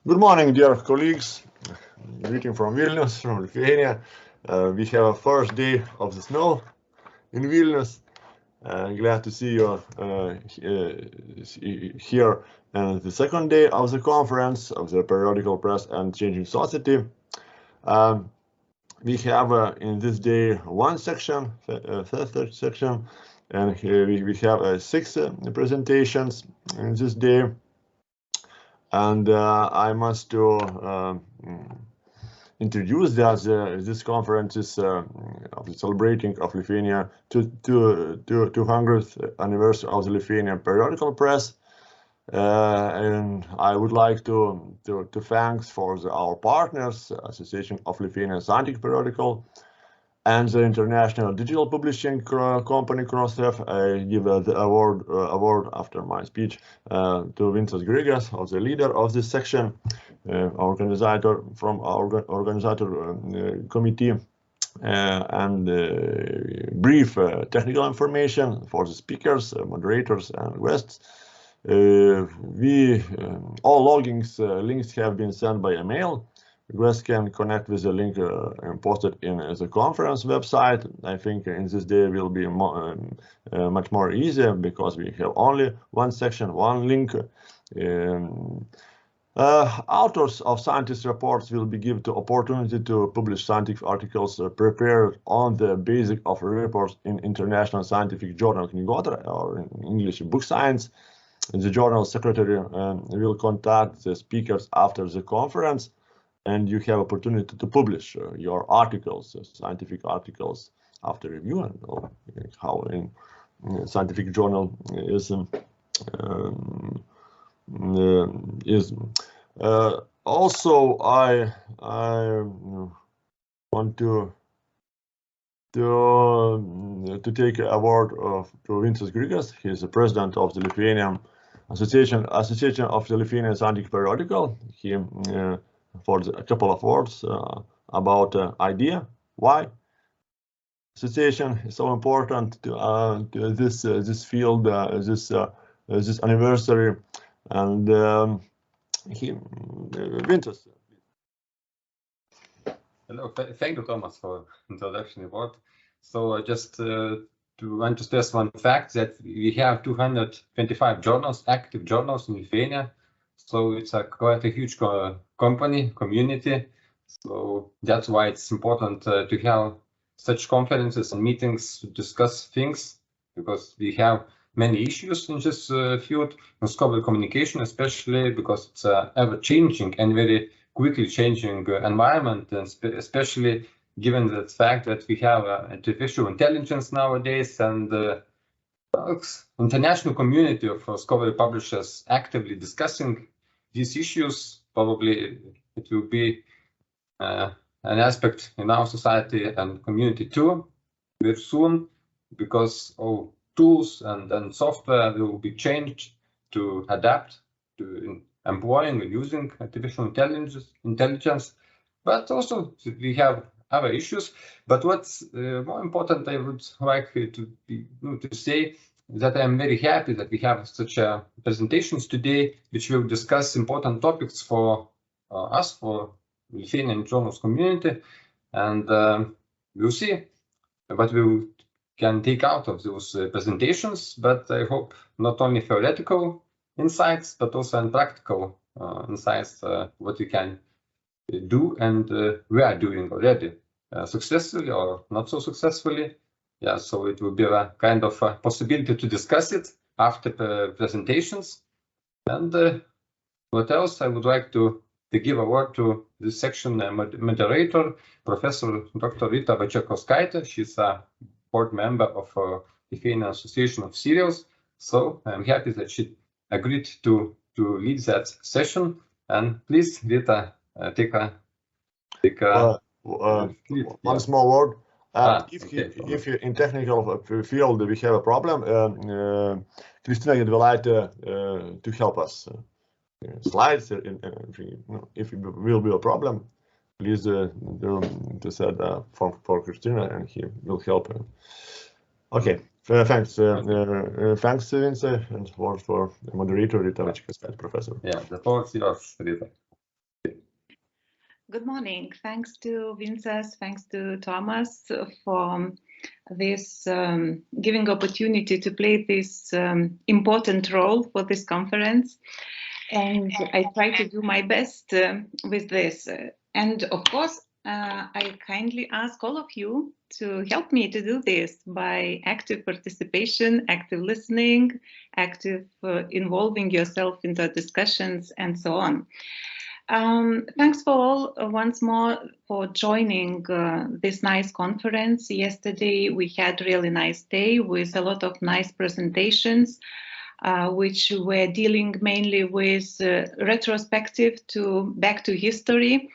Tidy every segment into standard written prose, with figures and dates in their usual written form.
Good morning, dear colleagues. Greeting from Vilnius, from Lithuania. We have a first day of the snow in Vilnius. Glad to see you here. And the second day of the conference of the Periodical Press and Changing Society. We have in this day one section, third section, and here we have 6 presentations in this day. And I must introduce that this conference is celebrating of Lithuania 200th anniversary of the Lithuanian Periodical Press, and I would like to thank for our partners, Association of Lithuanian Scientific Periodical, and the international digital publishing company Crossref. I give the award after my speech to Vincas Grigas, of the leader of this section, organizer from our organizer committee, and brief technical information for the speakers, moderators, and guests. All logins links have been sent by email. Guests can connect with the link posted in the conference website. I think in this day will be much more easier because we have only one section, one link. Authors of scientist reports will be given the opportunity to publish scientific articles prepared on the basis of reports in International Scientific Journal Knygotyra, or in English Book Science. The journal secretary will contact the speakers after the conference, and you have opportunity to publish your articles, scientific articles, after review, and how in scientific journal is. Also, I want to take an award to Vincas Grigas. He is the president of the Lithuanian Association of the Lithuanian Scientific Periodical. He for a couple of words about idea why association is so important to this field, this anniversary, and Vincas. Hello, thank you, Thomas, for introduction report. So just want to stress one fact, that we have 225 journals, active journals in Lithuania. So it's quite a huge community. So that's why it's important to have such conferences and meetings to discuss things, because we have many issues in this field, in scholarly communication, especially because it's ever-changing and very quickly changing environment, and especially given the fact that we have artificial intelligence nowadays, and the international community of scholarly publishers actively discussing these issues. Probably it will be an aspect in our society and community too very soon, because all tools and software will be changed to adapt to employing and using artificial intelligence. But also we have other issues. But what's more important, I would like to say that I'm very happy that we have such presentations today, which will discuss important topics for us, for Lithuanian journals community, and we'll see what we can take out of those presentations. But I hope not only theoretical insights, but also in practical insights, what we can do, and we are doing already successfully or not so successfully. Yeah, so it will be a kind of a possibility to discuss it after the presentations. And what else? I would like to give a word to this section moderator, Professor Dr. Rita Vaičekauskaitė. She's a board member of Lithuanian Association of Serials. So I'm happy that she agreed to lead that session. And please, Rita, take a one small word. If you in technical field we have a problem, Kristina Gudinavičius to help us. Slides, if it will be a problem, please to set for Kristina, and he will help. Okay, thanks. Thanks, Vince, and for moderator Rita Vaičekauskaitė, professor. Yeah, the floor is yours, Rita. Good morning. Thanks to Vincas, thanks to Thomas for this giving opportunity to play this important role for this conference. And I try to do my best with this. And of course, I kindly ask all of you to help me to do this by active participation, active listening, active involving yourself into discussions and so on. Thanks for all once more for joining this nice conference. Yesterday we had a really nice day with a lot of nice presentations, which were dealing mainly with retrospective back to history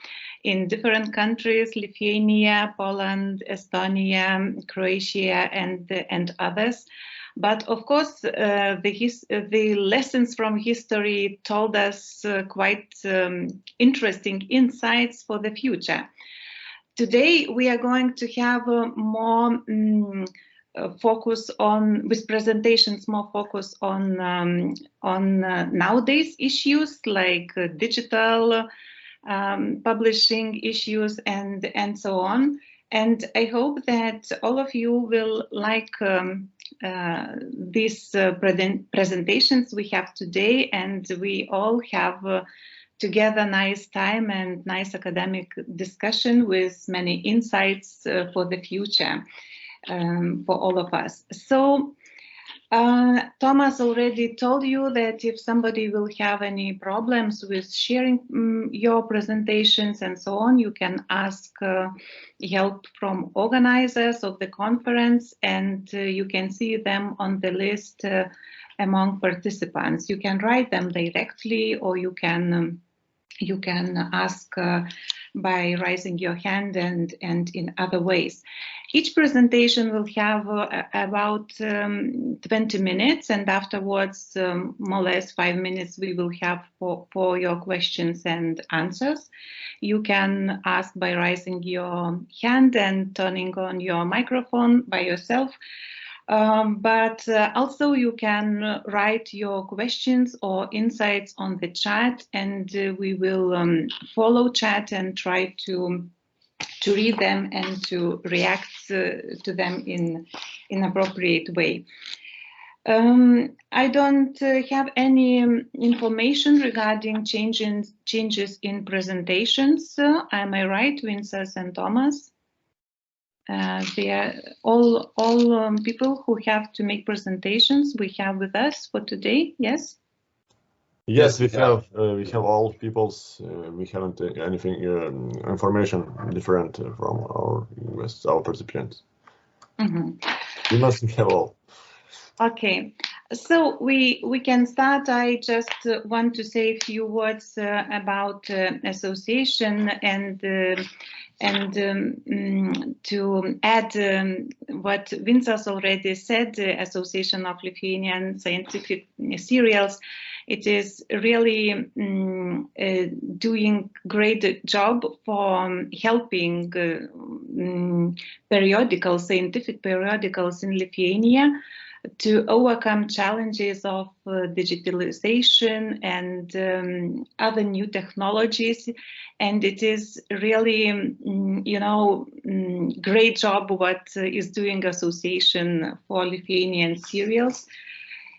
in different countries, Lithuania, Poland, Estonia, Croatia, and others. But of course, the lessons from history told us quite interesting insights for the future. Today, we are going to have more focus on, with presentations, more focus on nowadays issues like digital publishing issues and so on. And I hope that all of you will like these presentations we have today, and we all have together nice time and nice academic discussion with many insights for the future for all of us. So Thomas already told you that if somebody will have any problems with sharing your presentations and so on, you can ask help from organizers of the conference, and you can see them on the list among participants. You can write them directly, or you can ask by raising your hand and in other ways. Each presentation will have about 20 minutes, and afterwards more or less 5 minutes we will have for your questions and answers. You can ask by raising your hand and turning on your microphone by yourself. But also you can write your questions or insights on the chat, and we will follow chat and try to read them and to react to them in appropriate way. I don't have any information regarding changes in presentations. Am I right, Vincas and Thomas? They are all people who have to make presentations we have with us for today. Yes. Yes, we have all people's. We haven't anything information different from our participants. We must have all. Okay, so we can start. I just want to say a few words about association and to add what Vincas already said, the Association of Lithuanian Scientific Serials. It is really doing great job for helping periodicals, scientific periodicals in Lithuania to overcome challenges of digitalization and other new technologies. And it is really, great job what is doing Association for Lithuanian Serials.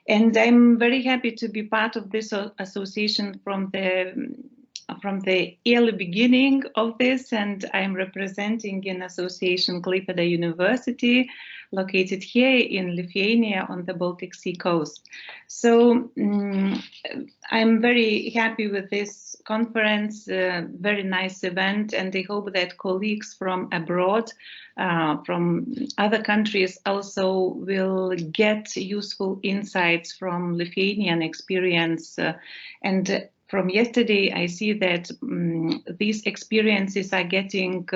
And I'm very happy to be part of this association from the early beginning of this, and I'm representing an association Klaipėda University, located here in Lithuania on the Baltic Sea coast. So I'm very happy with this conference, very nice event, and I hope that colleagues from abroad, from other countries also will get useful insights from Lithuanian experience. And from yesterday, I see that these experiences are getting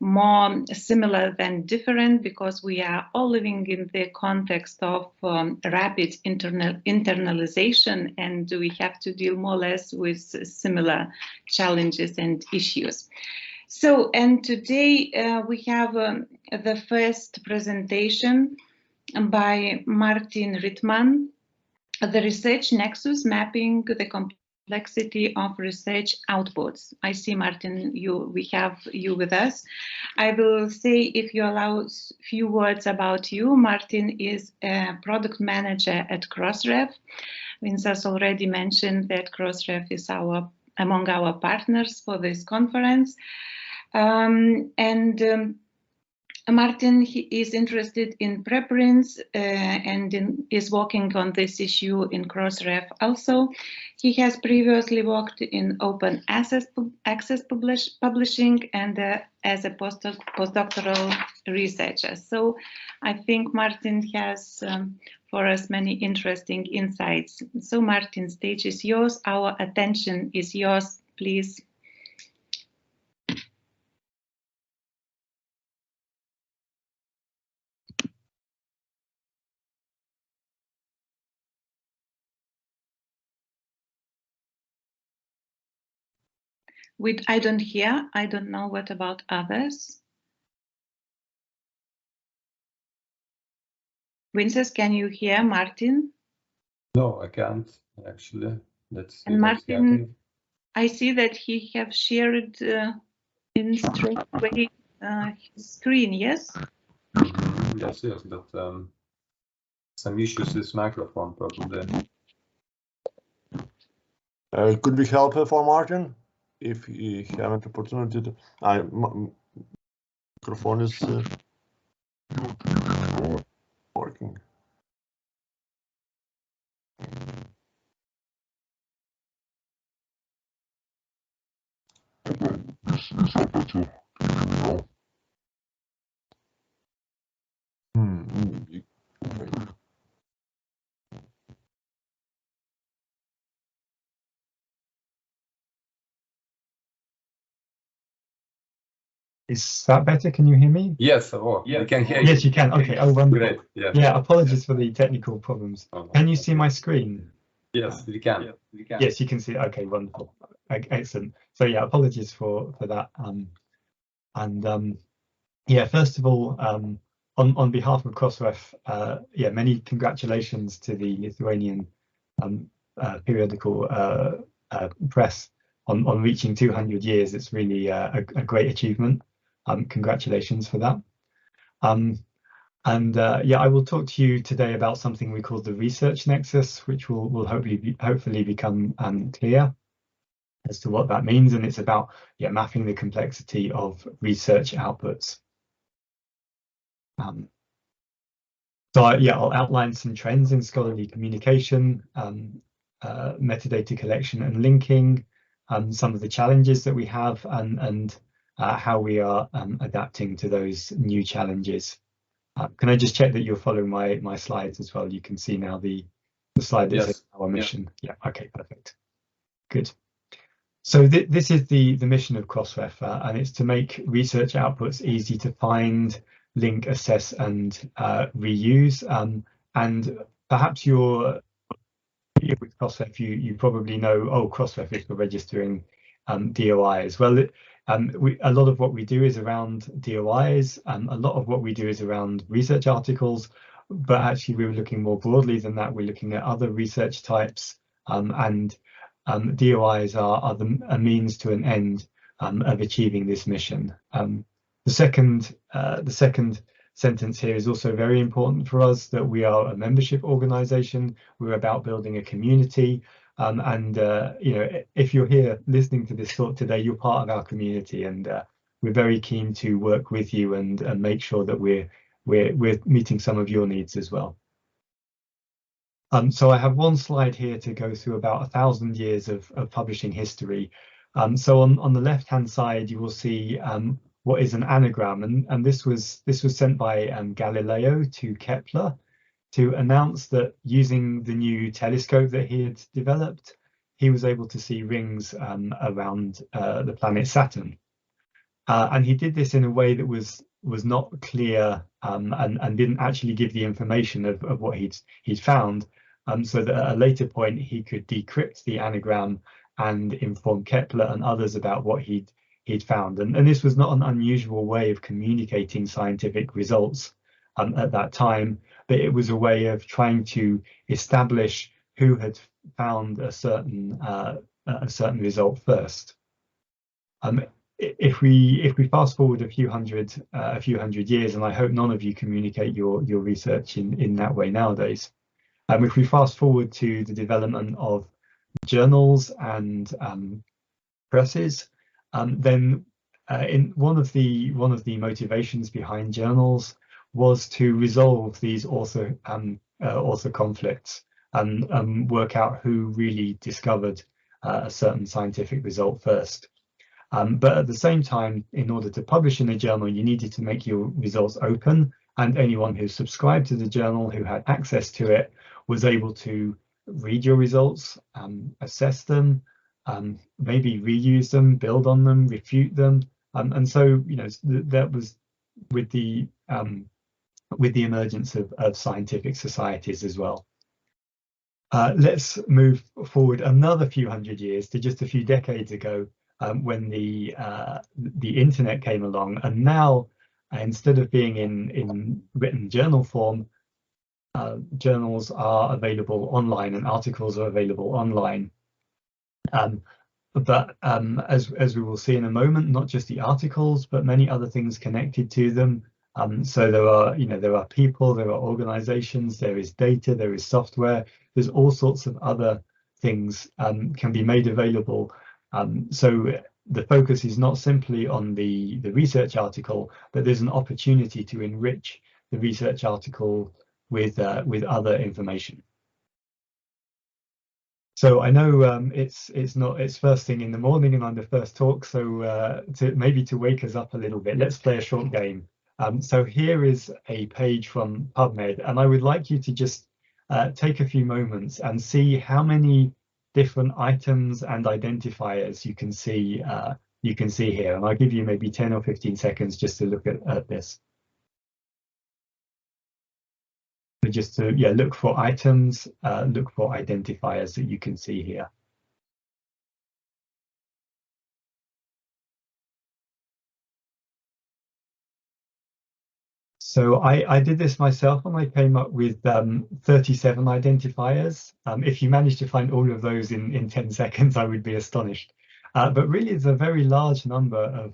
more similar than different, because we are all living in the context of rapid internalization, and we have to deal more or less with similar challenges and issues. So, and today we have the first presentation by Martyn Rittman, the research Nexus mapping the complexity of research outputs. I see, Martyn, we have you with us. I will say, if you allow, a few words about you. Martyn is a product manager at Crossref. Vincas already mentioned that Crossref is among our partners for this conference. Martyn, he is interested in preprints and is working on this issue in Crossref also. He has previously worked in open access publishing and as a postdoctoral researcher. So I think Martyn has for us many interesting insights. So Martyn, stage is yours. Our attention is yours, please. I don't hear. I don't know what about others. Vincas, can you hear Martyn? No, I can't actually. Let's see. And Martyn, I see that he have shared in straight away his screen. Yes. Yes, but some issues with microphone probably. Could we help for Martyn? If he haven't opportunity to, microphone is working. Is that better? Can you hear me? Yes, yeah, we can hear you. Yes, you can. Okay, oh, wonderful. Great. Yeah. Yeah, apologies for the technical problems. Can you see my screen? Yes, we can. Yes, you can see. Okay, wonderful. Excellent. So yeah, apologies for that. Yeah, first of all, on behalf of Crossref, yeah, many congratulations to the Lithuanian periodical press on reaching 200 years. It's really a great achievement. Congratulations for that. Yeah, I will talk to you today about something we call the research nexus, which will hopefully become clear as to what that means. And it's about mapping the complexity of research outputs. So yeah, I'll outline some trends in scholarly communication, metadata collection and linking, some of the challenges that we have, and how we are adapting to those new challenges. Can I just check that you're following my slides as well? You can see now the slide that says our mission. Yeah, okay, perfect. Good. So this is the mission of Crossref, and it's to make research outputs easy to find, link, assess, and reuse. And perhaps you're with Crossref, you probably know, oh, Crossref is for registering DOIs. Well, a lot of what we do is around DOIs, a lot of what we do is around research articles, but actually we're looking more broadly than that. We're looking at other research types, and DOIs are a means to an end of achieving this mission. The second sentence here is also very important for us, that we are a membership organization. We're about building a community. You know, if you're here listening to this talk today, you're part of our community, and we're very keen to work with you and make sure that we're meeting some of your needs as well. So I have one slide here to go through about 1,000 years of publishing history. So on the left-hand side, you will see what is an anagram, and this was sent by Galileo to Kepler to announce that using the new telescope that he had developed, he was able to see rings around the planet Saturn. And he did this in a way that was not clear and didn't actually give the information of what he'd found, so that at a later point he could decrypt the anagram and inform Kepler and others about what he'd found. And this was not an unusual way of communicating scientific results at that time, but it was a way of trying to establish who had found a certain a certain result first. If we fast forward a few hundred years, and I hope none of you communicate your research in that way nowadays. If we fast forward to the development of journals and presses, then in one of the motivations behind journals was to resolve these author conflicts and work out who really discovered a certain scientific result first. But at the same time, in order to publish in a journal, you needed to make your results open, and anyone who subscribed to the journal, who had access to it, was able to read your results, assess them, maybe reuse them, build on them, refute them, and so that was with the emergence of scientific societies as well. Let's move forward another few hundred years to just a few decades ago, when the internet came along, and now instead of being in written journal form, journals are available online and articles are available online. But as we will see in a moment, not just the articles, but many other things connected to them. So there are people, there are organizations, there is data, there is software, there's all sorts of other things can be made available. So the focus is not simply on the research article, but there's an opportunity to enrich the research article with other information. So I know it's first thing in the morning and I'm the first talk, so to wake us up a little bit, let's play a short game. So here is a page from PubMed, and I would like you to just take a few moments and see how many different items and identifiers you can see here, and I'll give you maybe 10 or 15 seconds just to look at this. So just to look for items, look for identifiers that you can see here. So I did this myself and I came up with 37 identifiers. If you manage to find all of those in 10 seconds, I would be astonished. But really, it's a very large number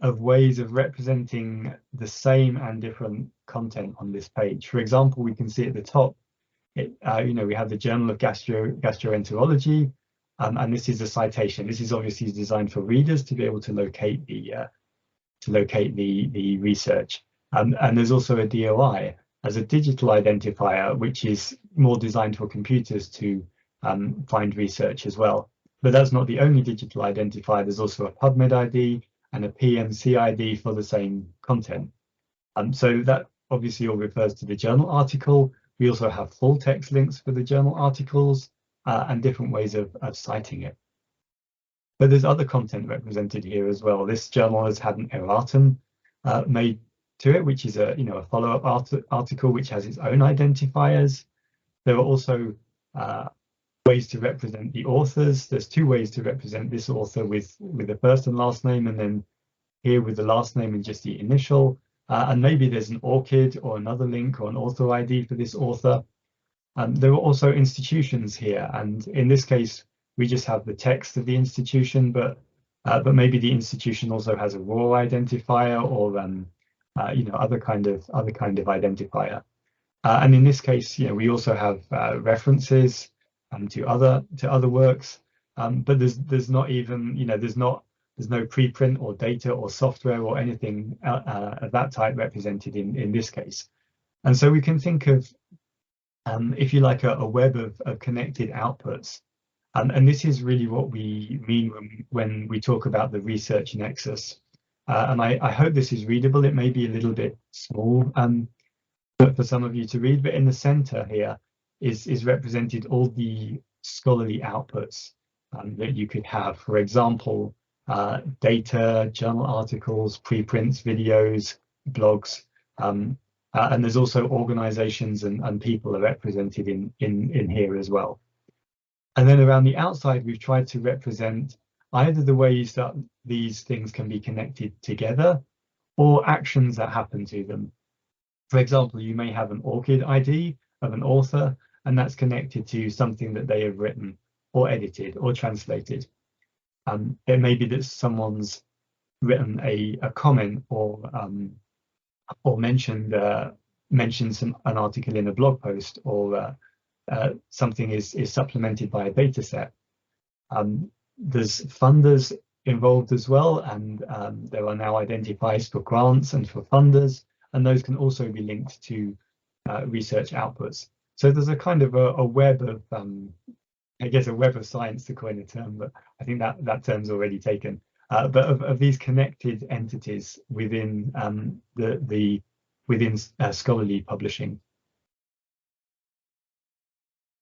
of ways of representing the same and different content on this page. For example, we can see at the top, we have the Journal of Gastroenterology, and this is a citation. This is obviously designed for readers to be able to locate the research. And there's also a DOI as a digital identifier, which is more designed for computers to find research as well. But that's not the only digital identifier. There's also a PubMed ID and a PMC ID for the same content. So that obviously all refers to the journal article. We also have full text links for the journal articles and different ways of citing it. But there's other content represented here as well. This journal has had an erratum made to it, which is a follow-up article which has its own identifiers. There are also ways to represent the authors. There's two ways to represent this author with the first and last name, and then here with the last name and just the initial. And maybe there's an ORCID or another link or an author ID for this author. There are also institutions here, and in this case we just have the text of the institution, but maybe the institution also has a raw identifier or other kind of identifier. And in this case, we also have references to other works, but there's not even there's no preprint or data or software or anything of that type represented in this case. And so we can think of, if you like, a web of connected outputs. And this is really what we mean when we talk about the research nexus. And I hope this is readable. It may be a little bit small for some of you to read, but in the center here is represented all the scholarly outputs that you could have. For example, data, journal articles, preprints, videos, blogs, and there's also organizations and people are represented in here as well. And then around the outside, we've tried to represent either the ways that these things can be connected together or actions that happen to them. For example, you may have an ORCID ID of an author, and that's connected to something that they have written. or edited or translated. It may be that someone's written a comment or mentioned an article in a blog post, or something is supplemented by a data set. There's funders involved as well, and there are now identifiers for grants and for funders, and those can also be linked to research outputs. So there's a kind of a web of, I guess, a web of science, to coin a term, but I think that term's already taken. But of these connected entities within within scholarly publishing.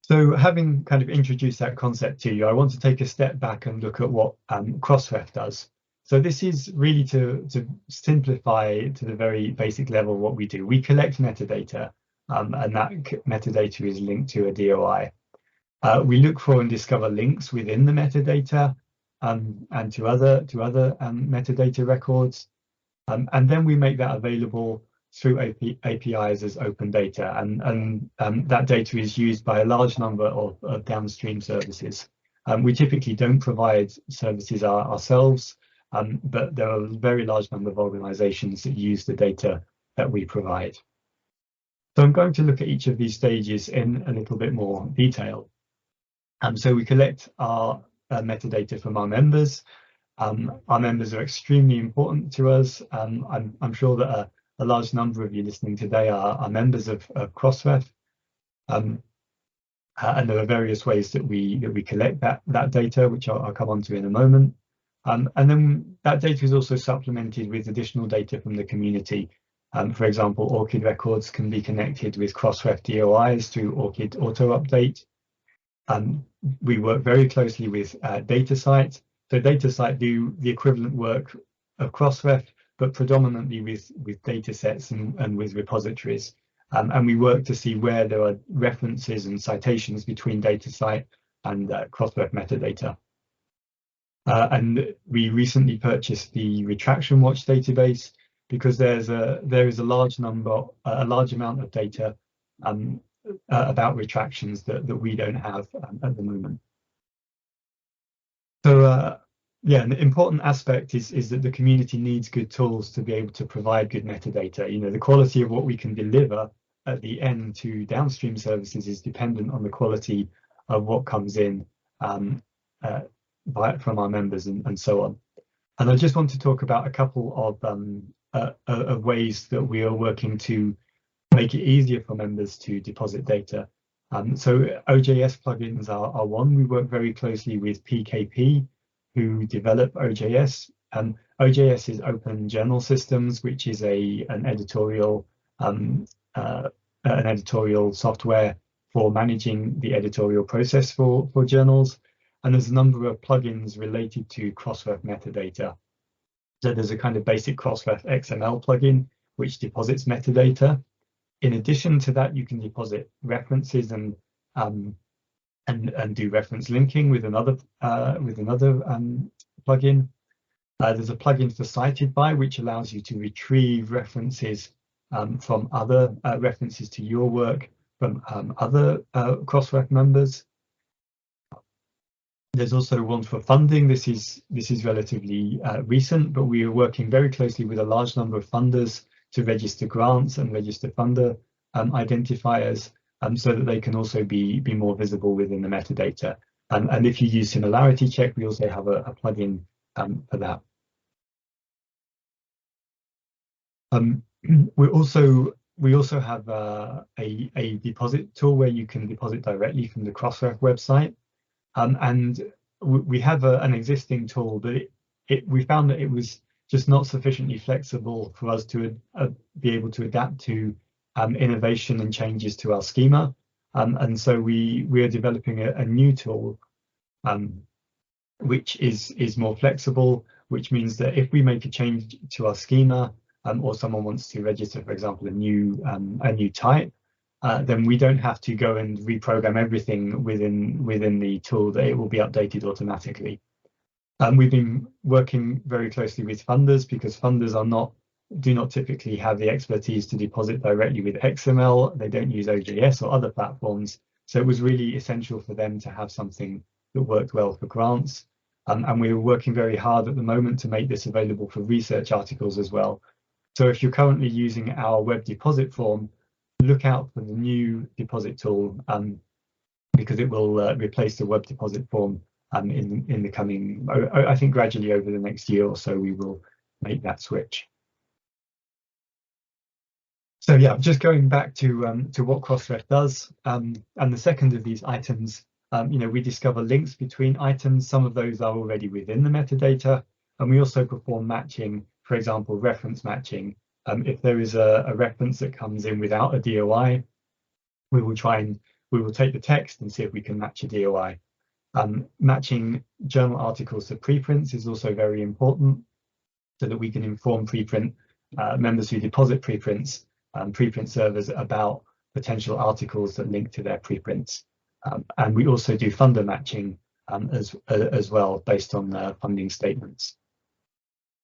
So having kind of introduced that concept to you, I want to take a step back and look at what Crossref does. So this is really to simplify to the very basic level what we do. We collect metadata, and that metadata is linked to a DOI. We look for and discover links within the metadata and to other metadata records, and then we make that available through APIs as open data, and that data is used by a large number of downstream services. We typically don't provide services ourselves, but there are a very large number of organizations that use the data that we provide. So I'm going to look at each of these stages in a little bit more detail. So we collect our metadata from our members. Our members are extremely important to us. I'm sure that a large number of you listening today are members of Crossref, and there are various ways that we collect that data, which I'll come on to in a moment. And then that data is also supplemented with additional data from the community. For example, ORCID records can be connected with Crossref DOIs through ORCID Auto Update. We work very closely with DataCite. So DataCite do the equivalent work of Crossref, but predominantly with data sets and with repositories. And we work to see where there are references and citations between DataCite and Crossref metadata. And we recently purchased the Retraction Watch database because there is a large amount of data about retractions that we don't have at the moment. So yeah, an important aspect is that the community needs good tools to be able to provide good metadata. You know, the quality of what we can deliver at the end to downstream services is dependent on the quality of what comes in from our members and so on. And I just want to talk about a couple of ways that we are working to make it easier for members to deposit data. So OJS plugins are one. We work very closely with PKP, who develop OJS. OJS is Open Journal Systems, which is an editorial software for managing the editorial process for journals. And there's a number of plugins related to Crossref metadata. So there's a kind of basic Crossref XML plugin which deposits metadata. In addition to that, you can deposit references and do reference linking with another plugin. There's a plugin for Cited By, which allows you to retrieve references from other references to your work from other Crossref members. There's also one for funding. This is relatively recent, but we are working very closely with a large number of funders to register grants and register funder identifiers, so that they can also be more visible within the metadata. And if you use Similarity Check, we also have a plugin for that. We also have a deposit tool where you can deposit directly from the Crossref website. And we have an existing tool, but we found that it was just not sufficiently flexible for us to be able to adapt to innovation and changes to our schema. And so we are developing a new tool which is more flexible, which means that if we make a change to our schema, or someone wants to register, for example, a new type, then we don't have to go and reprogram everything within the tool, that it will be updated automatically. We've been working very closely with funders because funders do not typically have the expertise to deposit directly with XML. They don't use OJS or other platforms. So it was really essential for them to have something that worked well for grants. And we're working very hard at the moment to make this available for research articles as well. So if you're currently using our web deposit form, look out for the new deposit tool because it will replace the web deposit form in the coming, I think gradually over the next year or so, we will make that switch. So yeah, just going back to what Crossref does, and the second of these items, we discover links between items. Some of those are already within the metadata, and we also perform matching, for example, reference matching. If there is a reference that comes in without a DOI, we will take the text and see if we can match a DOI. Matching journal articles to preprints is also very important, so that we can inform preprint members who deposit preprints, preprint servers about potential articles that link to their preprints. And we also do funder matching as well, based on funding statements.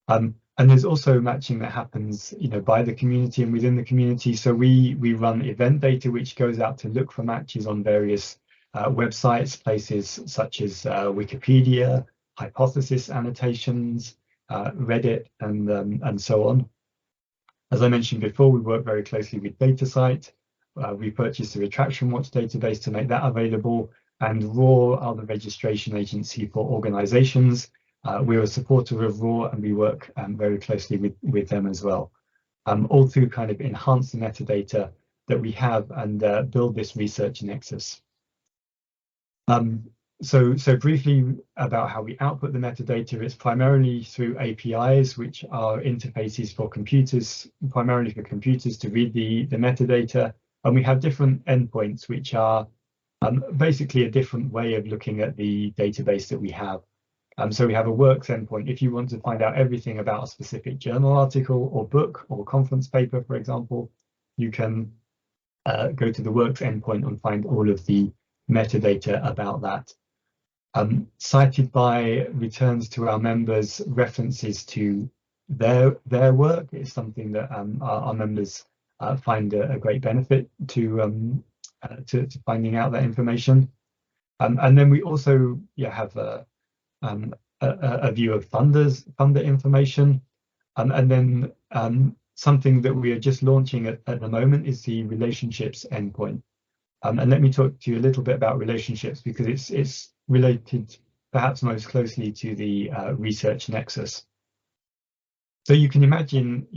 And there's also matching that happens, by the community and within the community. So we run event data, which goes out to look for matches on various websites, places such as Wikipedia, hypothesis annotations, Reddit, and so on. As I mentioned before, we work very closely with DataCite. We purchased the Retraction Watch database to make that available, and RAW are the registration agency for organizations. We're a supporter of RAW, and we work very closely with them as well, all to kind of enhance the metadata that we have and build this research nexus. So briefly about how we output the metadata, it's primarily through APIs, which are interfaces for computers, primarily for computers to read the metadata. And we have different endpoints, which are basically a different way of looking at the database that we have. So we have a works endpoint. If you want to find out everything about a specific journal article or book or conference paper, for example, you can go to the works endpoint and find all of the metadata about that. Cited by returns to our members references to their work is something that our members find a great benefit to finding out that information. And then we also have a view of funder information, and then something that we are just launching at the moment is the relationships endpoint. And let me talk to you a little bit about relationships, because it's related perhaps most closely to the research nexus. So you can imagine,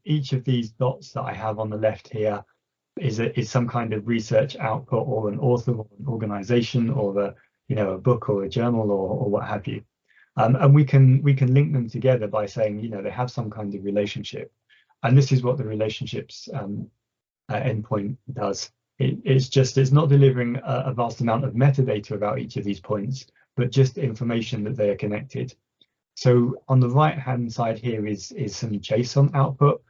each of these dots that I have on the left here is some kind of research output, or an author, or an organization, or a book or a journal, or what have you. And we can link them together by saying, they have some kind of relationship. And this is what the relationships endpoint does. It's not delivering a vast amount of metadata about each of these points, but just information that they are connected. So on the right hand side here is some JSON output.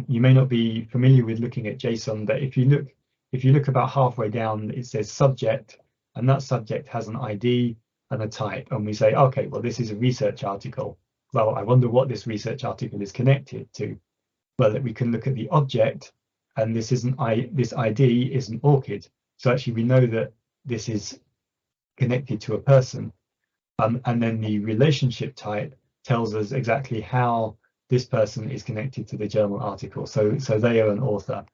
You may not be familiar with looking at JSON, but if you look about halfway down, it says subject, and that subject has an ID and a type. And we say, okay, well, this is a research article. Well, I wonder what this research article is connected to. Well, we can look at the object, and this ID is an ORCID. So actually we know that this is connected to a person. And then the relationship type tells us exactly how this person is connected to the journal article. So they are an author.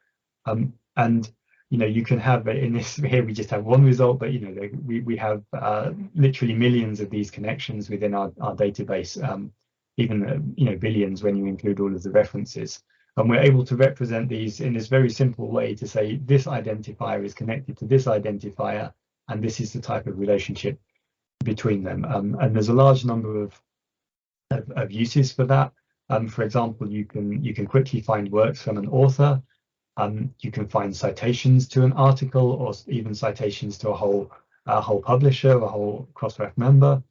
And you can have, in this here we just have one result, but we have literally millions of these connections within our database, even billions when you include all of the references. And we're able to represent these in this very simple way to say this identifier is connected to this identifier, and this is the type of relationship between them. And there's a large number of uses for that. For example, you can quickly find works from an author. You can find citations to an article, or even citations to a whole publisher, a whole Crossref member.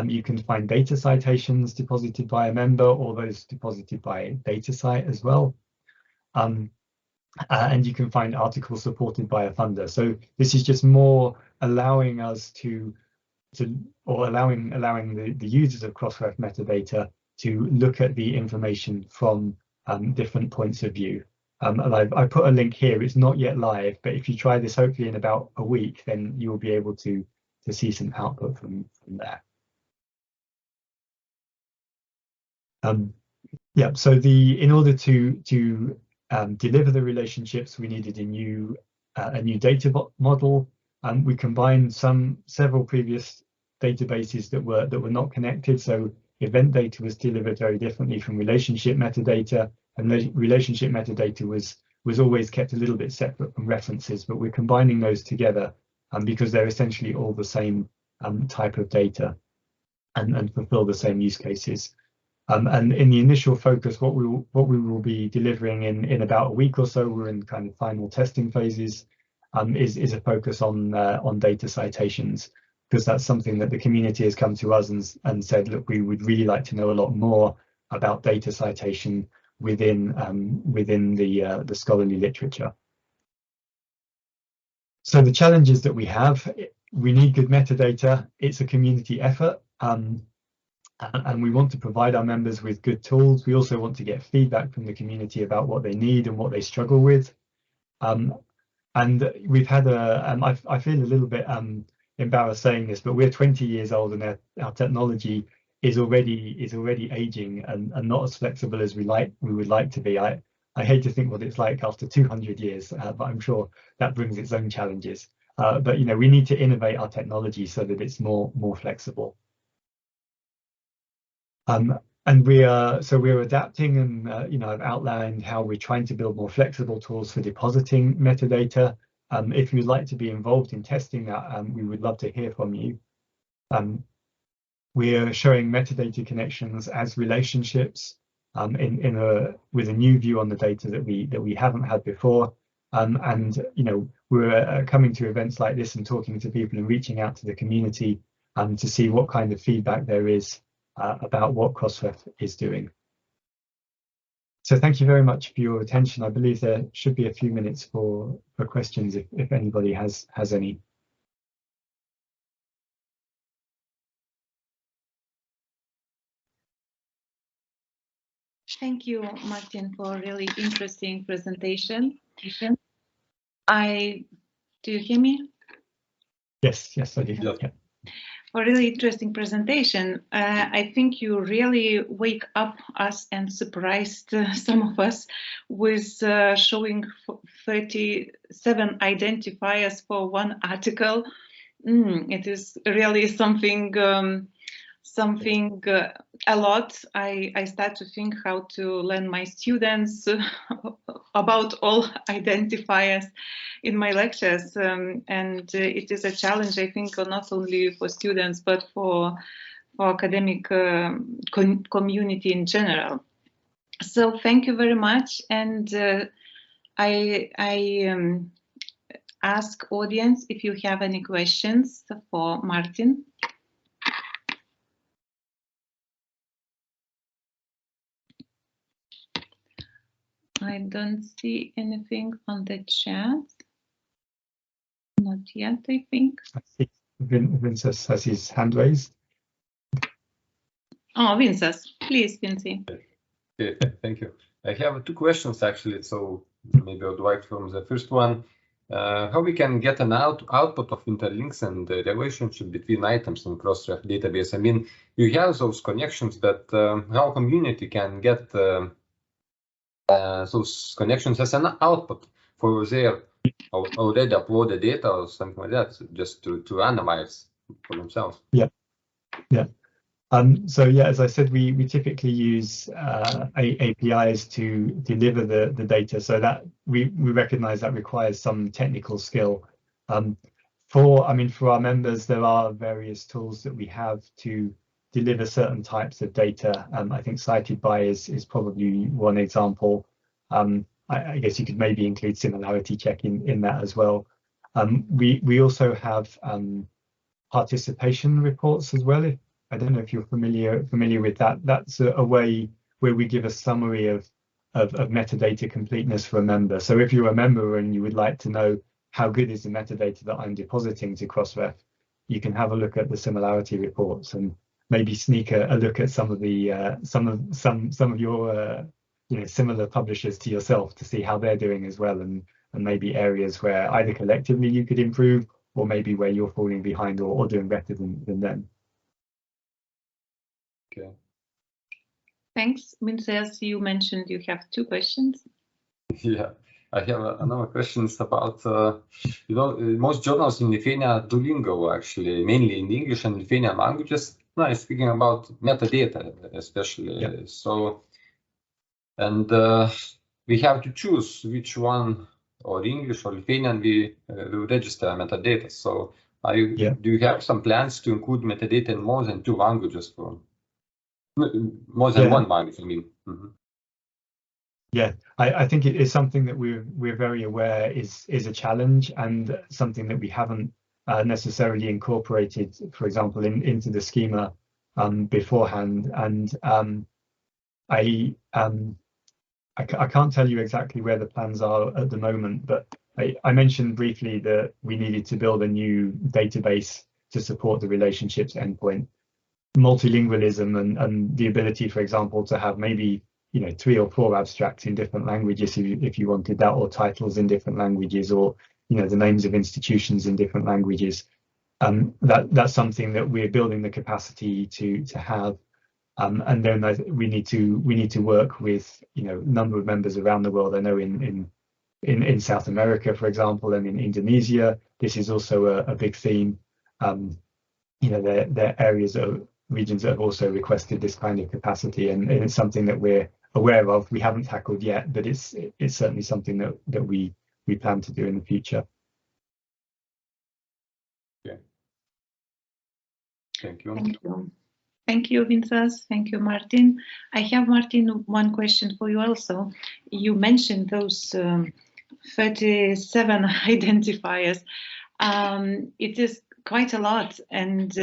You can find data citations deposited by a member, or those deposited by DataCite as well. And you can find articles supported by a funder. So this is just more allowing us allowing the users of Crossref metadata to look at the information from different points of view. And I put a link here. It's not yet live, but if you try this hopefully in about a week, then you will be able to see some output from there. Yeah, so in order to deliver the relationships, we needed a new data model. We combined several previous databases that were not connected. So event data was delivered very differently from relationship metadata, and relationship metadata was always kept a little bit separate from references, but we're combining those together because they're essentially all the same type of data and fulfill the same use cases. And in the initial focus, what we will be delivering in about a week or so, we're in kind of final testing phases, is a focus on data citations, because that's something that the community has come to us and said, look, we would really like to know a lot more about data citation within the scholarly literature. So the challenges that we have, we need good metadata. It's a community effort. And we want to provide our members with good tools. We also want to get feedback from the community about what they need and what they struggle with. And we've had I feel a little bit embarrassed saying this, but we're 20 years old and our technology is already aging and not as flexible as we would like to be. I hate to think what it's like after 200 years, but I'm sure that brings its own challenges. But we need to innovate our technology so that it's more flexible. And we're adapting, and I've outlined how we're trying to build more flexible tools for depositing metadata. If you'd like to be involved in testing that, we would love to hear from you. We're showing metadata connections as relationships with a new view on the data that we haven't had before. And we're coming to events like this and talking to people and reaching out to the community to see what kind of feedback there is about what Crossref is doing. So thank you very much for your attention. I believe there should be a few minutes for questions if anybody has any. Thank you, Martyn, for a really interesting presentation. Do you hear me? Yes, I do. Yeah. For a really interesting presentation. I think you really wake up us and surprised some of us with showing 37 identifiers for one article. It is really something a lot. I start to think how to learn my students about all identifiers in my lectures, and it is a challenge, I think, not only for students but for academic community in general. So thank you very much, and I ask audience if you have any questions for Martyn. I don't see anything on the chat. Not yet, I think. I see Vincas has his hand raised. Oh, Vincas, please, Vinci. Okay, thank you. I have two questions actually, so maybe I'd like from the first one. How we can get an output of interlinks and the relationship between items in Crossref database? I mean, you have those connections, but how community can get those connections as an output for their already uploaded data or something like that, just to analyze for themselves? Yeah. So yeah, as I said, we typically use APIs to deliver the data, so that we recognize that requires some technical skill. For our members, there are various tools that we have to deliver certain types of data. I think cited by is probably one example. I guess you could maybe include similarity check in that as well. We also have participation reports as well. I don't know if you're familiar with that. That's a way where we give a summary of metadata completeness for a member. So if you're a member and you would like to know how good is the metadata that I'm depositing to Crossref, you can have a look at the similarity reports and maybe sneak a look at some of the some of your similar publishers to yourself to see how they're doing as well, and maybe areas where either collectively you could improve maybe where you're falling behind or doing better than them. Okay. Thanks. Vincas, you mentioned you have 2 questions. Yeah, I have another questions about, most journals in Lithuania are bilingual, actually, mainly in English and Lithuanian languages. No, I'm speaking about metadata, especially. Yeah. So, and we have to choose which one, or English or Lithuanian, we will register metadata. So, do you have some plans to include metadata in more than 2 languages? More than one language, I mean. Mm-hmm. Yeah, I think it is something that we're very aware is a challenge, and something that we haven't necessarily incorporated, for example, into the schema beforehand. And I can't tell you exactly where the plans are at the moment, but I mentioned briefly that we needed to build a new database to support the relationships endpoint. Multilingualism and the ability, for example, to have maybe 3 or 4 abstracts in different languages if you wanted that, or titles in different languages, or the names of institutions in different languages. That's something that we're building the capacity to have, and then we need to work with a number of members around the world. I know in South America, for example, and in Indonesia, this is also a big theme. There are areas of regions that have also requested this kind of capacity, and it's something that we're aware of. We haven't tackled yet, but it's certainly something that we plan to do in the future. Okay. Thank you. Thank you. Thank you, Vincas. Thank you, Martyn. I have, Martyn, one question for you also. You mentioned those 37 identifiers. It is quite a lot, and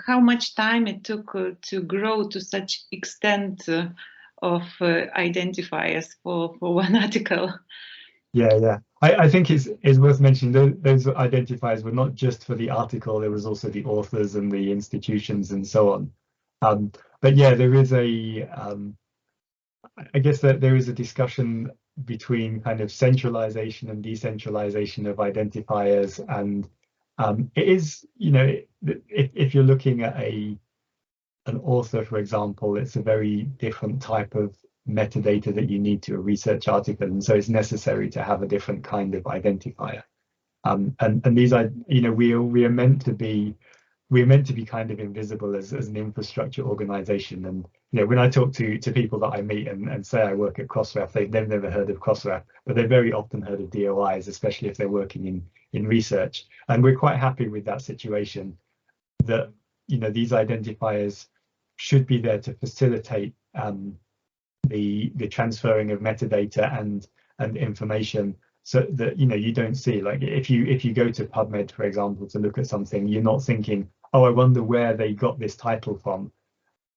how much time it took to grow to such extent of identifiers for one article? Yeah. I think it's worth mentioning those identifiers were not just for the article. There was also the authors and the institutions and so on. But yeah, there is I guess that there is a discussion between kind of centralization and decentralization of identifiers, and it is, if you're looking at an author, for example, it's a very different type of metadata that you need to a research article, and so it's necessary to have a different kind of identifier. And these are, we are meant to be kind of invisible as an infrastructure organization. And when I talk to people that I meet and say I work at Crossref, they've never heard of Crossref, but they've very often heard of DOIs, especially if they're working in research. And we're quite happy with that situation, that these identifiers should be there to facilitate the transferring of metadata and information, so that you don't see, like, if you go to PubMed, for example, to look at something, you're not thinking, oh, I wonder where they got this title from.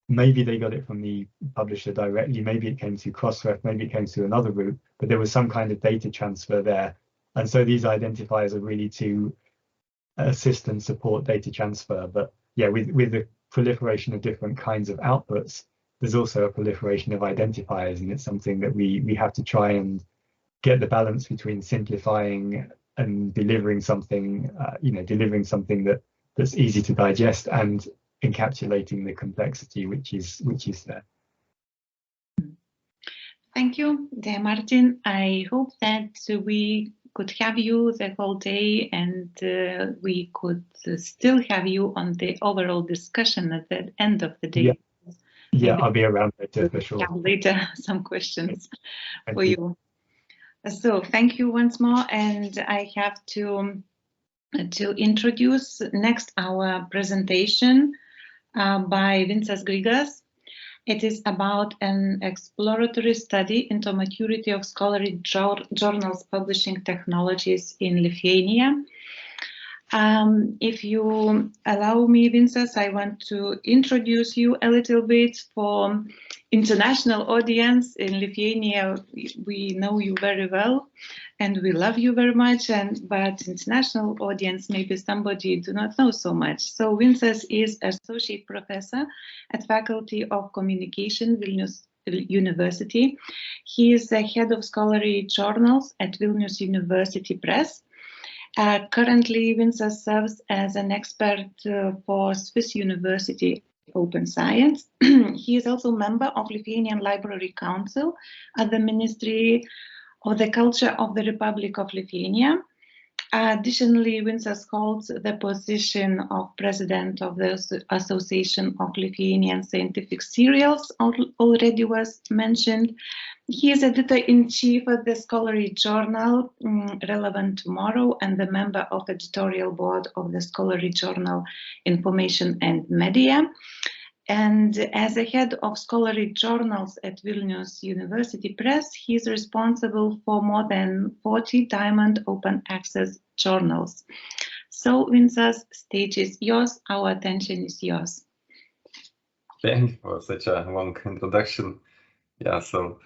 Maybe they got it from the publisher directly, maybe it came through Crossref, maybe it came through another route, but there was some kind of data transfer there. And so these identifiers are really to assist and support data transfer. But yeah, with the proliferation of different kinds of outputs, there's also a proliferation of identifiers, and it's something that we have to try and get the balance between simplifying and delivering something, that's easy to digest, and encapsulating the complexity which is there. Thank you, dear Martyn. I hope that we could have you the whole day, and we could still have you on the overall discussion at the end of the day. Yeah, I'll be around later for sure. Later, some questions for you. So thank you once more, and I have to introduce next our presentation by Vincas Grigas. It is about an exploratory study into maturity of scholarly journals publishing technologies in Lithuania. If you allow me, Vincas, I want to introduce you a little bit for international audience. In Lithuania, we know you very well and we love you very much, but international audience, maybe somebody do not know so much. So Vincas is Associate Professor at Faculty of Communication, Vilnius University. He is the Head of Scholarly Journals at Vilnius University Press. Currently, Vincas serves as an expert for Swiss University Open Science. He is also a member of Lithuanian Library Council at the Ministry of the Culture of the Republic of Lithuania. Additionally, Vincas holds the position of president of the Association of Lithuanian Scientific Serials, already was mentioned. He is editor-in-chief of the scholarly journal Relevant Tomorrow and the member of the editorial board of the scholarly journal Information and Media. And as a head of scholarly journals at Vilnius University Press, he is responsible for more than 40 Diamond Open Access journals. So, Vincas, stage is yours. Our attention is yours. Thank you for such a long introduction. Yeah, so,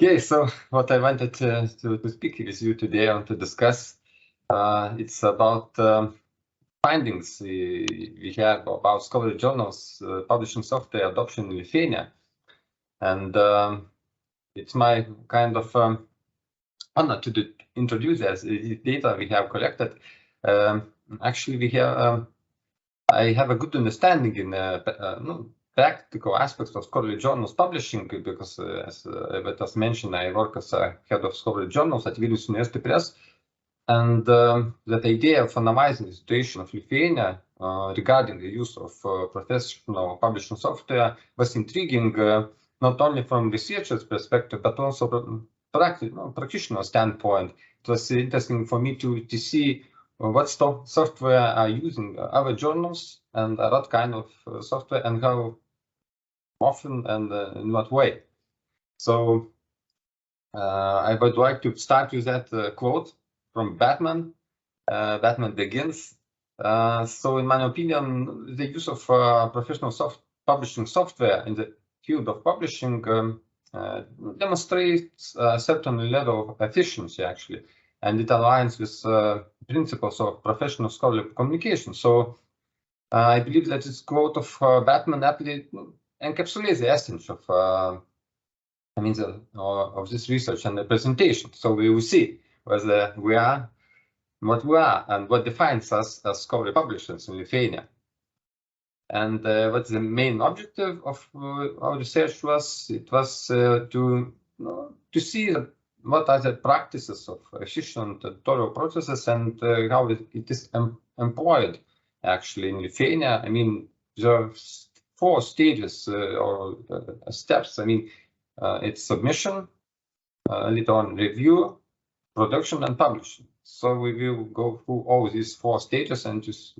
okay, so what I wanted to speak with you today and to discuss, it's about findings we have about scholarly journals publishing software adoption in Lithuania. And it's my kind of honor to introduce this data we have collected. Actually, we have I have a good understanding in practical aspects of scholarly journals publishing, because as was mentioned, I work as a head of scholarly journals at Vilnius University Press. And that idea of analyzing the situation of Lithuania regarding the use of professional publishing software was intriguing, not only from researchers' perspective, but also from practitioner standpoint. It was interesting for me to see what software are using our journals and what kind of software and how often and in what way. So I would like to start with that quote from Batman. Batman begins. So in my opinion, the use of professional publishing software in the field of publishing demonstrates a certain level of efficiency, actually, and it aligns with principles of professional scholarly communication. So I believe that this quote of Batman aptly encapsulates the essence of of this research and the presentation. So we will see whether we are what we are and what defines us as scholarly publishers in Lithuania. And what the main objective of our research was, it was to see what are the practices of efficient editorial processes and how it is employed actually in Lithuania. I mean, there are 4 stages or steps. I mean, it's submission, later on review, production, and publishing. So we will go through all these 4 stages and just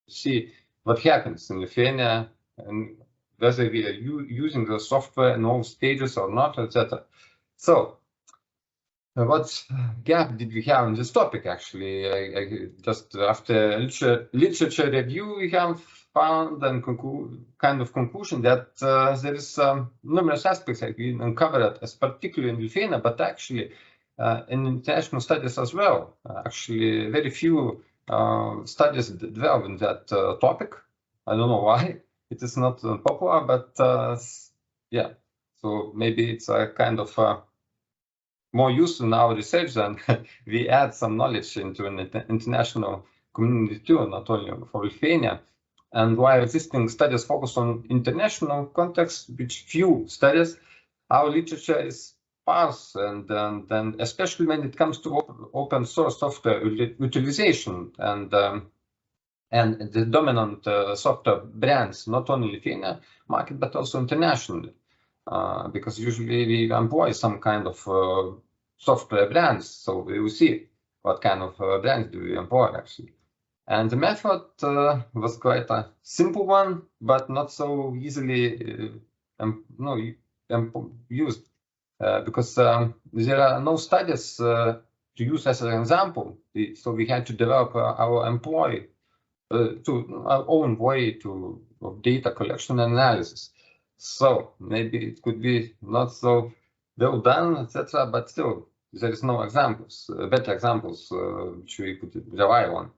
see what happens in Lithuania and whether we are using the software in all stages or not, etc. So what gap did we have in this topic? Actually, I just after literature review, we have found and kind of conclusion that there is numerous aspects that we uncovered, as particularly in Lithuania, but actually in international studies as well. Actually, very few studies delve in that topic. I don't know why it is not popular, but yeah. So maybe it's a kind of more useful in our research, and we add some knowledge into an international community too, not only for Lithuania. And while existing studies focus on international context, which few studies, our literature is sparse, and especially when it comes to open source software utilization and the dominant software brands, not only Lithuania market but also internationally, because usually we employ some kind of software brands, so we will see what kind of brands do we employ actually. And the method was quite a simple one, but not so easily used, because there are no studies to use as an example. So we had to develop our own way of data collection and analysis. So maybe it could be not so well done, etc. But still, there is no examples, better examples which we could rely on.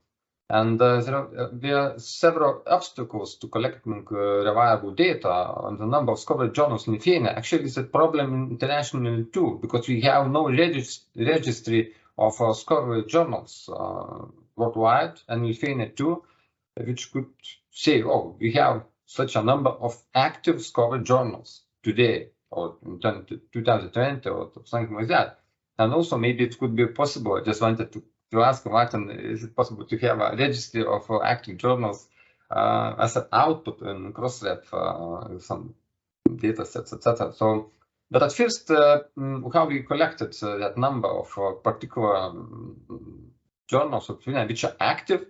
And there are several obstacles to collecting reliable data on the number of scholarly journals in Lithuania. Actually, it's a problem internationally too, because we have no registry of scholarly journals worldwide, and Lithuania too, which could say, oh, we have such a number of active scholarly journals today, or in 2020, or something like that. And also maybe it could be possible, I just wanted to ask Martyn, is it possible to have a registry of active journals as an output in Crossref, some data sets, etc. So, but at first, how we collected that number of particular journals of Lithuania, which are active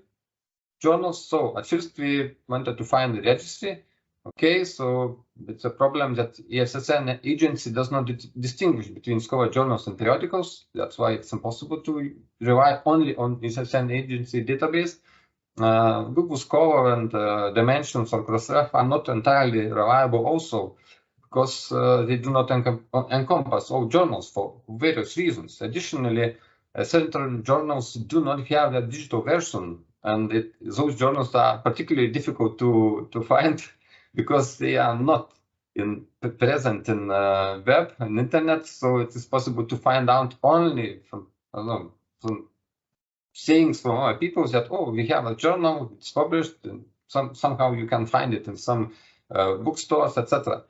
journals. So at first we wanted to find the registry. Okay, so it's a problem that EISSN agency does not distinguish between scholar journals and periodicals. That's why it's impossible to rely only on EISSN agency database. Google Scholar and Dimensions or Crossref are not entirely reliable also, because they do not encompass all journals for various reasons. Additionally, certain journals do not have a digital version, and those journals are particularly difficult to find because they are not present in web and internet. So it is possible to find out only from, I don't know, from sayings from other people that, oh, we have a journal, it's published, and somehow you can find it in some bookstores, etc.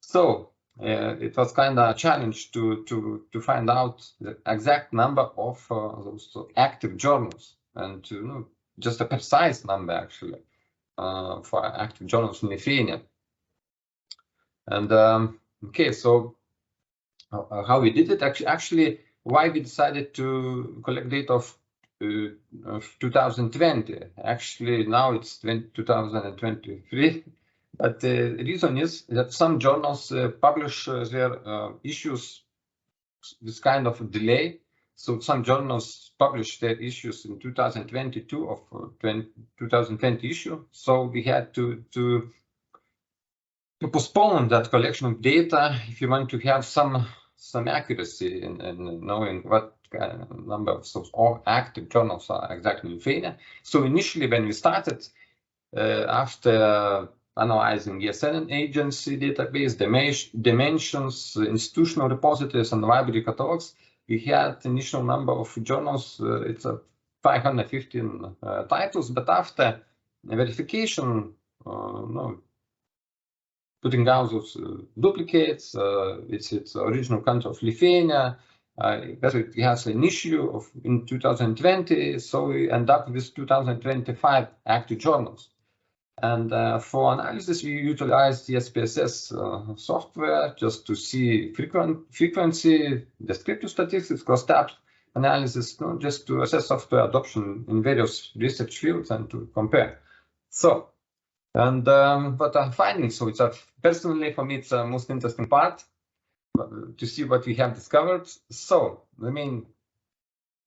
So it was kind of a challenge to find out the exact number of those active journals, and to just a precise number actually for active journals in Lithuania. And okay, so how we did it, actually why we decided to collect data of 2020. Actually now it's 2023. But the reason is that some journals publish their issues with kind of a delay. So some journals publish their issues in 2022 of 2020 issue. So we had to postpone that collection of data if you want to have some accuracy in knowing what kind of number of all active journals are exactly in Lithuania. So initially when we started, after analyzing EISSN agency database, dimensions, institutional repositories, and library catalogs, we had initial number of journals. It's 515 titles, but after verification, putting out those duplicates, it's original country of Lithuania. It has an issue in 2020, so we end up with 2025 active journals. And for analysis, we utilized the SPSS software just to see frequency, descriptive statistics, cross-tab analysis, just to assess software adoption in various research fields and to compare. So, and what I'm finding, so it's personally for me, it's the most interesting part to see what we have discovered. So the main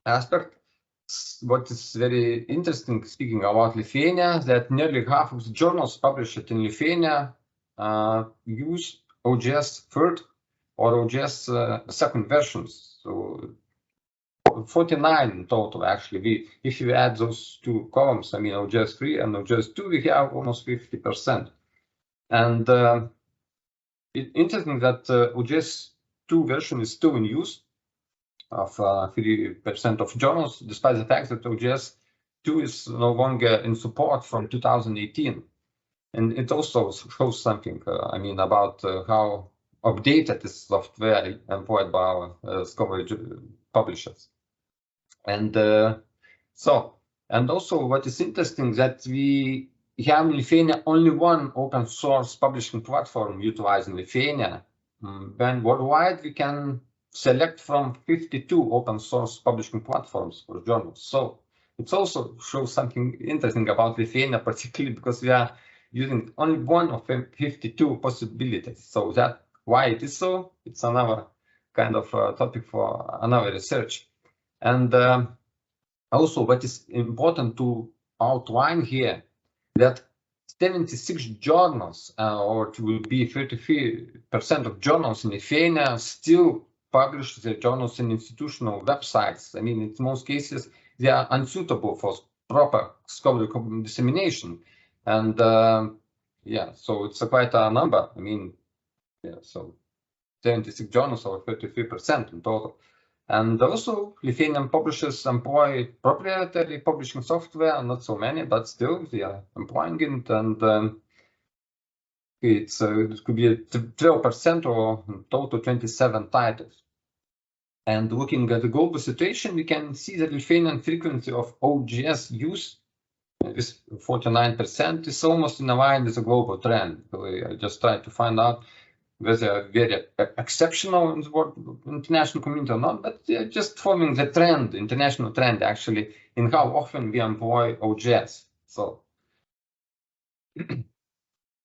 aspect, what is very interesting, speaking about Lithuania, that nearly half of the journals published in Lithuania use OGS third or OGS second versions. So 49 in total, actually. If you add those two columns, I mean OGS 3 and OGS 2, we have almost 50%. And it's interesting that OGS 2 version is still in use of 30% of journals, despite the fact that OGS 2 is no longer in support from 2018. And it also shows something, I mean, about how updated this software employed by our scholarly publishers. And and also what is interesting that we have in Lithuania only one open source publishing platform utilized in Lithuania. When worldwide we can select from 52 open source publishing platforms for journals. So it also shows something interesting about Lithuania, particularly because we are using only one of 52 possibilities. So that why it is so, it's another kind of topic for another research. And also what is important to outline here, that 76 journals, or it will be 33% of journals in Lithuania still publish their journals in institutional websites. I mean, in most cases, they are unsuitable for proper scholarly dissemination. And yeah, so it's quite a number. I mean, yeah, so 76 journals or 33% in total. And also, Lithuanian publishers employ proprietary publishing software, not so many, but still they are employing it. And it could be 12% or total 27 titles. And looking at the global situation, we can see that Lithuanian frequency of OGS use is 49%, is almost in line with the global trend. So I just tried to find out whether very exceptional in the international community or not, but just following the trend, international trend actually, in how often we employ OGS. So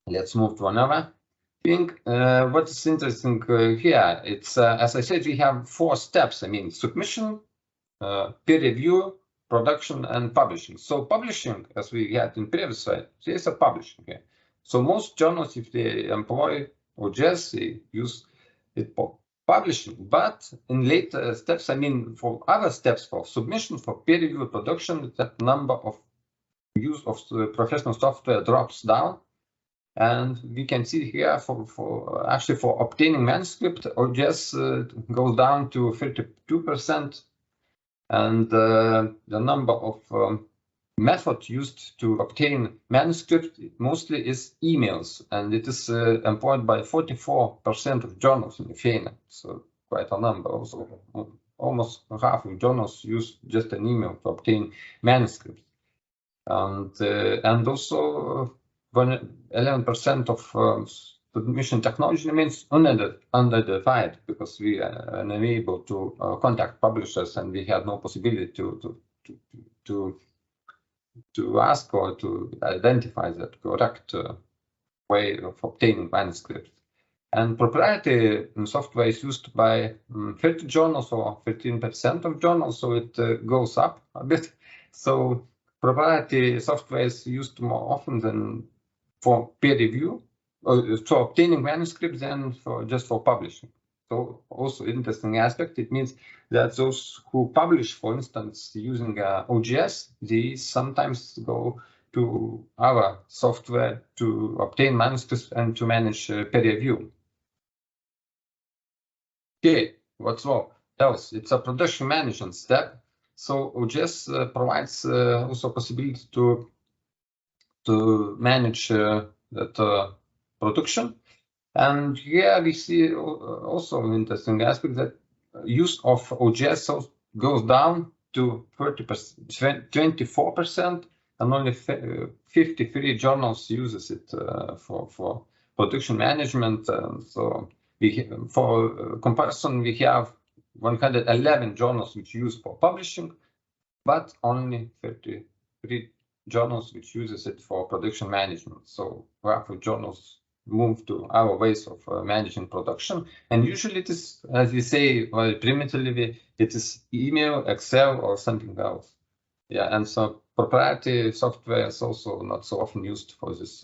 let's move to another thing. What is interesting here, it's as I said, we have 4 steps. I mean, submission, peer review, production, and publishing. So publishing, as we had in previous slide, there's a publishing here. So most journals, if they employ OGS, they use it for publishing. But in later steps, I mean, for other steps, for submission, for peer review, production, that number of use of professional software drops down. And we can see here for obtaining manuscript, OGS goes down to 32%. And the number of method used to obtain manuscript mostly is emails, and it is employed by 44% of journals in Lithuania. So quite a number. Also, almost half of journals use just an email to obtain manuscripts, and also 11% of submission technology remains unidentified because we are unable to contact publishers, and we have no possibility to ask or to identify that correct way of obtaining manuscripts. And proprietary software is used by 30 journals or 13% of journals, so it goes up a bit. So proprietary software is used more often than for peer review, or for obtaining manuscripts than just for publishing. So also interesting aspect, it means that those who publish, for instance, using OGS, they sometimes go to our software to obtain manuscripts and to manage peer review. Okay, what's else? It's a production management step. So OGS provides also possibility to manage that production. And here we see also an interesting aspect that use of OGS goes down to 24%, and only 53 journals uses it for production management. So for comparison, we have 111 journals which use for publishing, but only 33 journals which uses it for production management. So half of journals move to our ways of managing production, and usually it is, as we say, well, primitively, it is email, Excel, or something else. Yeah, and so proprietary software is also not so often used for this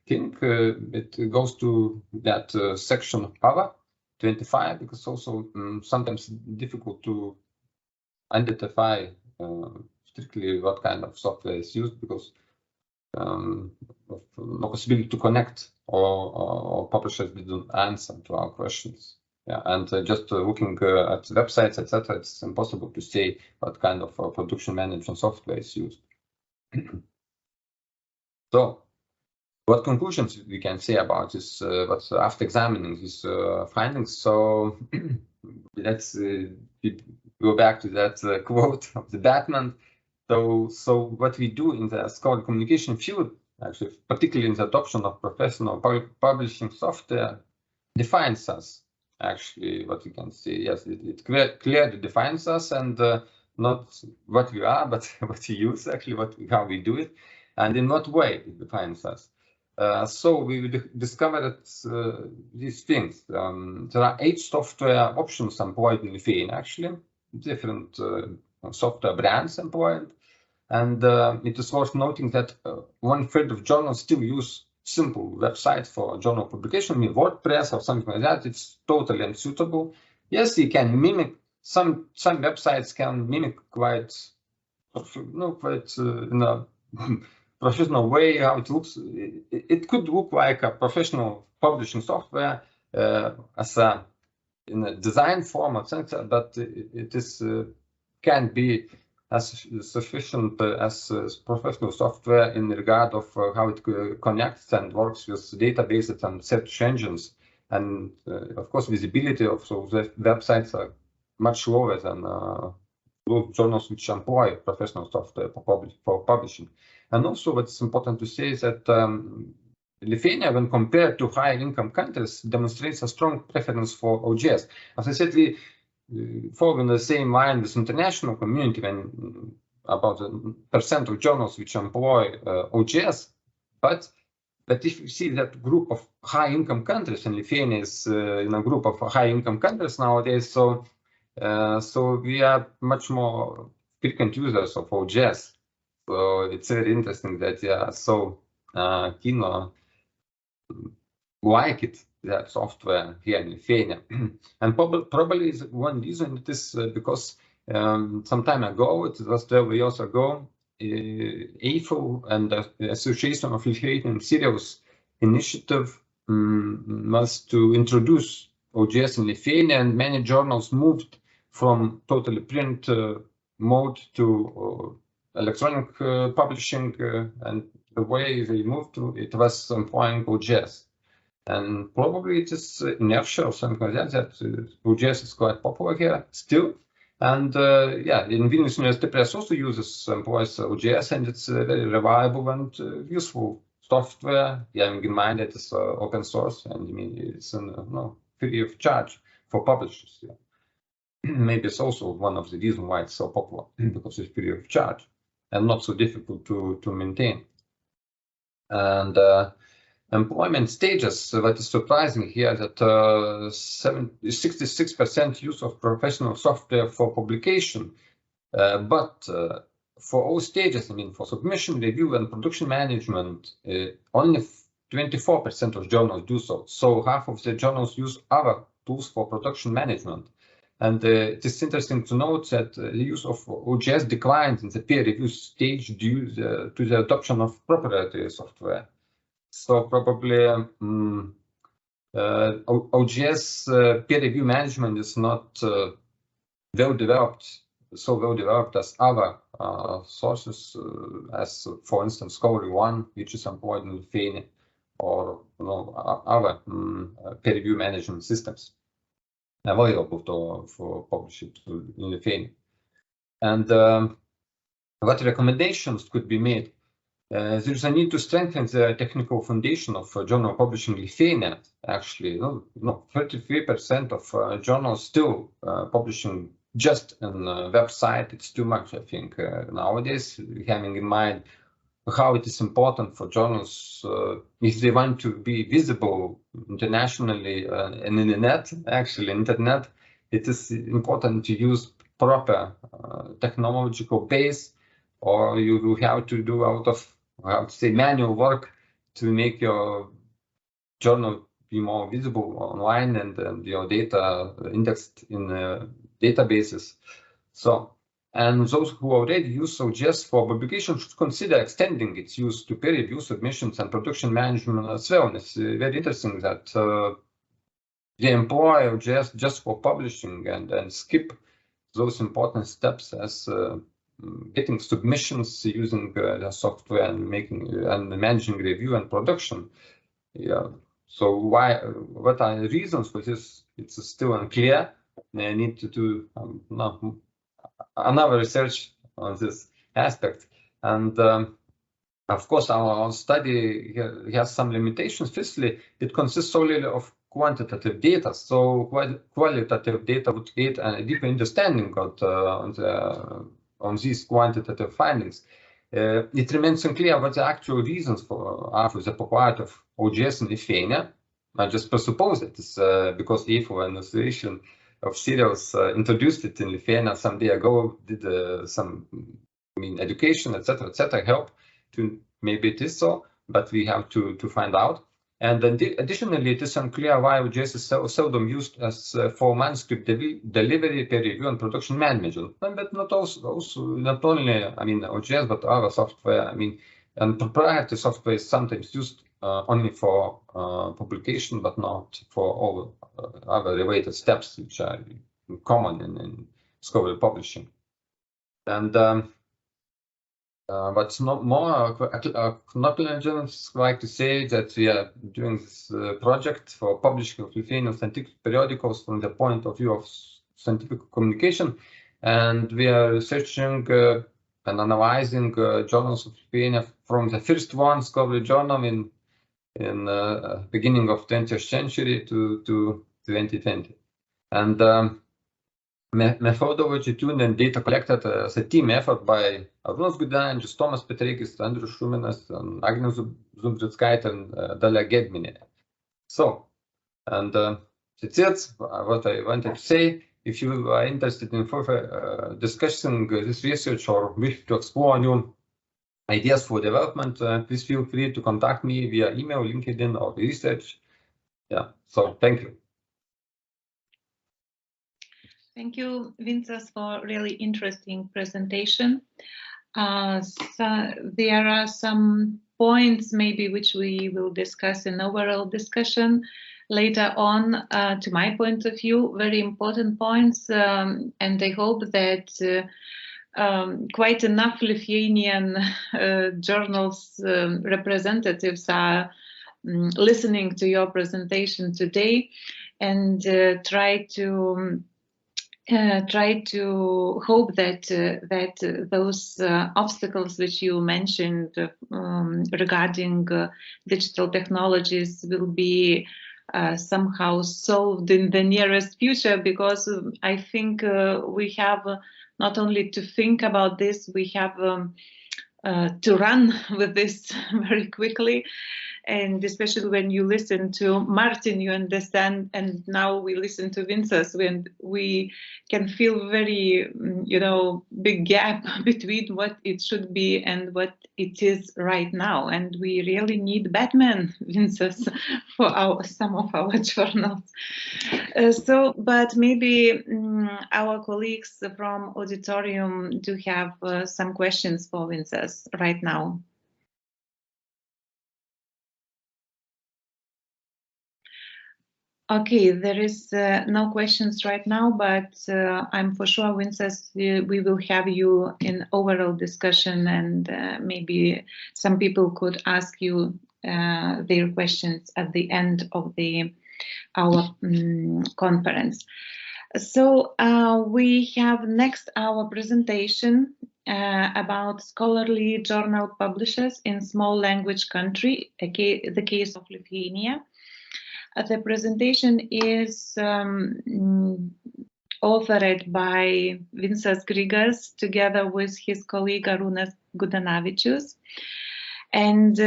thing. It goes to that section power 25, because also sometimes difficult to identify strictly what kind of software is used, because no possibility to connect, or publishers didn't answer to our questions. Yeah, and just looking at websites, etc., it's impossible to say what kind of production management software is used. So, what conclusions we can say about this? But after examining these findings, so let's go back to that quote of the Batman. So what we do in the scholarly communication field, actually, particularly in the adoption of professional publishing software, defines us. Actually, what we can say, yes, it clearly defines us, and not what we are, but what we use, actually, how we do it, and in what way it defines us. So we discovered these things. There are 8 software options employed in Lithuania, actually, different software brands employed. And it is worth noting that 1/3 of journals still use simple websites for journal publication, I mean WordPress or something like that. It's totally unsuitable. Yes, you can mimic, some websites can mimic quite in a professional way how it looks. It could look like a professional publishing software as a in a design form, but it is can be as sufficient as professional software in regard of how it connects and works with databases and search engines. And of course, visibility of those websites are much lower than those journals which employ professional software for publishing. And also what's important to say is that Lithuania, when compared to high-income countries, demonstrates a strong preference for OGS. As I said, we fall in the same line with international community when about the percent of journals which employ OGS. But if you see that group of high-income countries, and Lithuania is in a group of high-income countries nowadays, so we are much more frequent users of OGS. So it's very interesting that they are so keen on like it, that software here in Lithuania. And probably is one reason it is because some time ago, it was 12 years ago, EIFL and the Association of Lithuanian Serials Initiative was to introduce OGS in Lithuania, and many journals moved from totally print mode to electronic publishing, and the way they moved to it was employing OGS. And probably it is inertia or something like that OGS is quite popular here still. And yeah, in Vilnius University Press also employs OGS, and it's a very reliable and useful software, having in mind that it's open source, and I mean it's free of charge for publishers. Yeah. Maybe it's also one of the reasons why it's so popular, because it's free of charge and not so difficult to maintain. And employment stages, what is surprising here, that 66% use of professional software for publication, but for all stages, I mean, for submission, review, and production management, only 24% of journals do so. So half of the journals use other tools for production management. And it is interesting to note that the use of OGS declined in the peer review stage due to the adoption of proprietary software. So probably OGS peer review management is not so well developed as other sources, as for instance Scholarly One, which is employed in Lithuania, or other peer review management systems available for publishing in Lithuania. And what recommendations could be made? There's a need to strengthen the technical foundation of journal publishing in Lithuania. Actually, 33% of journals still publishing just on a website. It's too much, I think, nowadays, having in mind how it is important for journals if they want to be visible internationally and in the net. Actually, internet, it is important to use proper technological base, or you will have to do out of, how to say, manual work to make your journal be more visible online, and your data indexed in databases. So, and those who already use OGS for publication should consider extending its use to peer review submissions and production management as well. And it's very interesting that they employ OGS just for publishing and skip those important steps as getting submissions using the software and managing review and production. Yeah. So what are the reasons for this? It's still unclear. I need to do another research on this aspect. And of course, our study has some limitations. Firstly, it consists solely of quantitative data. So qualitative data would create a deeper understanding on these quantitative findings. It remains unclear what the actual reasons are for the popularity of OGS in Lithuania. I just presuppose it is because EIFL and the Association of Serials introduced it in Lithuania some day ago, did some education, etc., help to, maybe it is so, but we have to find out. And then additionally, it is unclear why OGS is so seldom used as for manuscript delivery, peer review, and production management. But not only, OGS, but other software. And proprietary software is sometimes used only for publication, but not for all other related steps which are common in scholarly publishing. And what's not more journalists like to say that we are doing this project for publishing of Lithuanian scientific periodicals from the point of view of scientific communication, and we are researching and analyzing journals of Lithuania from the first one scholarly journal in beginning of 20th century to 2020. And methodology tuned and data collected as a team effort by Arūnas Gudinavičius, Tomas Petreikis, Andrius Šuminas, and Agnes Zumbrickaitė and Dalia Gedminė. So, and that's it, what I wanted to say. If you are interested in further discussing this research or wish to explore new ideas for development, please feel free to contact me via email, LinkedIn, or research. Yeah, so thank you. Thank you, Vincas, for really interesting presentation. So there are some points maybe which we will discuss in overall discussion later on. To my point of view, very important points, and I hope that quite enough Lithuanian journals representatives are listening to your presentation today, and try to hope that those obstacles which you mentioned regarding digital technologies will be somehow solved in the nearest future, because I think we have not only to think about this, we have to run with this very quickly. And especially when you listen to Martyn, you understand, and now we listen to Vincas, when we can feel very, big gap between what it should be and what it is right now. And we really need Batman, Vincas, for some of our journals. But maybe our colleagues from Auditorium do have some questions for Vincas right now. Okay, there is no questions right now, but I'm for sure, Vincas, we will have you in overall discussion, and maybe some people could ask you their questions at the end of our conference. So we have next our presentation about scholarly journal publishers in small language country, the case of Lithuania. The presentation is authored by Vincas Grigas together with his colleague Arūnas Gudinavičius. And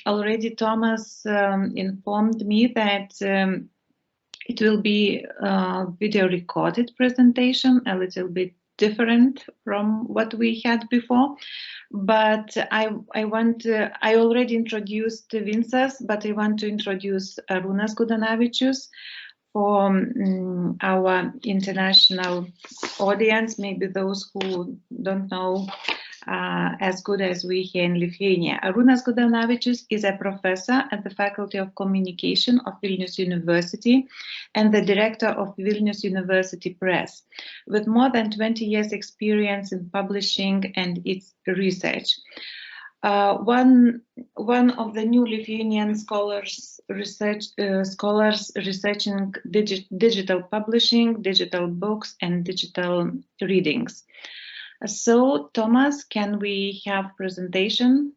already Thomas informed me that it will be a video recorded presentation, a little bit different from what we had before. But I already introduced Vincas, but I want to introduce Arūnas Gudinavičius for our international audience, maybe those who don't know as good as we here in Lithuania. Arūnas Gudinavičius is a professor at the Faculty of Communication of Vilnius University and the director of Vilnius University Press, with more than 20 years experience in publishing and its research. One of the new Lithuanian scholars researching digital publishing, digital books, and digital readings. So, Thomas, can we have presentation?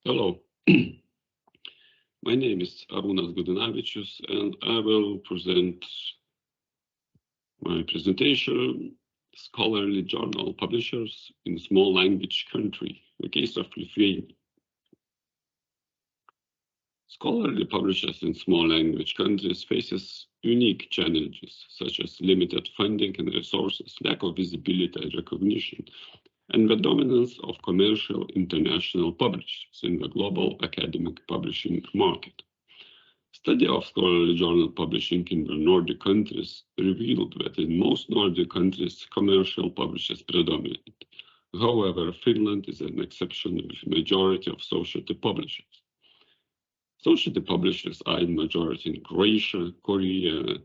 Hello, my name is Arūnas Gudinavičius, and I will present my presentation, Scholarly Journal Publishers in Small Language Country, the case of Lithuania. Scholarly publishers in small language countries faces unique challenges, such as limited funding and resources, lack of visibility and recognition, and the dominance of commercial international publishers in the global academic publishing market. Study of scholarly journal publishing in the Nordic countries revealed that in most Nordic countries, commercial publishers predominate. However, Finland is an exception with a majority of society publishers. Society publishers are in majority in Croatia, Korea,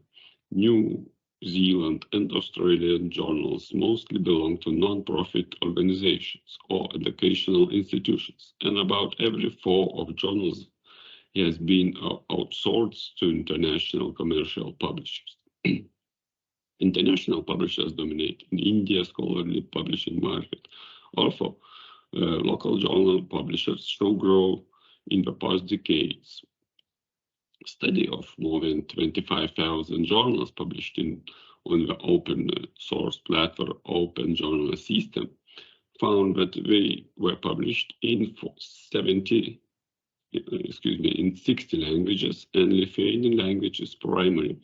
New Zealand, and Australian journals mostly belong to non-profit organizations or educational institutions, and about every 4 of journals has been outsourced to international commercial publishers. International publishers dominate in India's scholarly publishing market. Also, local journal publishers show growth in the past decades. Study of more than 25,000 journals published on the open source platform Open Journal System found that they were published in 60 languages, and Lithuanian languages primary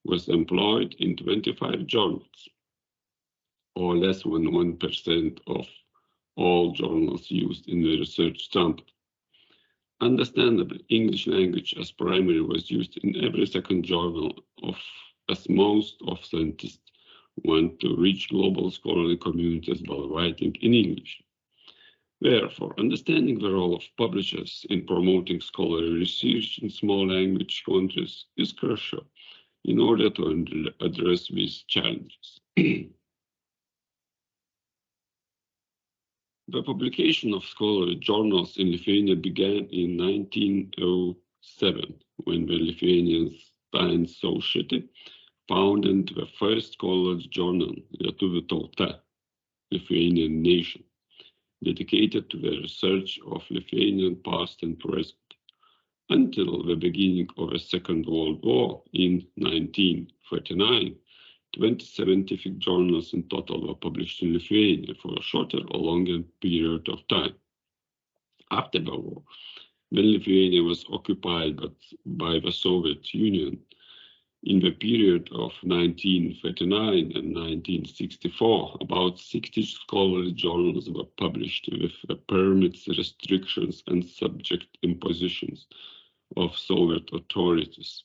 was employed in 25 journals, or less than 1% of all journals used in the research sample. Understandably, English language as primary was used in every second journal, as most of scientists want to reach global scholarly communities by writing in English. Therefore, understanding the role of publishers in promoting scholarly research in small language countries is crucial in order to address these challenges. The publication of scholarly journals in Lithuania began in 1907, when the Lithuanian Science Society founded the first scholarly journal, Lietuvių tauta, Lithuanian Nation, dedicated to the research of Lithuanian past and present. Until the beginning of the Second World War in 1939, 20 scientific journals in total were published in Lithuania for a shorter or longer period of time. After the war, when Lithuania was occupied by the Soviet Union, in the period of 1939 and 1964, about 60 scholarly journals were published with the permits, restrictions, and subject impositions of Soviet authorities.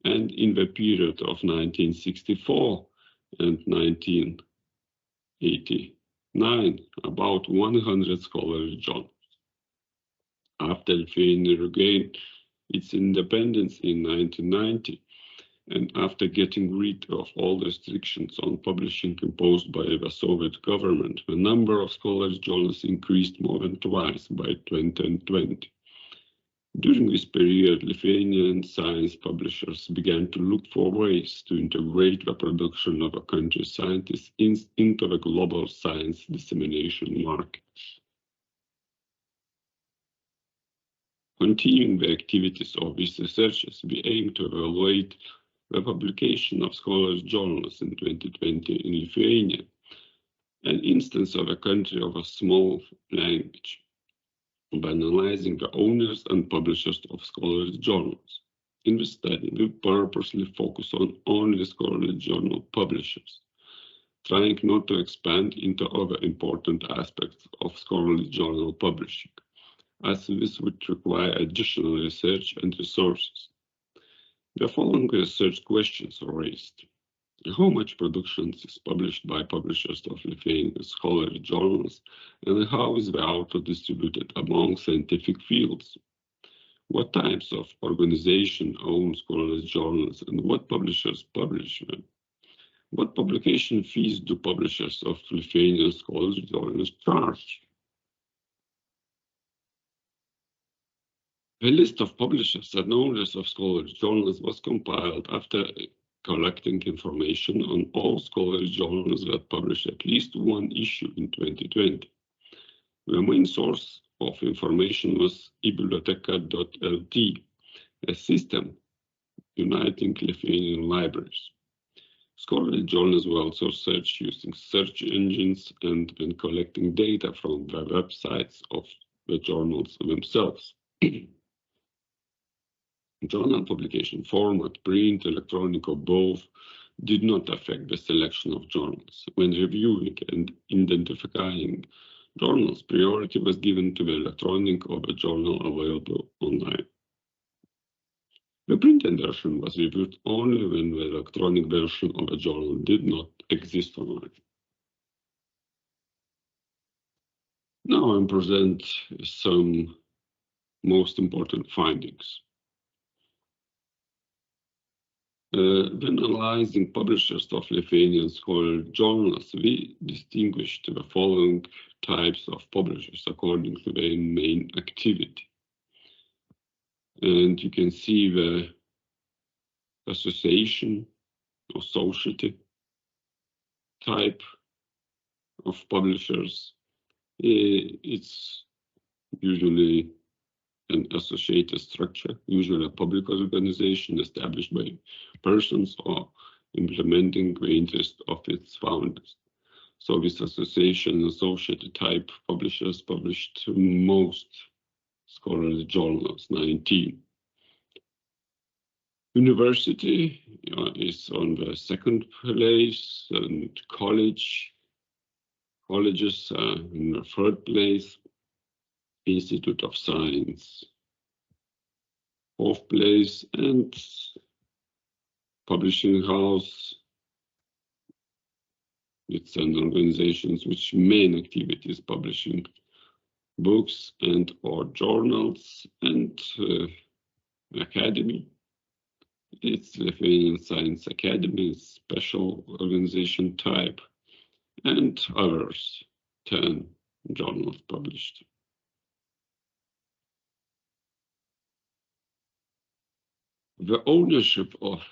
And in the period of 1964 and 1989, about 100 scholarly journals. After Lithuania regained its independence in 1990, and after getting rid of all restrictions on publishing imposed by the Soviet government, the number of scholarly journals increased more than twice by 2020. During this period, Lithuanian science publishers began to look for ways to integrate the production of a country's scientists into the global science dissemination market. Continuing the activities of these researchers, we aim to evaluate the publication of scholarly journals in 2020 in Lithuania, an instance of a country of a small language, by analyzing the owners and publishers of scholarly journals. In the study, we purposely focus on only scholarly journal publishers, trying not to expand into other important aspects of scholarly journal publishing, as this would require additional research and resources. The following research questions are raised. How much production is published by publishers of Lithuanian scholarly journals, and how is the output distributed among scientific fields? What types of organization own scholarly journals, and what publishers publish them? What publication fees do publishers of Lithuanian scholarly journals charge? A list of publishers and owners of scholarly journals was compiled after collecting information on all scholarly journals that published at least one issue in 2020. The main source of information was eBiblioteka.lt, a system uniting Lithuanian libraries. Scholarly journals were also searched using search engines and when collecting data from the websites of the journals themselves. Journal publication format, print, electronic, or both, did not affect the selection of journals. When reviewing and identifying journals, priority was given to the electronic or the journal available online. The printed version was reviewed only when the electronic version of a journal did not exist online. Now I present some most important findings. When analyzing publishers of Lithuanian scholarly journals, we distinguished the following types of publishers according to their main activity. And you can see the association or society type of publishers. It's usually an associated structure, usually a public organization established by persons or implementing the interest of its founders. So this association associated type publishers published most scholarly journals, 19. University is on the second place, and colleges are in the third place. Institute of Science, fourth place, and publishing house. It's an organization which main activity is publishing books and or journals, and academy. It's Lithuanian Science Academy, special organization type, and others, 10 journals published. The ownership of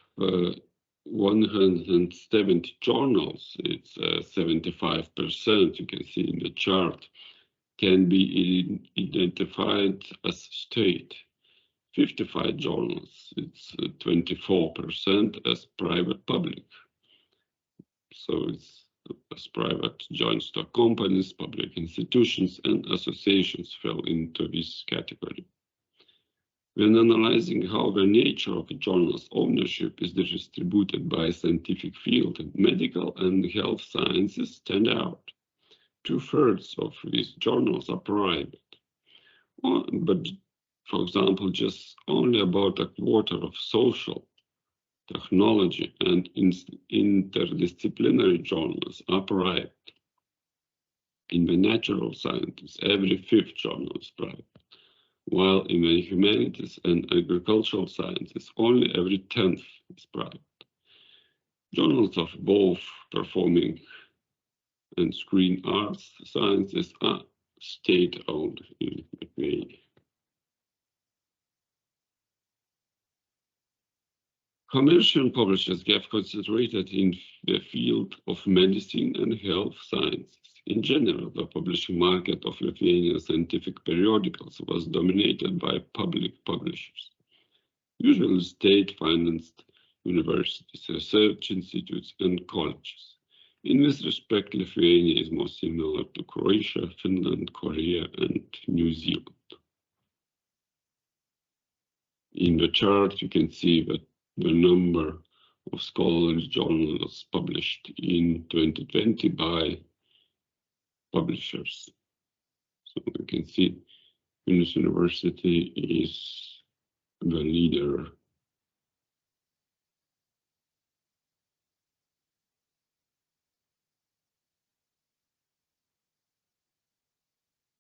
170 journals, it's 75%, you can see in the chart, can be identified as state. 55 journals, it's 24% as private public. So it's as private joint stock companies, public institutions, and associations fell into this category. When analyzing how the nature of a journal's ownership is distributed by scientific field, medical and health sciences stand out. 2/3 of these journals are private. But, for example, just only about 1/4 of social, technology, and interdisciplinary journals are private. In the natural sciences, every 5th journal is private, while in the humanities and agricultural sciences, only every 10th is private. Journals of both performing and screen arts sciences are state-owned in Lithuania. Commercial publishers have concentrated in the field of medicine and health sciences. In general, the publishing market of Lithuanian scientific periodicals was dominated by public publishers, usually state-financed universities, research institutes, and colleges. In this respect, Lithuania is more similar to Croatia, Finland, Korea, and New Zealand. In the chart, you can see that the number of scholarly journals published in 2020 by publishers. So you can see Vilnius University is the leader.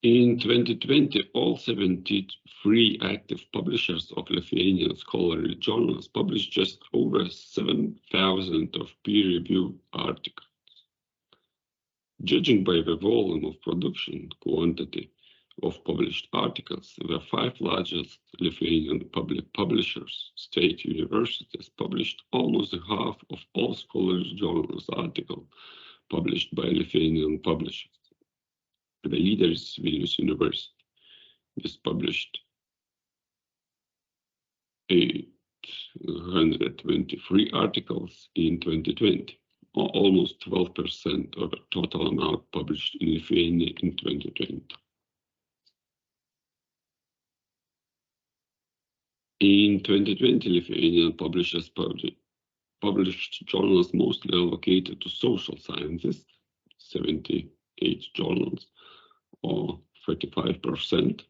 In 2020, all 73 active publishers of Lithuanian scholarly journals published just over 7,000 of peer-reviewed articles. Judging by the volume of production quantity of published articles, the 5 largest Lithuanian public publishers, state universities, published almost half of all scholarly journals articles published by Lithuanian publishers. The leader is Vilnius University. This published 823 articles in 2020, or almost 12% of the total amount published in Lithuania in 2020. In 2020, Lithuanian publishers published journals mostly allocated to social sciences, 78 journals, or 35%,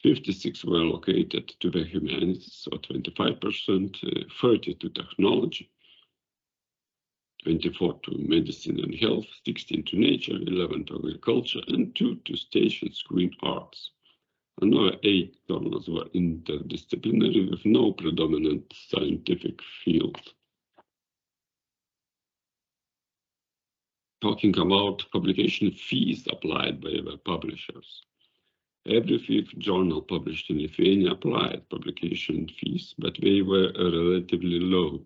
56 were allocated to the humanities, so 25%, 30 to technology, 24 to medicine and health, 16 to nature, 11 to agriculture, and 2 to stage and screen arts. Another 8 journals were interdisciplinary with no predominant scientific field. Talking about publication fees applied by the publishers. Every 5th journal published in Lithuania applied publication fees, but they were relatively low.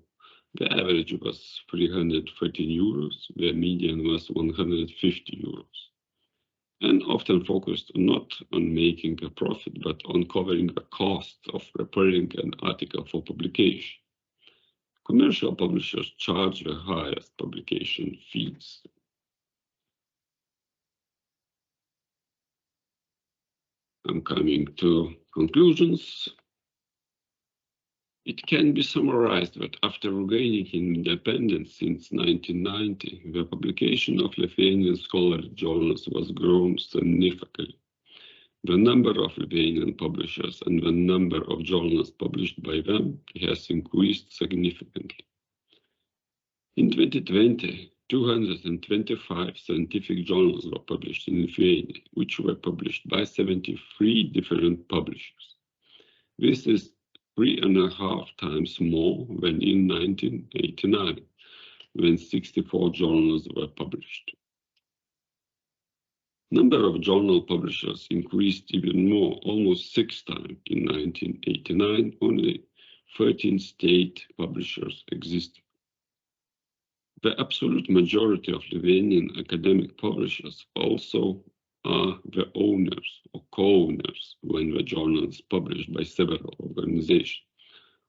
The average was 313 euros, the median was 150 euros, and often focused not on making a profit, but on covering the cost of preparing an article for publication. Commercial publishers charge the highest publication fees. I'm coming to conclusions. It can be summarized that after regaining independence since 1990, the publication of Lithuanian scholarly journals was grown significantly. The number of Lithuanian publishers and the number of journals published by them has increased significantly. In 2020, 225 scientific journals were published in Lithuania, which were published by 73 different publishers. This is 3.5 times more than in 1989, when 64 journals were published. Number of journal publishers increased even more, almost 6 times. In 1989, only 13 state publishers existed. The absolute majority of Lithuanian academic publishers also are the owners or co-owners when the journal is published by several organizations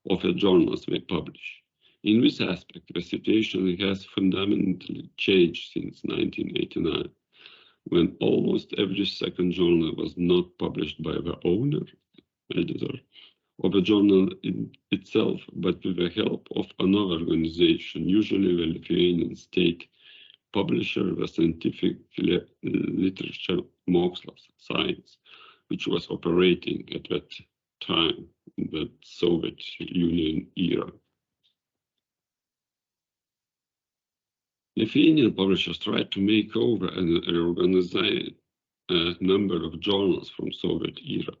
of the journals they publish. In this aspect, the situation has fundamentally changed since 1989, when almost every second journal was not published by the owner, editor, of the journal itself, but with the help of another organization, usually the Lithuanian state publisher, the scientific literature mokslas, science, which was operating at that time in the Soviet Union era. Lithuanian publishers tried to make over and reorganize a number of journals from Soviet era,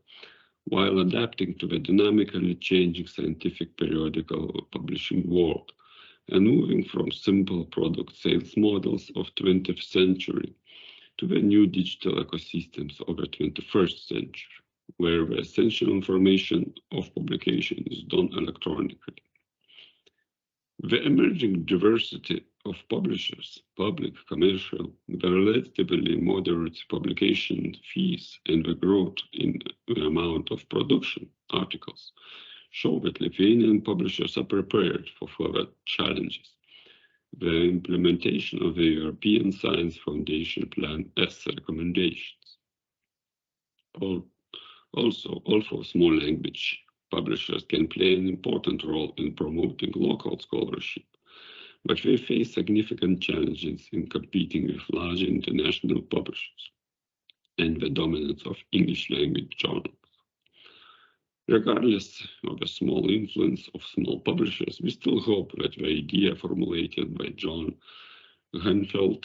while adapting to the dynamically changing scientific periodical publishing world, and moving from simple product sales models of 20th century to the new digital ecosystems of the 21st century, where the essential information of publication is done electronically. The emerging diversity of publishers, public, commercial, the relatively moderate publication fees, and the growth in the amount of production articles show that Lithuanian publishers are prepared for further challenges. The implementation of the European Science Foundation Plan as recommendations. Also, small language publishers can play an important role in promoting local scholarship, but they face significant challenges in competing with large international publishers and the dominance of English language journals. Regardless of the small influence of small publishers, we still hope that the idea formulated by John Hanfeld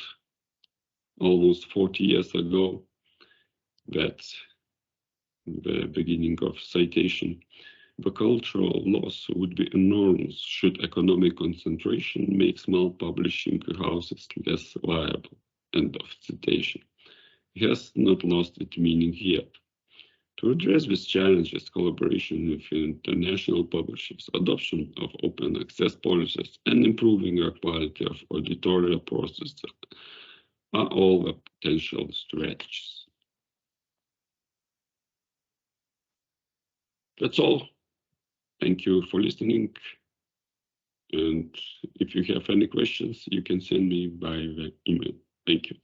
almost 40 years ago, that the beginning of citation, the cultural loss would be enormous should economic concentration make small publishing houses less viable. End of citation. It has not lost its meaning yet. To address these challenges, collaboration with international publishers, adoption of open access policies, and improving the quality of editorial processes are all the potential strategies. That's all. Thank you for listening. And if you have any questions, you can send me by the email. Thank you.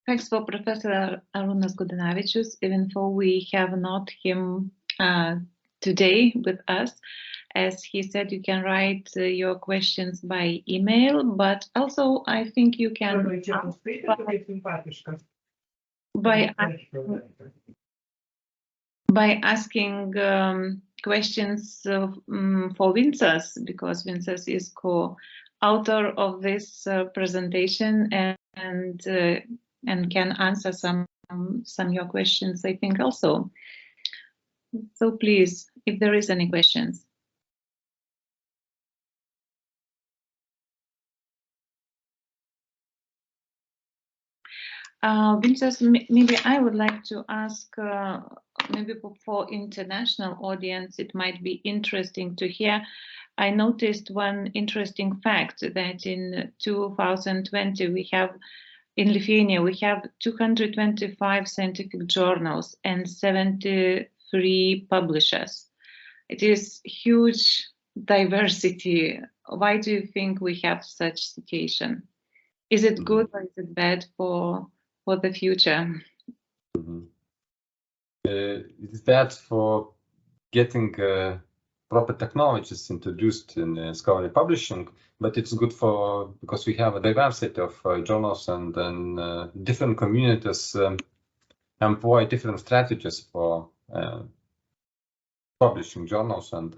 Thanks for Professor Arūnas Gudinavičius, even though we have not him today with us. As he said, you can write your questions by email, but also I think you can by asking questions for Vincas, because Vincas is co-author of this presentation and can answer some your questions, I think, also. So please, if there is any questions. Vincas, maybe I would like to ask, maybe for international audience, it might be interesting to hear. I noticed one interesting fact that in 2020 we have, in Lithuania, we have 225 scientific journals and 73 publishers. It is huge diversity. Why do you think we have such situation? Is it good or is it bad for the future? It's bad for getting proper technologies introduced in scholarly publishing, but it's good for, because we have a diversity of journals, and then different communities employ different strategies for publishing journals and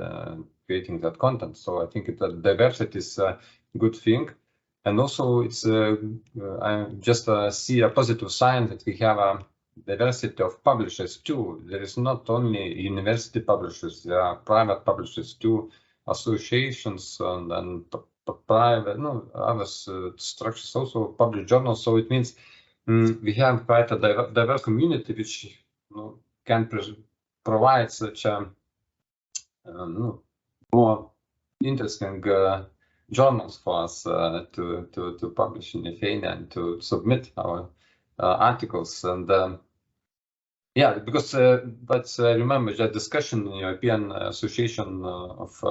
creating that content. So I think that diversity is a good thing. And also it's I just see a positive sign that we have a diversity of publishers too. There is not only university publishers, there are private publishers too, associations and private, other structures also publish journals. So it means we have quite a diverse community which can provide such a more interesting journals for us to publish in Lithuania and to submit our articles. And yeah, because but remember that discussion in the European Association of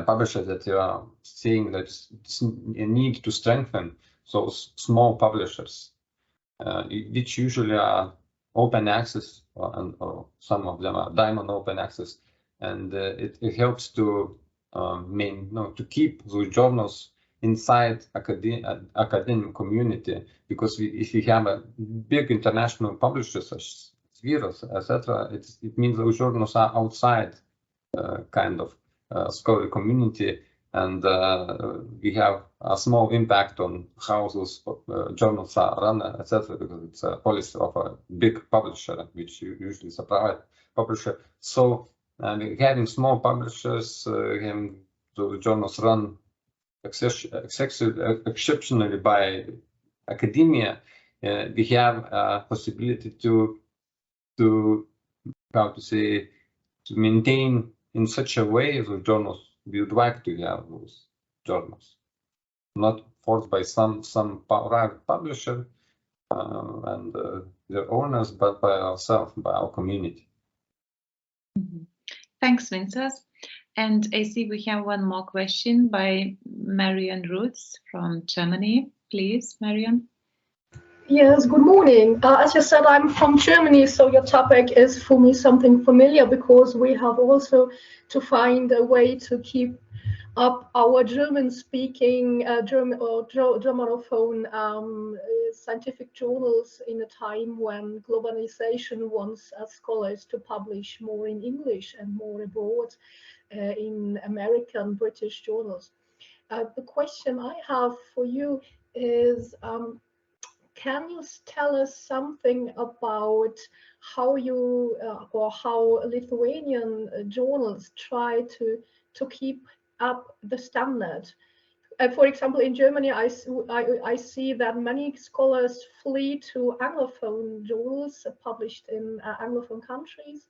Publishers, that you are seeing that it's a need to strengthen those small publishers, which usually are open access, or some of them are diamond open access, and it helps to to keep those journals inside academic community, because if we have a big international publishers such as Viras, etc., it means those journals are outside kind of scholarly community, and we have a small impact on how those journals are run, etc., because it's a policy of a big publisher, which usually is a private publisher. So having small publishers, having the journals run exceptionally by academia, we have a possibility to how to say, to maintain in such a way the journals we would like to have those journals, not forced by some private publisher and their owners, but by ourselves, by our community. Thanks, Vincas. And I see we have one more question by Marion Roots from Germany. Please, Marion. Yes, good morning. As you said, I'm from Germany, so your topic is for me something familiar, because we have also to find a way to keep up our German-speaking, Germanophone scientific journals in a time when globalization wants scholars to publish more in English and more abroad in American, British journals. The question I have for you is, can you tell us something about how you or how Lithuanian journals try to keep up the standard? For example, in Germany, I see that many scholars flee to Anglophone journals published in Anglophone countries.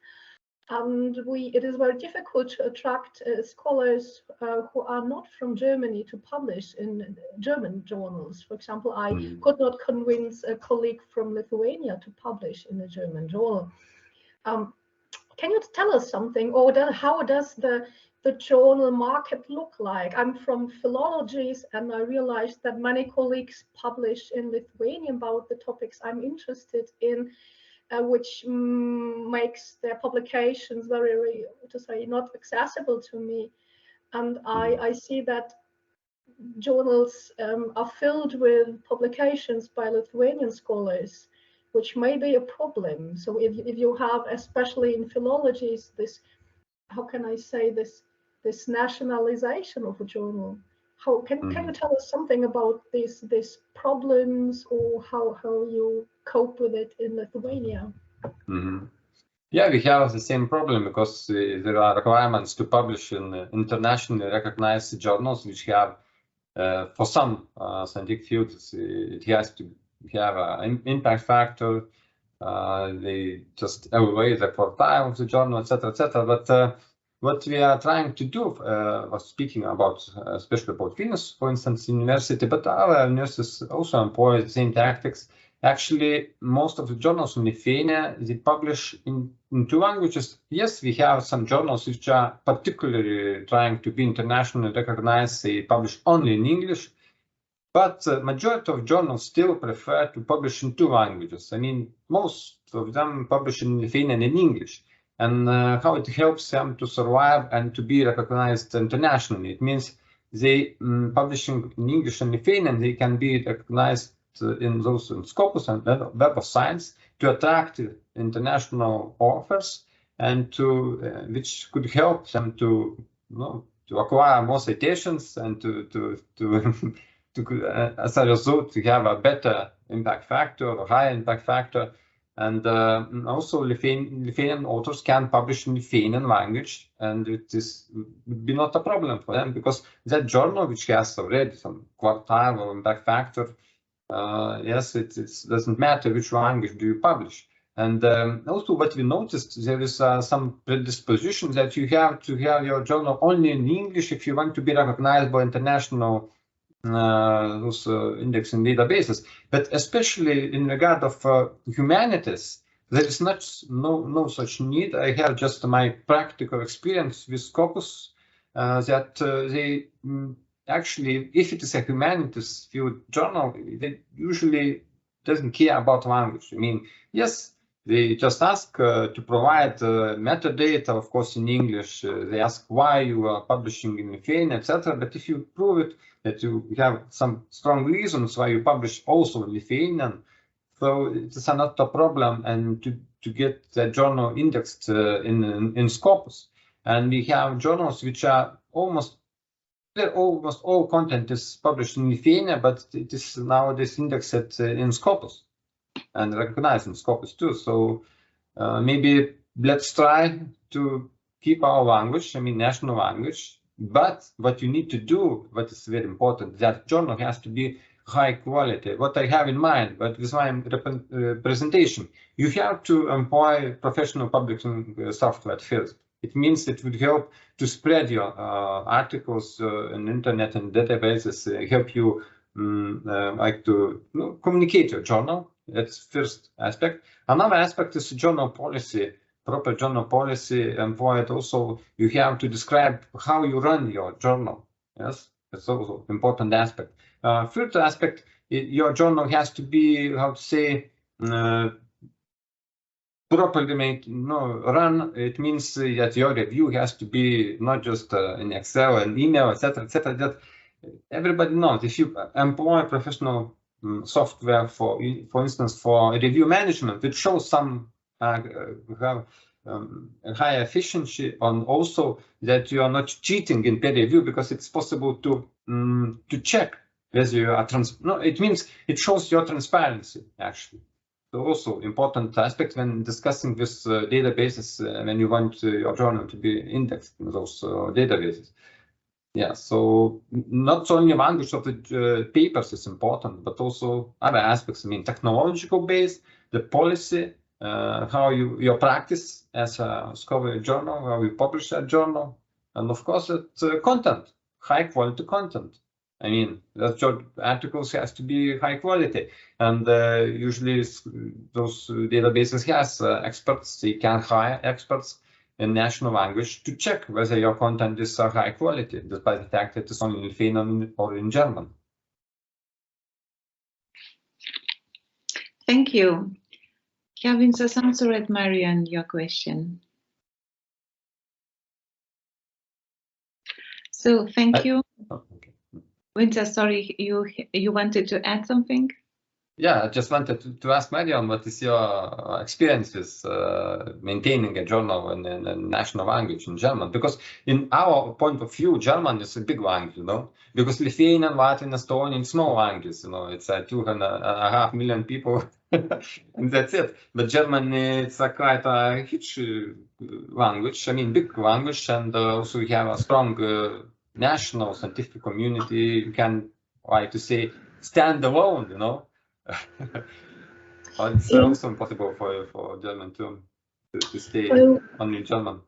And it is very difficult to attract scholars who are not from Germany to publish in German journals. For example, I could not convince a colleague from Lithuania to publish in a German journal. can you tell us something, or how does the journal market look like? I'm from philologies, and I realized that many colleagues publish in Lithuanian about the topics I'm interested in, which makes their publications very, to say, not accessible to me. And I see that journals are filled with publications by Lithuanian scholars, which may be a problem. So if you have, especially in philologies, this, how can I say, this nationalization of a journal, how can you tell us something about these problems, or how you cope with it in Lithuania? Yeah, we have the same problem, because there are requirements to publish in internationally recognized journals, which have, for some scientific fields, it has to have an impact factor. They just evaluate the portfolio of the journal, etc., etc. But what we are trying to do, was speaking about, especially about Vilnius, for instance, university, but other universities also employ the same tactics. Actually, most of the journals in Lithuania, they publish in 2 languages. Yes, we have some journals which are particularly trying to be internationally recognized. They publish only in English, but the majority of journals still prefer to publish in 2 languages. I mean, most of them publish in Lithuanian and English. And how it helps them to survive and to be recognized internationally. It means they publishing in English and Lithuanian, they can be recognized in those Scopus and Web of Science to attract international authors, and to which could help them to, to acquire more citations, and to as a result to have a better impact factor or higher impact factor. And also Lithuanian authors can publish in Lithuanian language, and it would be not a problem for them, because that journal, which has already some quartile or impact factor, yes, it doesn't matter which language do you publish. And also what we noticed, there is some predisposition that you have to have your journal only in English if you want to be recognized by international those indexing databases. But especially in regard of humanities, there is no such need. I have just my practical experience with Scopus, that they actually, if it is a humanities field journal, they usually doesn't care about language. I mean, yes, they just ask to provide metadata, of course, in English. They ask why you are publishing in Lithuanian, etc. But if you prove it that you have some strong reasons why you publish also in Lithuanian, so it's not a problem, and to get the journal indexed in Scopus. And we have journals which are almost all content is published in Lithuania, but it is nowadays indexed in Scopus and recognized in Scopus too. So maybe let's try to keep our language, I mean national language, but what you need to do, what is very important, that journal has to be high quality. What I have in mind, but with my presentation, you have to employ professional publishing software first. It means it would help to spread your articles in internet and databases, help you like to communicate your journal. That's first aspect. Another aspect is journal policy, proper journal policy employed. Also, you have to describe how you run your journal. Yes, that's also important aspect. Third aspect, your journal has to be, how to say, properly made, run. It means that your review has to be not just in Excel and email, etc., etc. That everybody knows. If you employ professional software, for instance, for review management, it shows some high efficiency, and also that you are not cheating in peer review, because it's possible to check whether you are it means it shows your transparency actually. So also important aspect when discussing this databases when you want your journal to be indexed in those databases. Yeah, so not only language of the papers is important, but also other aspects. I mean, technological base, the policy, how your practice as a scholarly journal, how you publish a journal, and of course, it's content, high quality content. I mean, that your articles has to be high quality, and usually those databases has experts. They can hire experts in national language to check whether your content is high quality, despite the fact that it's only in Lithuanian or in German. Thank you. Yeah, Vincas answered, Marian, your question. So thank you. Okay. Vincas, sorry, you wanted to add something? Yeah, I just wanted to ask Marian, what is your experience with maintaining a journal in a national language in German? Because in our point of view, German is a big language, you know, because Lithuanian, Latvian, Estonian, small languages, you know, it's 2.5 million people and that's it. But German, it's quite a huge language, I mean, big language, and also we have a strong national scientific community. You can, like to say, stand alone, you know. But it's also impossible for German to stay only German.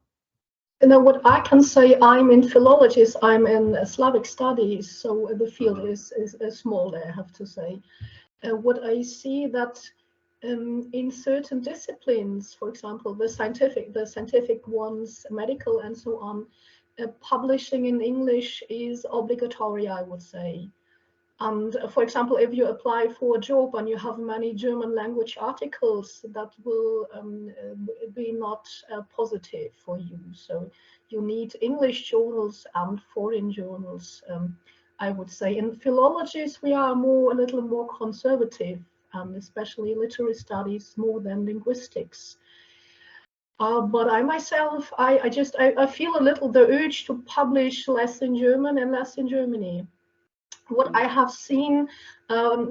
You know what I can say, I'm in philologies, I'm in Slavic studies, so the field is small there, I have to say. What I see that in certain disciplines, for example, the scientific ones, medical and so on, publishing in English is obligatory, I would say. And for example, if you apply for a job and you have many German language articles, that will be not positive for you. So you need English journals and foreign journals, I would say. In philologies, we are a little more conservative, especially literary studies more than linguistics. But I myself, I feel a little the urge to publish less in German and less in Germany. What I have seen about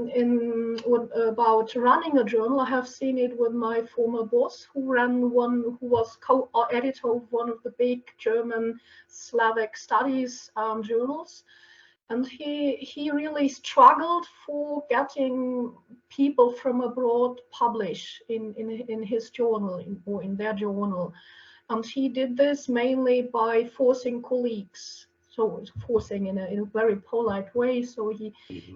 running a journal, I have seen it with my former boss, who was co-editor of one of the big German Slavic studies journals, and he really struggled for getting people from abroad publish in his journal or in their journal, and he did this mainly by forcing colleagues. So forcing in a very polite way. So he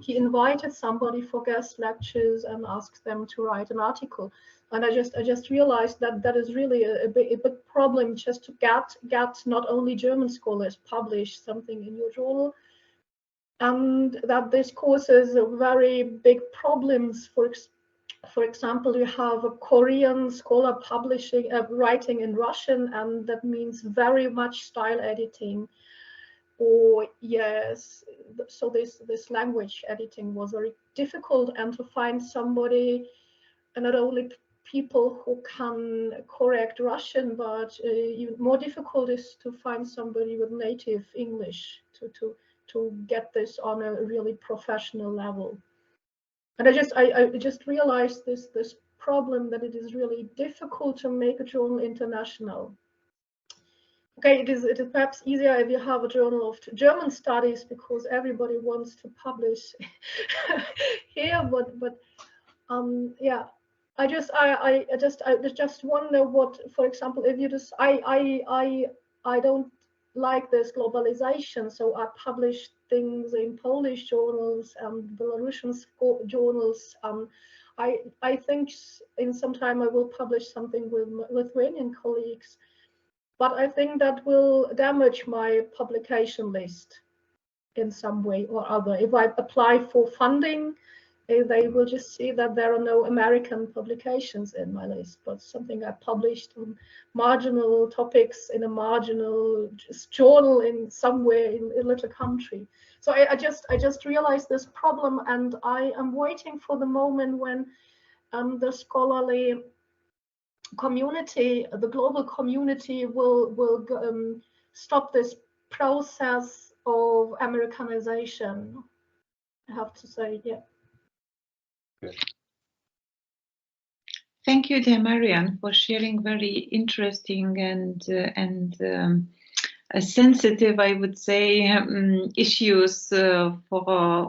invited somebody for guest lectures and asked them to write an article. And I just realized that is really a big problem, just to get not only German scholars publish something in your journal, and that this causes very big problems. For example, you have a Korean scholar publishing writing in Russian, and that means very much style editing. Or yes, so this language editing was very difficult, and to find somebody, and not only people who can correct Russian, but even more difficult is to find somebody with native English to get this on a really professional level. And I just realized this problem, that it is really difficult to make a journal international. Okay, it is perhaps easier if you have a journal of German studies, because everybody wants to publish here. But yeah, I just wonder what, for example, if you just I don't like this globalization, so I publish things in Polish journals and Belarusian journals. I think in some time I will publish something with Lithuanian colleagues. But I think that will damage my publication list in some way or other. If I apply for funding, they will just see that there are no American publications in my list, but something I published on marginal topics in a marginal journal in somewhere in a little country. So I just realized this problem, and I am waiting for the moment when the scholarly community, the global community, will stop this process of Americanization. I have to say, yeah. Okay. Thank you, dear Marian, for sharing very interesting and sensitive, I would say, issues for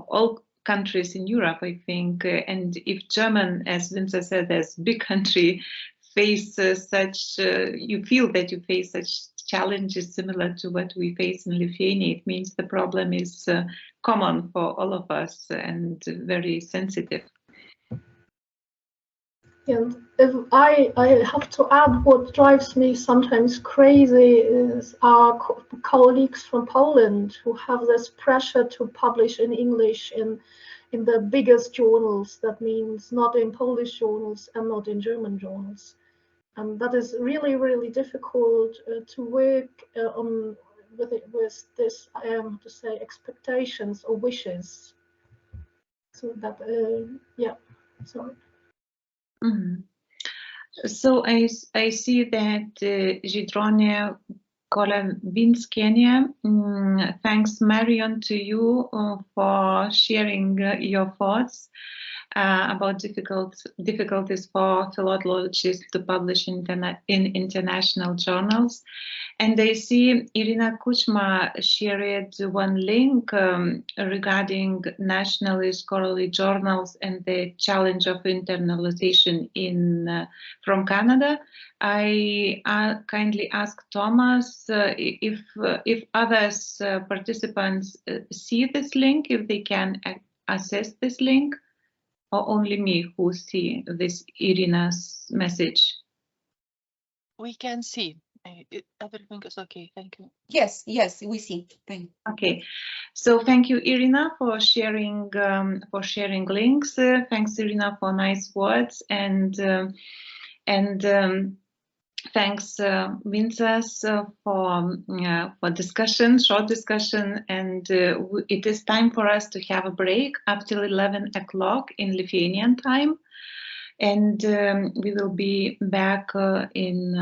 all countries in Europe, I think. And if German, as Vincas said, as big country, face you feel that you face such challenges similar to what we face in Lithuania, it means the problem is common for all of us and very sensitive. And if I have to add, what drives me sometimes crazy is our colleagues from Poland who have this pressure to publish in English in the biggest journals. That means not in Polish journals and not in German journals. And that is really, really difficult to work on with this, to say, expectations or wishes. So that, yeah, sorry. Mm-hmm. So I see that Žydronė Kolevinskienė thanks Martyn to you for sharing your thoughts about difficulties for philologists to publish in international journals. And I see Iryna Kuchma shared one link regarding nationally scholarly journals and the challenge of internalization from Canada. I kindly ask Thomas if others participants see this link, if they can access this link, or only me who see this Iryna's message. We can see. Everything is okay. Thank you. Yes, we see. Thank you. Okay, so thank you, Iryna, for sharing links. Thanks, Iryna, for nice words, and thanks, Vincas, for short discussion. And it is time for us to have a break up till 11 o'clock in Lithuanian time. And we will be back in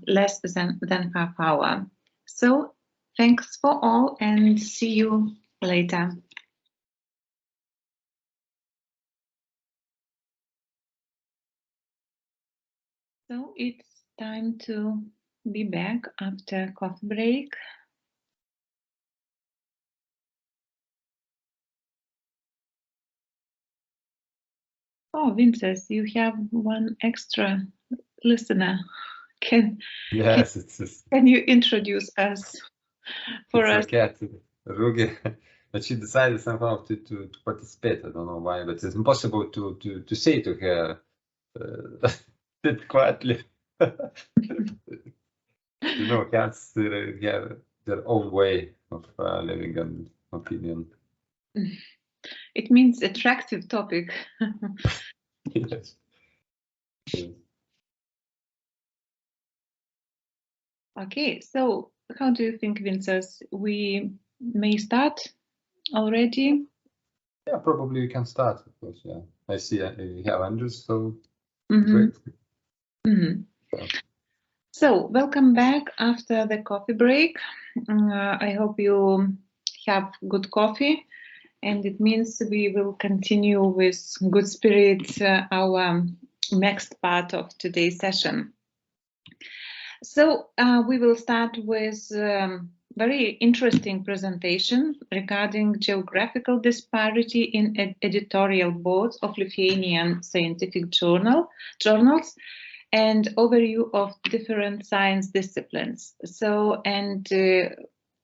less than half hour. So thanks for all and see you later. So it's time to be back after coffee break. Oh, Vincas, you have one extra listener. Can you introduce us for us? Cat, Rugi, but she decided somehow to participate. I don't know why, but it's impossible to say to her sit quietly. You know, cats have their own way of living an opinion. It means attractive topic. Yes. Okay, so how do you think, Vincas? We may start already? Yeah, probably we can start, of course. Yeah, I see we have Andrius, so great. Yeah. So welcome back after the coffee break. I hope you have good coffee, and it means we will continue with good spirit our next part of today's session. So we will start with very interesting presentation regarding geographical disparity in editorial boards of Lithuanian scientific journals and overview of different science disciplines. So, and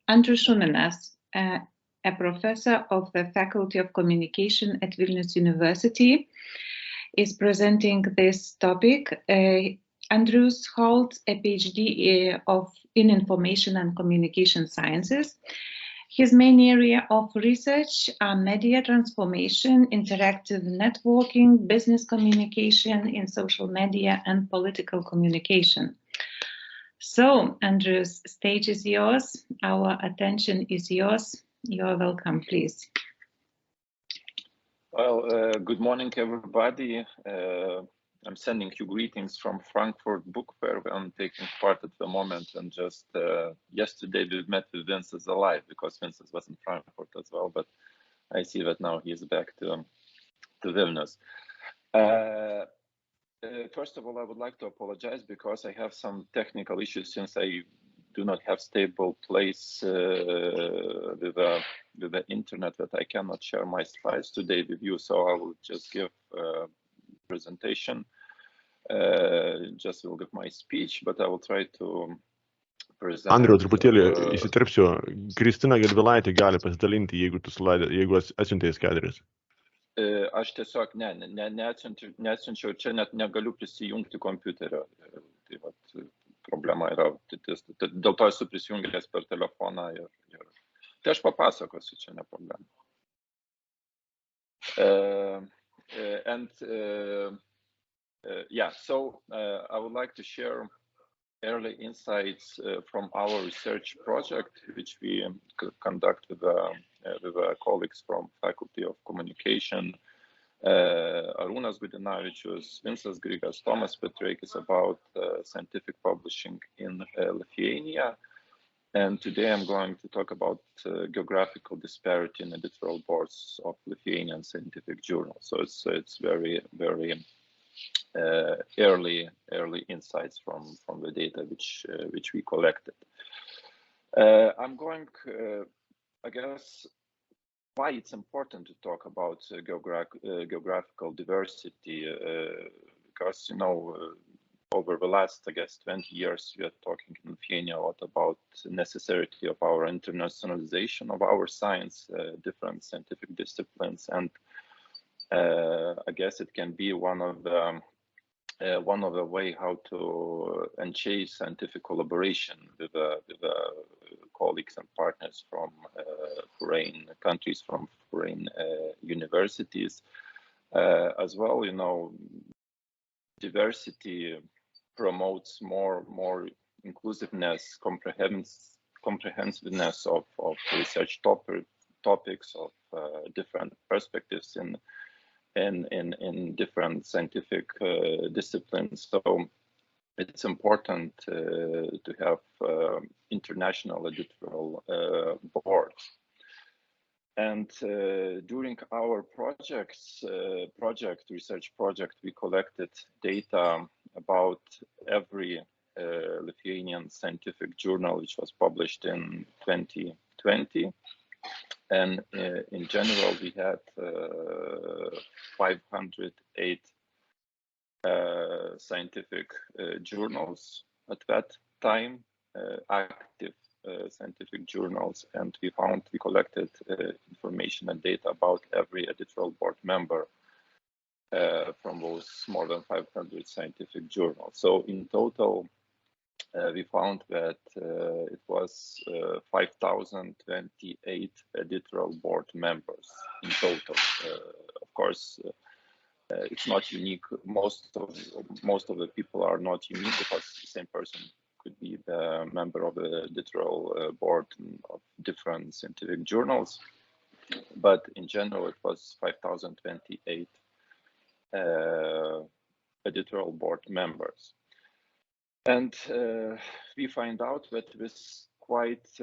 Andrius Šuminas, a professor of the Faculty of Communication at Vilnius University, is presenting this topic. Andrius holds a PhD in Information and Communication Sciences. His main area of research are media transformation, interactive networking, business communication in social media, and political communication. So, Andrius, stage is yours. Our attention is yours. You are welcome, please. Well, good morning, everybody. I'm sending you greetings from Frankfurt Book Fair. I'm taking part at the moment, and just yesterday we met with Vincas alive, because Vincas was in Frankfurt as well, but I see that now he's back to Vilnius. First of all, I would like to apologize because I have some technical issues since I do not have stable place with the internet, that I cannot share my slides today with you, so I will just give presentation. Just will give my speech, but I will try to present. Andriau, truputėlį įsiterpsiu. Kristina Gedvilaitė gali pasidalinti, jeigu tu atsiuntei skaidrės. Aš tiesiog neatsiunčiau, čia net negaliu prisijungti kompiuterio. Tai vat, problema yra, dėl to esu prisijungęs per telefoną ir tai aš papasakosiu, čia ne problema. I would like to share early insights from our research project, which we conduct with colleagues from Faculty of Communication, Arūnas Gudinavičius, Vincas, Grigas, Tomas Petreikis, about scientific publishing in Lithuania. And today I'm going to talk about geographical disparity in editorial boards of Lithuanian scientific journals. So it's very, very early insights from the data which we collected. I'm going, I guess, why it's important to talk about geographical diversity, because, you know, over the last, I guess, 20 years, we are talking in Lithuania a lot about the necessity of our internationalization of our science, different scientific disciplines, and I guess it can be one of the way how to enchase scientific collaboration with colleagues and partners from foreign countries, from foreign universities. As well, you know, diversity promotes more inclusiveness, comprehensiveness of research topics, of different perspectives in different scientific disciplines. So it's important to have international editorial boards. And during our research project, we collected data about every Lithuanian scientific journal which was published in 2020. And in general, we had 508 scientific journals at that time, active scientific journals, and we collected information and data about every editorial board member from those more than 500 scientific journals. So in total, we found that it was 5,028 editorial board members in total. Of course, it's not unique. Most of the people are not unique, because the same person could be the member of the editorial board of different scientific journals. But in general, it was 5,028 editorial board members. And we find out that this quite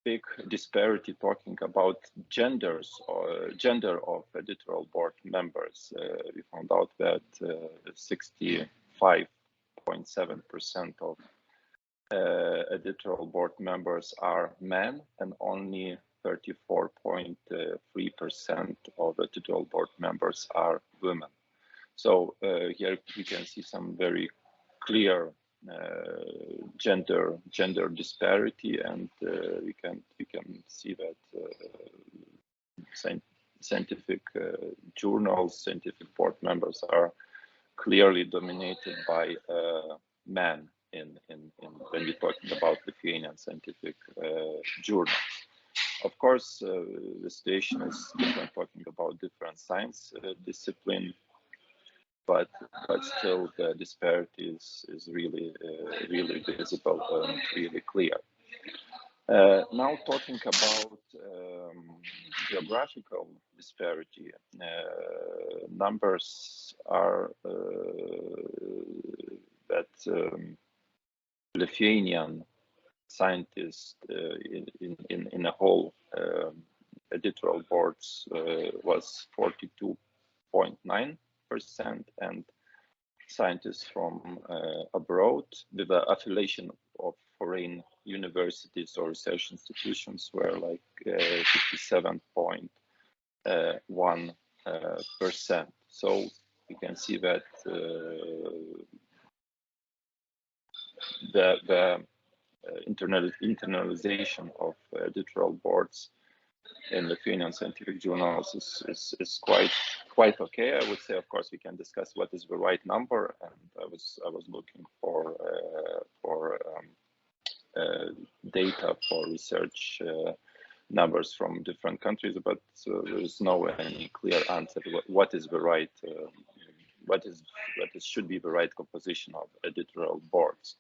big disparity talking about genders or gender of editorial board members. We found out that 65.7% of editorial board members are men, and only 34.3% of editorial board members are women. So here we can see some very clear gender disparity, and we can see that scientific journals, scientific board members are clearly dominated by men in when we're talking about Lithuanian scientific journals. Of course, the situation is different talking about different science discipline. But still, the disparity is really visible and really clear. Now, talking about geographical disparity, numbers are that Lithuanian scientists in a whole editorial boards was 42.9%, and scientists from abroad with the affiliation of foreign universities or research institutions were like 57.1%. So we can see that the internalization of editorial boards in Lithuanian scientific journals is quite okay. I would say, of course, we can discuss what is the right number, and I was looking for data for research numbers from different countries, but there is no any clear answer what is the right should be the right composition of editorial boards.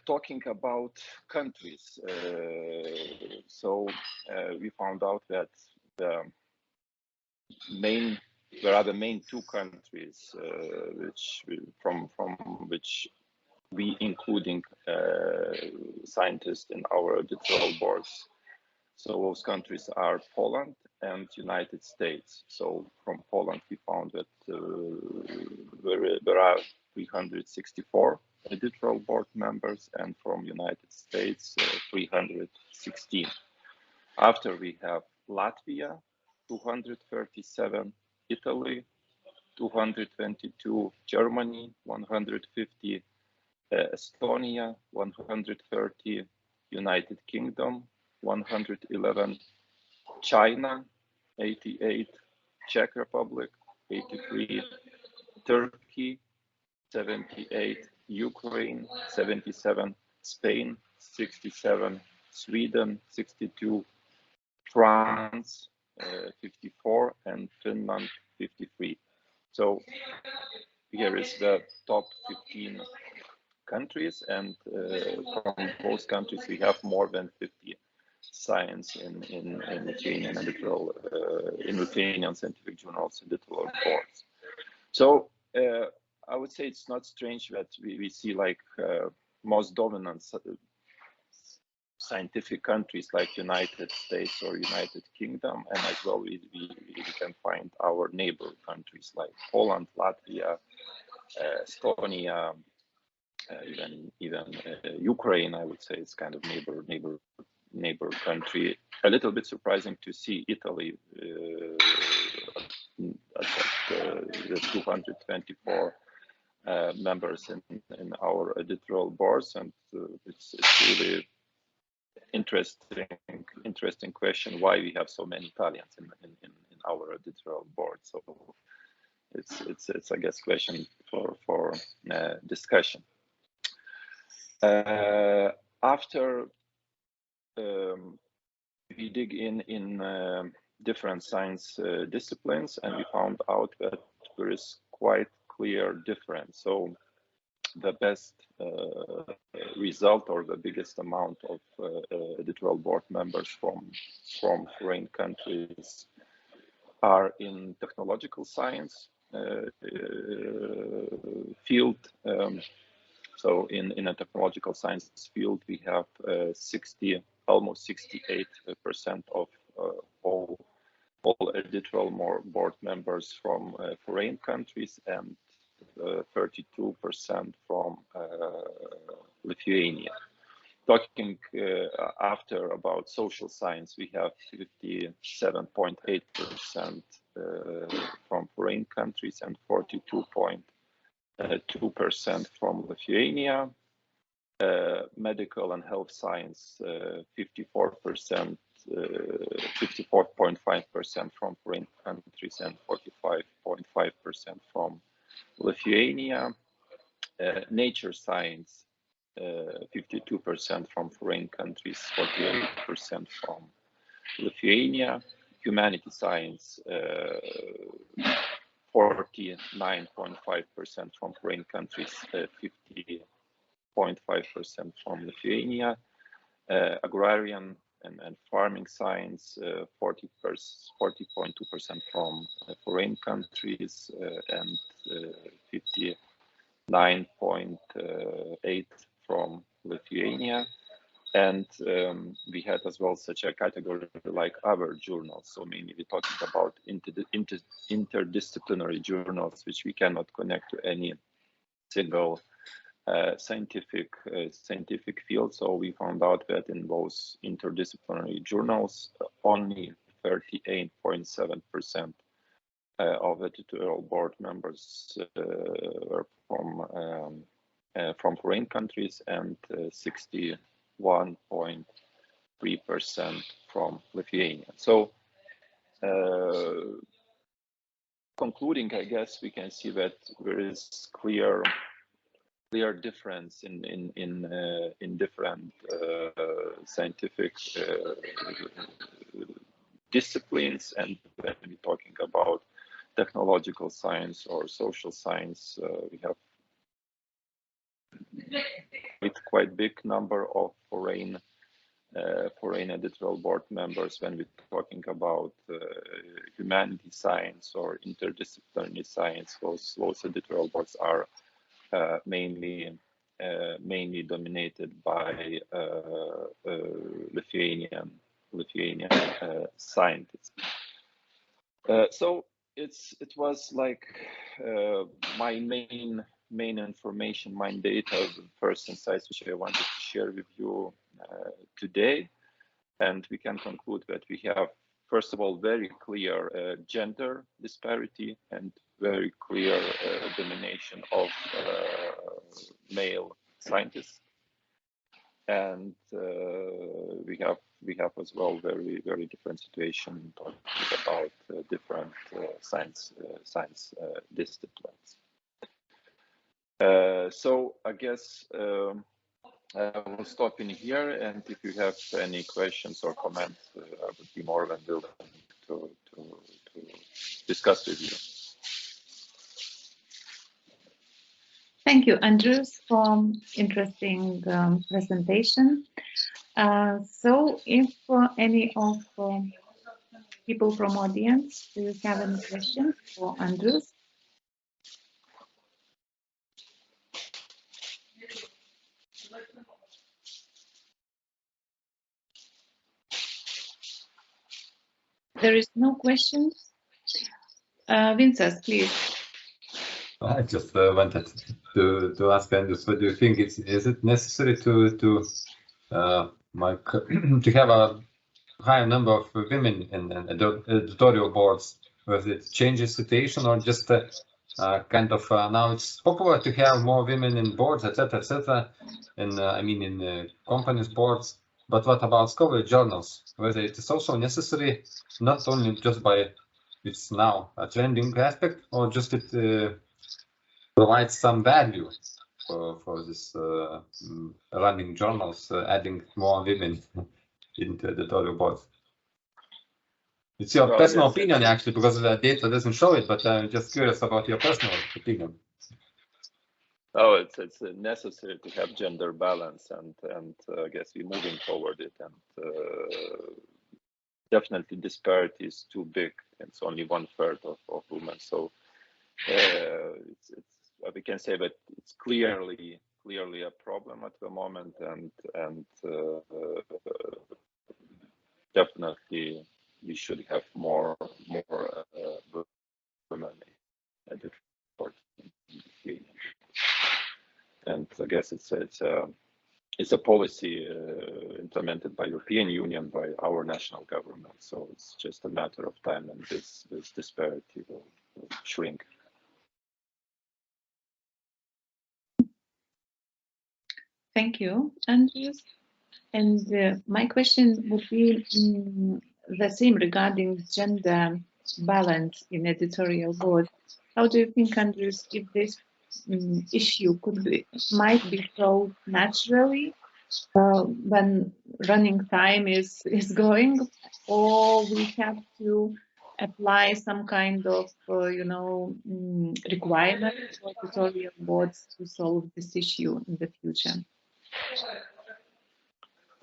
Talking about countries, we found out that there are the main two countries from which we including scientists in our editorial boards. So those countries are Poland and United States. So from Poland we found that there are 364 editorial board members, and from United States 316. After we have Latvia, 237, Italy, 222, Germany, 150, Estonia, 130, United Kingdom, 111, China, 88, Czech Republic, 83, Turkey, 78, Ukraine, 77, Spain, 67, Sweden, 62, France, 54, and Finland, 53. So here is the top 15 countries, and from those countries we have more than 50 science in Lithuanian editorial, in Lithuanian scientific journals editorial boards. So I would say it's not strange that we see like most dominant scientific countries like United States or United Kingdom, and as well we can find our neighbor countries like Poland, Latvia, Estonia, even Ukraine. I would say it's kind of neighbor country. A little bit surprising to see Italy the 224 members in our editorial boards, and it's really interesting question why we have so many Italians in our editorial board. So it's I guess question for discussion. After we dig in different science disciplines, and we found out that there is quite clear difference. So the best result or the biggest amount of editorial board members from foreign countries are in technological science field. So in a technological science field, we have almost 68% of all editorial board members from foreign countries, and 32% from Lithuania. Talking after about social science, we have 57.8% from foreign countries and 42.2% from Lithuania. Medical and health science, 54%, 54.5% from foreign countries and 45.5% from Lithuania. Nature science, 52% from foreign countries, 48% from Lithuania. Humanity science, 49.5% from foreign countries, 50.5% from Lithuania. Agrarian and farming science, 40.2% from foreign countries, and 59.8% from Lithuania. And we had as well such a category like other journals. So mainly we're talking about interdisciplinary journals, which we cannot connect to any single scientific field. So we found out that in those interdisciplinary journals, only 38.7% of editorial board members were from foreign countries, and 61.5% 3% from Lithuania. So concluding, I guess we can see that there is clear difference in different scientific disciplines, and when we're talking about technological science or social science, we have quite big number of foreign editorial board members. When we're talking about humanity science or interdisciplinary science, those editorial boards are mainly dominated by Lithuanian scientists. So it was like my main information, main data, the first insights which I wanted to share with you today. And we can conclude that we have, first of all, very clear gender disparity and very clear domination of male scientists. And we have as well very different situation talking about different science disciplines. So I guess I will stop in here, and if you have any questions or comments, I would be more than willing to discuss with you. Thank you, Andrius, for interesting presentation. So if any of people from audience, do you have any questions for Andrius? There is no questions. Vincas, please. I just wanted to ask Andrius, what do you think? Is it necessary to have a higher number of women in editorial boards? Whether it changes situation or just kind of now it's popular to have more women in boards, etc., and I mean in companies boards. But what about scholarly journals? Whether it is also necessary, not only just by it's now a trending aspect, or just it provides some value for this running journals, adding more women into editorial boards. It's your personal opinion, actually, because the data doesn't show it, but I'm just curious about your personal opinion. Oh, it's necessary to have gender balance, and I guess we're moving toward it, and definitely disparity is too big. It's only 1/3 of women, so we can say that it's clearly a problem at the moment, and definitely we should have more women at the board. And I guess it's a policy implemented by European Union, by our national government. So it's just a matter of time, and this disparity will shrink. Thank you, Andrius. And my question would be the same regarding gender balance in editorial board. How do you think, Andrius, if this issue might be solved naturally when running time is going, or we have to apply some kind of requirement for editorial boards to solve this issue in the future?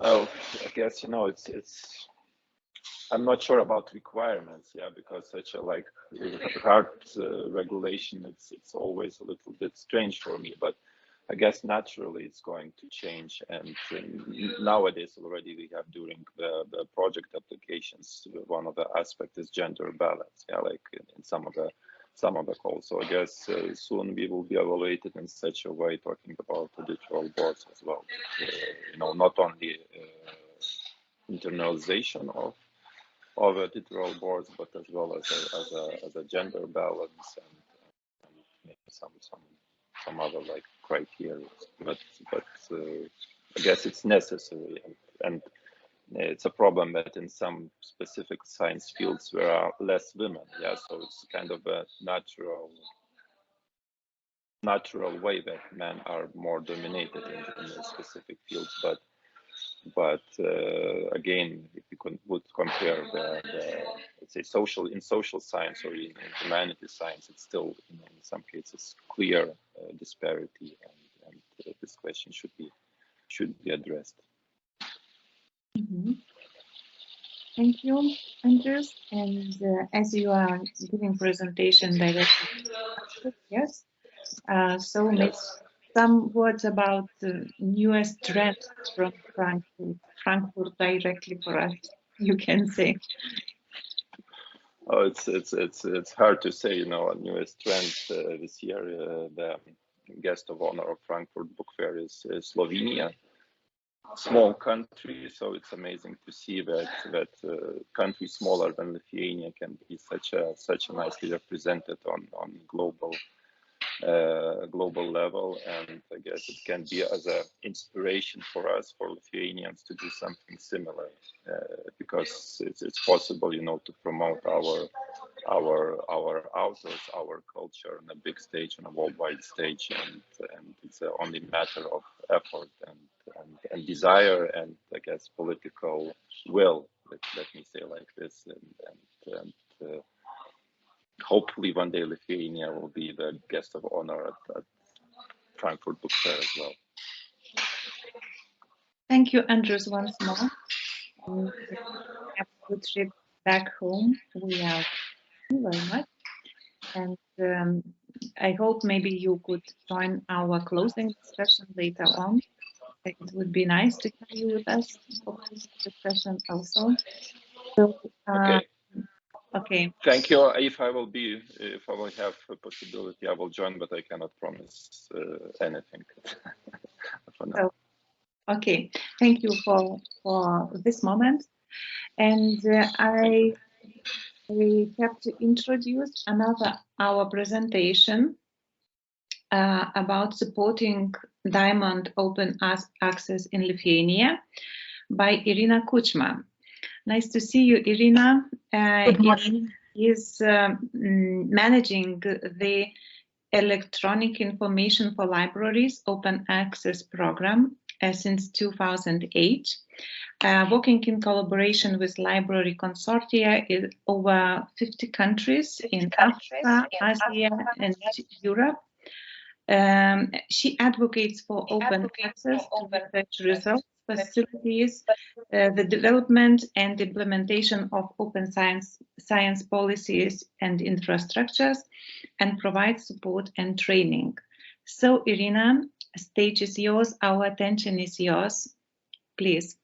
Oh, I guess it's. I'm not sure about requirements, because such a hard regulation, it's always a little bit strange for me. But I guess naturally it's going to change, and nowadays already we have during the project applications, one of the aspects is gender balance, like in some of the calls. So I guess soon we will be evaluated in such a way, talking about editorial boards as well. Not only internalization of editorial boards, but as well as a gender balance and maybe some other criteria. But I guess it's necessary, and it's a problem that in some specific science fields there are less women. Yeah, so it's kind of a natural way that men are more dominated in the specific fields. But again, if you would compare the let's say social science or in humanities science, it's still in some cases clear disparity, and this question should be addressed. Mm-hmm. Thank you, Andrius. And as you are giving presentation directly, yes. So maybe some words about the newest trends from Frankfurt directly for us, you can say. Oh, it's hard to say, you know, newest trends this year. The guest of honor of Frankfurt Book Fair is Slovenia. Small country, so it's amazing to see that country smaller than Lithuania can be such a nicely represented on global level, and I guess it can be as an inspiration for us, for Lithuanians, to do something similar, because it's possible, you know, to promote our authors, our culture on a big stage, on a worldwide stage, and it's only a matter of effort and desire, and I guess political will. Let me say like this, and hopefully one day Lithuania will be the guest of honor at Frankfurt Book Fair as well. Thank you, Andrius, once more. And have a good trip back home. We are very much, and I hope maybe you could join our closing discussion later on. It would be nice to have you with us for this discussion also. So, okay. Thank you. If I will have a possibility, I will join, but I cannot promise anything for now. So, okay. Thank you for this moment, and I have to introduce our presentation about supporting Diamond Open Access in Lithuania by Iryna Kuchma. Nice to see you, Iryna. Good morning. Is managing the Electronic Information for Libraries Open Access program since 2008, working in collaboration with library consortia in over 50 countries in Africa, Asia, and Europe. She advocates for open access to research results, facilities the development and implementation of open science policies and infrastructures, and provides support and training. So, Iryna, stage is yours. Our attention is yours. Please.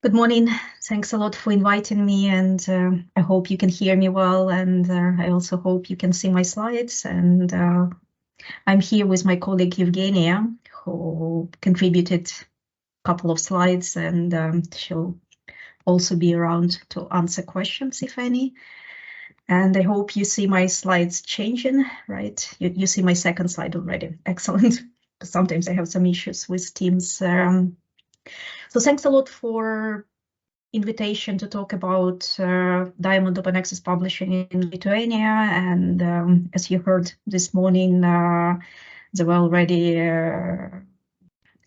Good morning. Thanks a lot for inviting me, and I hope you can hear me well, and I also hope you can see my slides. And I'm here with my colleague Evgenia, who contributed a couple of slides, and she'll also be around to answer questions, if any. And I hope you see my slides changing, right? You see my second slide already. Excellent. Sometimes I have some issues with Teams. So thanks a lot for invitation to talk about Diamond Open Access Publishing in Lithuania. And as you heard this morning, there were already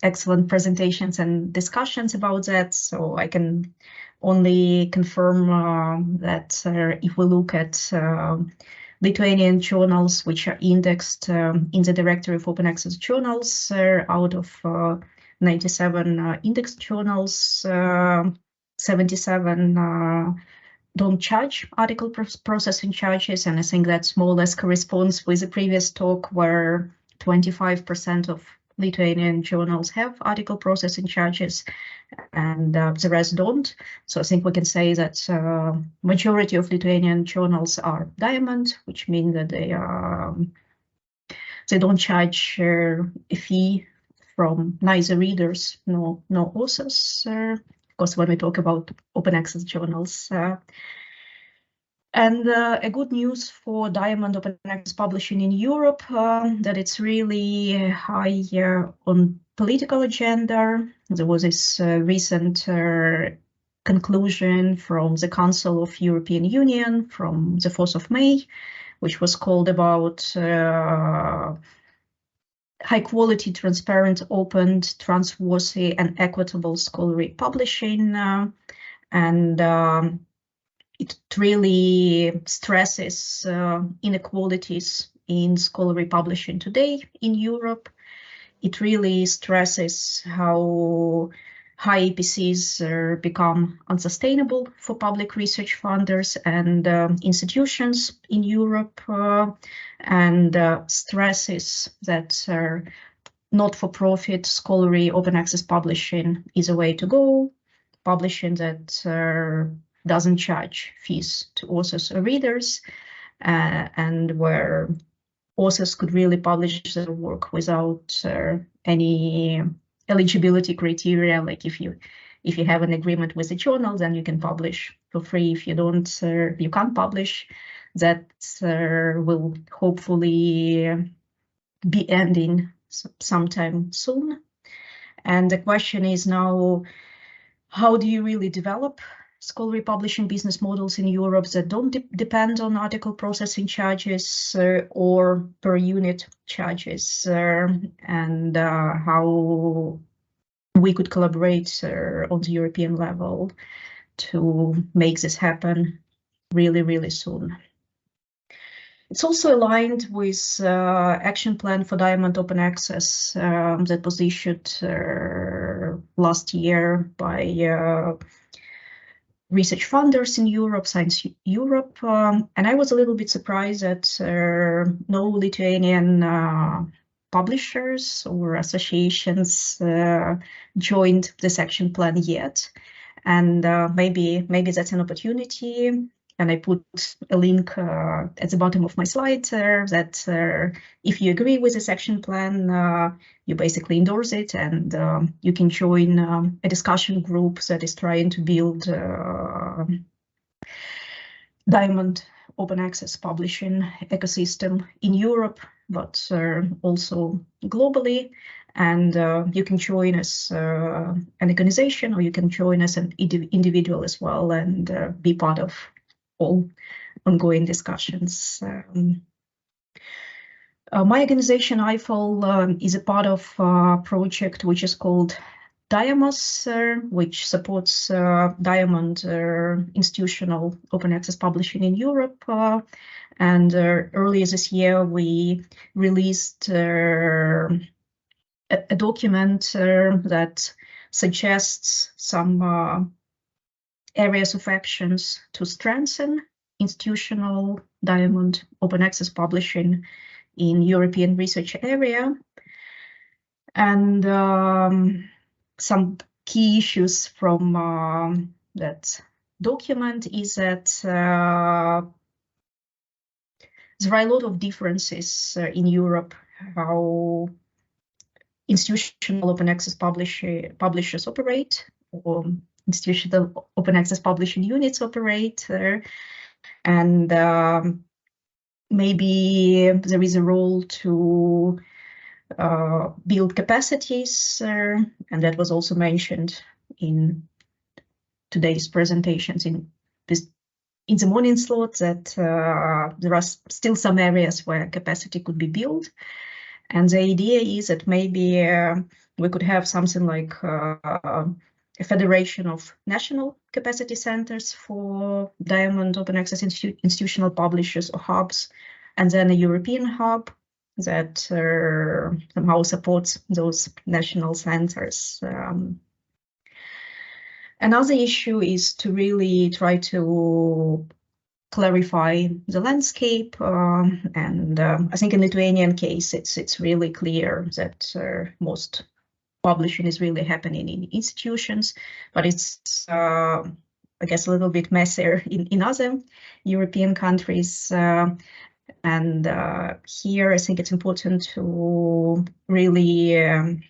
excellent presentations and discussions about that. So I can only confirm that if we look at Lithuanian journals which are indexed in the directory of open access journals, out of 97 indexed journals, 77 don't charge article processing charges, and I think that's more or less corresponds with the previous talk where 25% of Lithuanian journals have article processing charges and the rest don't. So I think we can say that majority of Lithuanian journals are Diamond, which means that they don't charge a fee from neither readers nor authors, because when we talk about open access journals. And a good news for Diamond Open Access Publishing in Europe, that it's really high on political agenda. There was this recent conclusion from the Council of European Union from the 4th of May, which was called about high quality, transparent, open, trustworthy and equitable scholarly publishing. And it really stresses inequalities in scholarly publishing today in Europe. It really stresses how high APCs become unsustainable for public research funders and institutions in Europe, and stresses that not-for-profit scholarly open access publishing is a way to go, publishing that doesn't charge fees to authors or readers, and where authors could really publish their work without any eligibility criteria. Like if you have an agreement with the journal, then you can publish for free. If you don't, you can't publish. That will hopefully be ending sometime soon. And the question is now, how do you really develop scholarly publishing business models in Europe that don't depend on article processing charges or per unit charges, and how we could collaborate on the European level to make this happen really, really soon. It's also aligned with action plan for Diamond Open Access that was issued last year by research funders in Europe, Science Europe, and I was a little bit surprised that no Lithuanian publishers or associations joined this action plan yet, and maybe that's an opportunity. And I put a link at the bottom of my slide that if you agree with this action plan, you basically endorse it, and you can join a discussion group that is trying to build Diamond Open Access publishing ecosystem in Europe, but also globally. And you can join as an organization, or you can join as an individual as well, and be part of all ongoing discussions. My organization, EIFL, is a part of a project which is called Diamos, which supports Diamond institutional open access publishing in Europe. And earlier this year, we released a document that suggests some areas of actions to strengthen institutional Diamond open access publishing in European research area. And some key issues from that document is that there are a lot of differences in Europe how institutional open access publishers operate, or institutional open access publishing units operate, and maybe there is a role to build capacities, and that was also mentioned in today's presentations in the morning slot, that there are still some areas where capacity could be built. And the idea is that maybe we could have something like a federation of national capacity centers for Diamond open access institutional publishers or hubs, and then a European hub that somehow supports those national centers. Another issue is to really try to clarify the landscape, and I think in Lithuanian case it's really clear that most publishing is really happening in institutions, but it's I guess a little bit messier in other European countries, and here I think it's important to really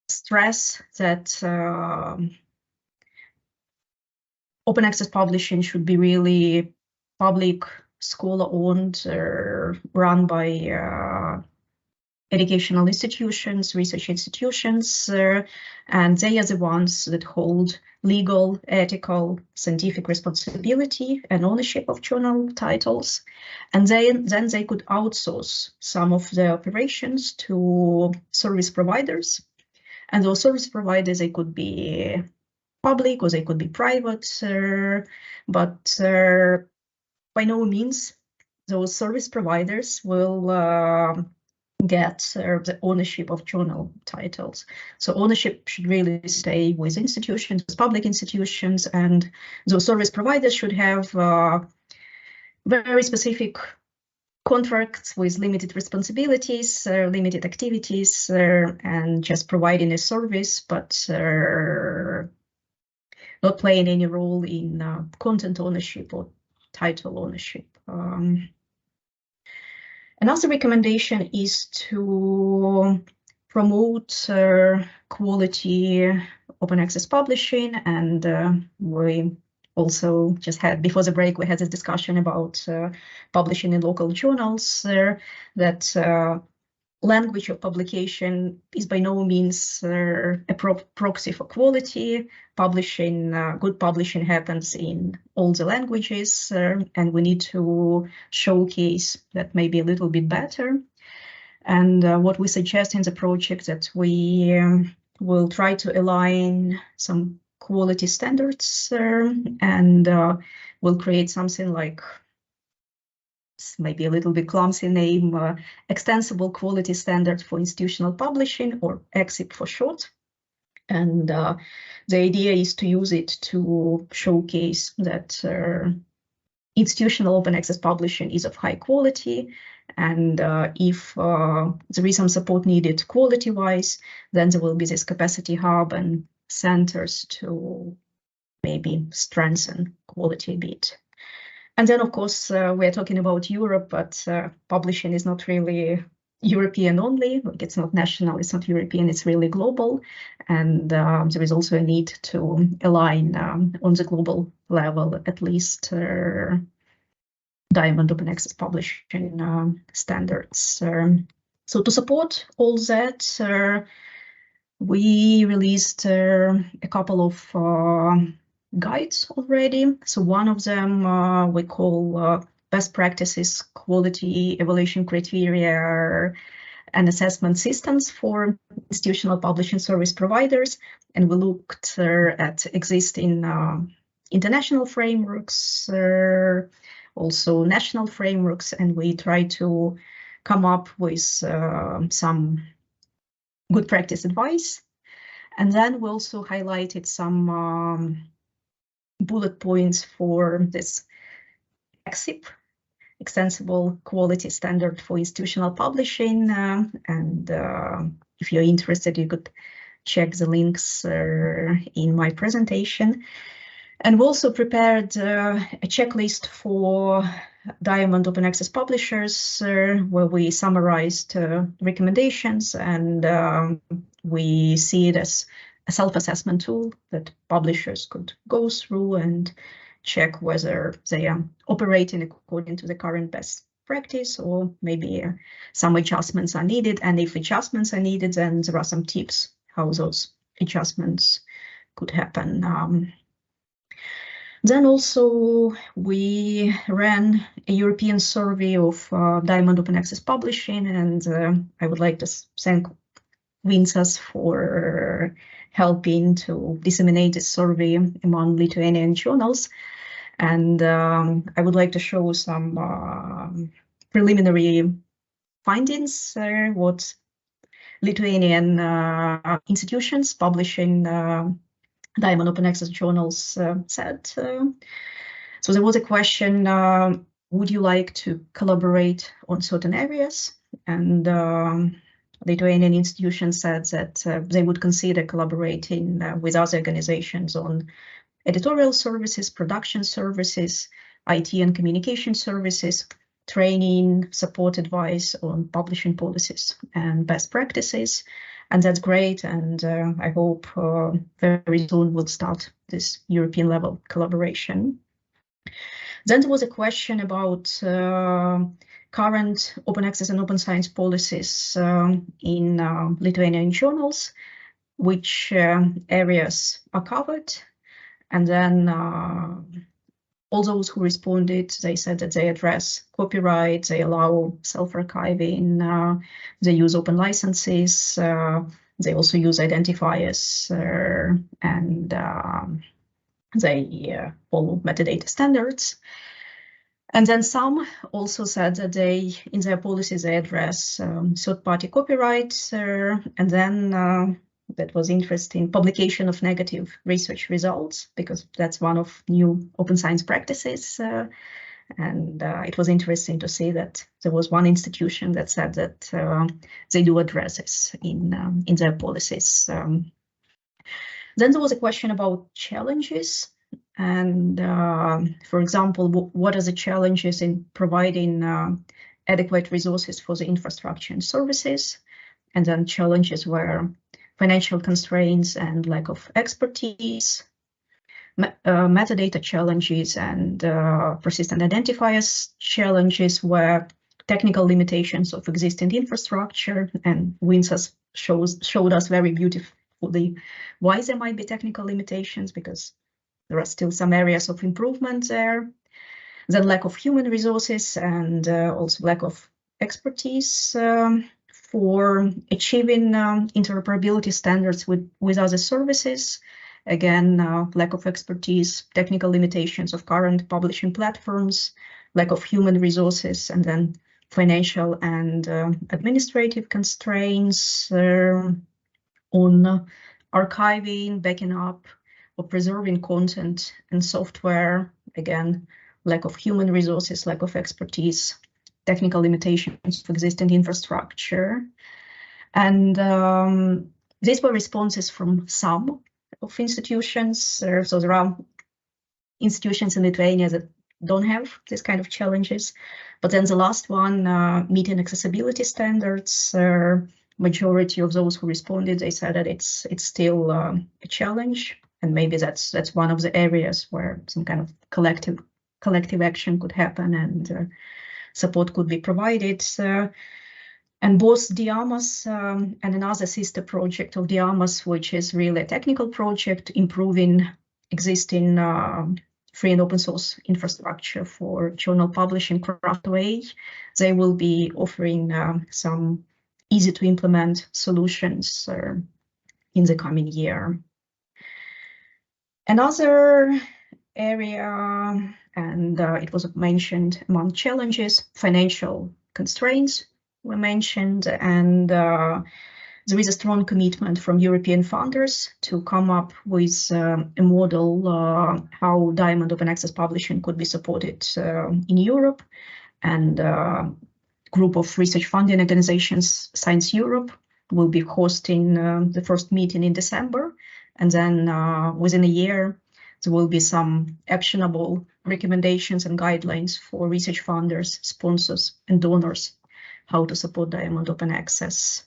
stress that open access publishing should be really public, scholar-owned, run by educational institutions, research institutions, And they are the ones that hold legal, ethical, scientific responsibility and ownership of journal titles. And then they could outsource some of the operations to service providers. And those service providers, they could be public or they could be private, but by no means those service providers will get the ownership of journal titles. So ownership should really stay with institutions, public institutions, and those service providers should have very specific contracts with limited responsibilities, limited activities, and just providing a service, but not playing any role in content ownership or title ownership. Another recommendation is to promote quality open access publishing, and we also just had, before the break, we had this discussion about publishing in local journals, that language of publication is by no means a proxy for quality. Publishing, good publishing happens in all the languages, and we need to showcase that maybe a little bit better. And what we suggest in the project that we will try to align some quality standards, and we'll create something like, maybe a little bit clumsy name, Extensible Quality Standard for Institutional Publishing, or EXIP for short. And the idea is to use it to showcase that institutional open access publishing is of high quality, and if there is some support needed quality-wise, then there will be this capacity hub and centers to maybe strengthen quality a bit. And then, of course, we're talking about Europe, but publishing is not really European only. Like, it's not national, it's not European, it's really global. And there is also a need to align on the global level, at least Diamond Open Access Publishing standards. So to support all that, we released a couple of guides already. So one of them we call Best Practices Quality Evaluation Criteria and Assessment Systems for Institutional Publishing Service Providers. And we looked at existing international frameworks, also national frameworks, and we tried to come up with some good practice advice. And then we also highlighted some bullet points for this EXIP, Extensible Quality Standard for Institutional Publishing. And if you're interested, you could check the links in my presentation. And we also prepared a checklist for Diamond Open Access publishers, where we summarized recommendations, and we see it as a self-assessment tool that publishers could go through and check whether they are operating according to the current best practice, or maybe some adjustments are needed. And if adjustments are needed, then there are some tips how those adjustments could happen. Then also we ran a European survey of Diamond Open Access Publishing, and I would like to thank Vincas for helping to disseminate this survey among Lithuanian journals. And I would like to show some preliminary findings, what Lithuanian institutions publishing Diamond Open Access journals said. So there was a question, would you like to collaborate on certain areas? And Lithuanian institutions said that they would consider collaborating with other organizations on editorial services, production services, IT and communication services, training, support advice on publishing policies and best practices. And that's great, and I hope very soon we'll start this European level collaboration. Then there was a question about current open access and open science policies in Lithuanian journals. which areas are covered. And then all those who responded, they said that they address copyright, they allow self-archiving, they use open licenses, they also use identifiers, and they follow metadata standards. And then some also said that they, in their policies, they address third-party copyright, and then that was interesting, publication of negative research results, because that's one of new open science practices. And it was interesting to see that there was one institution that said that they do address this in their policies. Then there was a question about challenges. And for example, what are the challenges in providing adequate resources for the infrastructure and services? And then challenges were financial constraints and lack of expertise, metadata challenges and persistent identifiers challenges were technical limitations of existing infrastructure, and Vincas showed us very beautifully why there might be technical limitations, because there are still some areas of improvement there. Then lack of human resources and also lack of expertise for achieving interoperability standards with other services. Again, lack of expertise, technical limitations of current publishing platforms, lack of human resources, and then financial and administrative constraints on archiving, backing up, or preserving content and software. Again, lack of human resources, lack of expertise, technical limitations of existing infrastructure. And these were responses from some of institutions. So there are institutions in Lithuania that don't have this kind of challenges. But then the last one, meeting accessibility standards, majority of those who responded, they said that it's still a challenge. And maybe that's one of the areas where some kind of collective action could happen and support could be provided. And both DIAMAS and another sister project of DIAMAS, which is really a technical project improving existing free and open source infrastructure for journal publishing Crossref, they will be offering some easy to implement solutions in the coming year. Another area, and it was mentioned among challenges, financial constraints were mentioned, and there is a strong commitment from European funders to come up with a model how Diamond Open Access Publishing could be supported in Europe. And a group of research funding organizations, Science Europe, will be hosting the first meeting in December. And then within a year, there will be some actionable recommendations and guidelines for research funders, sponsors, and donors, how to support Diamond Open Access.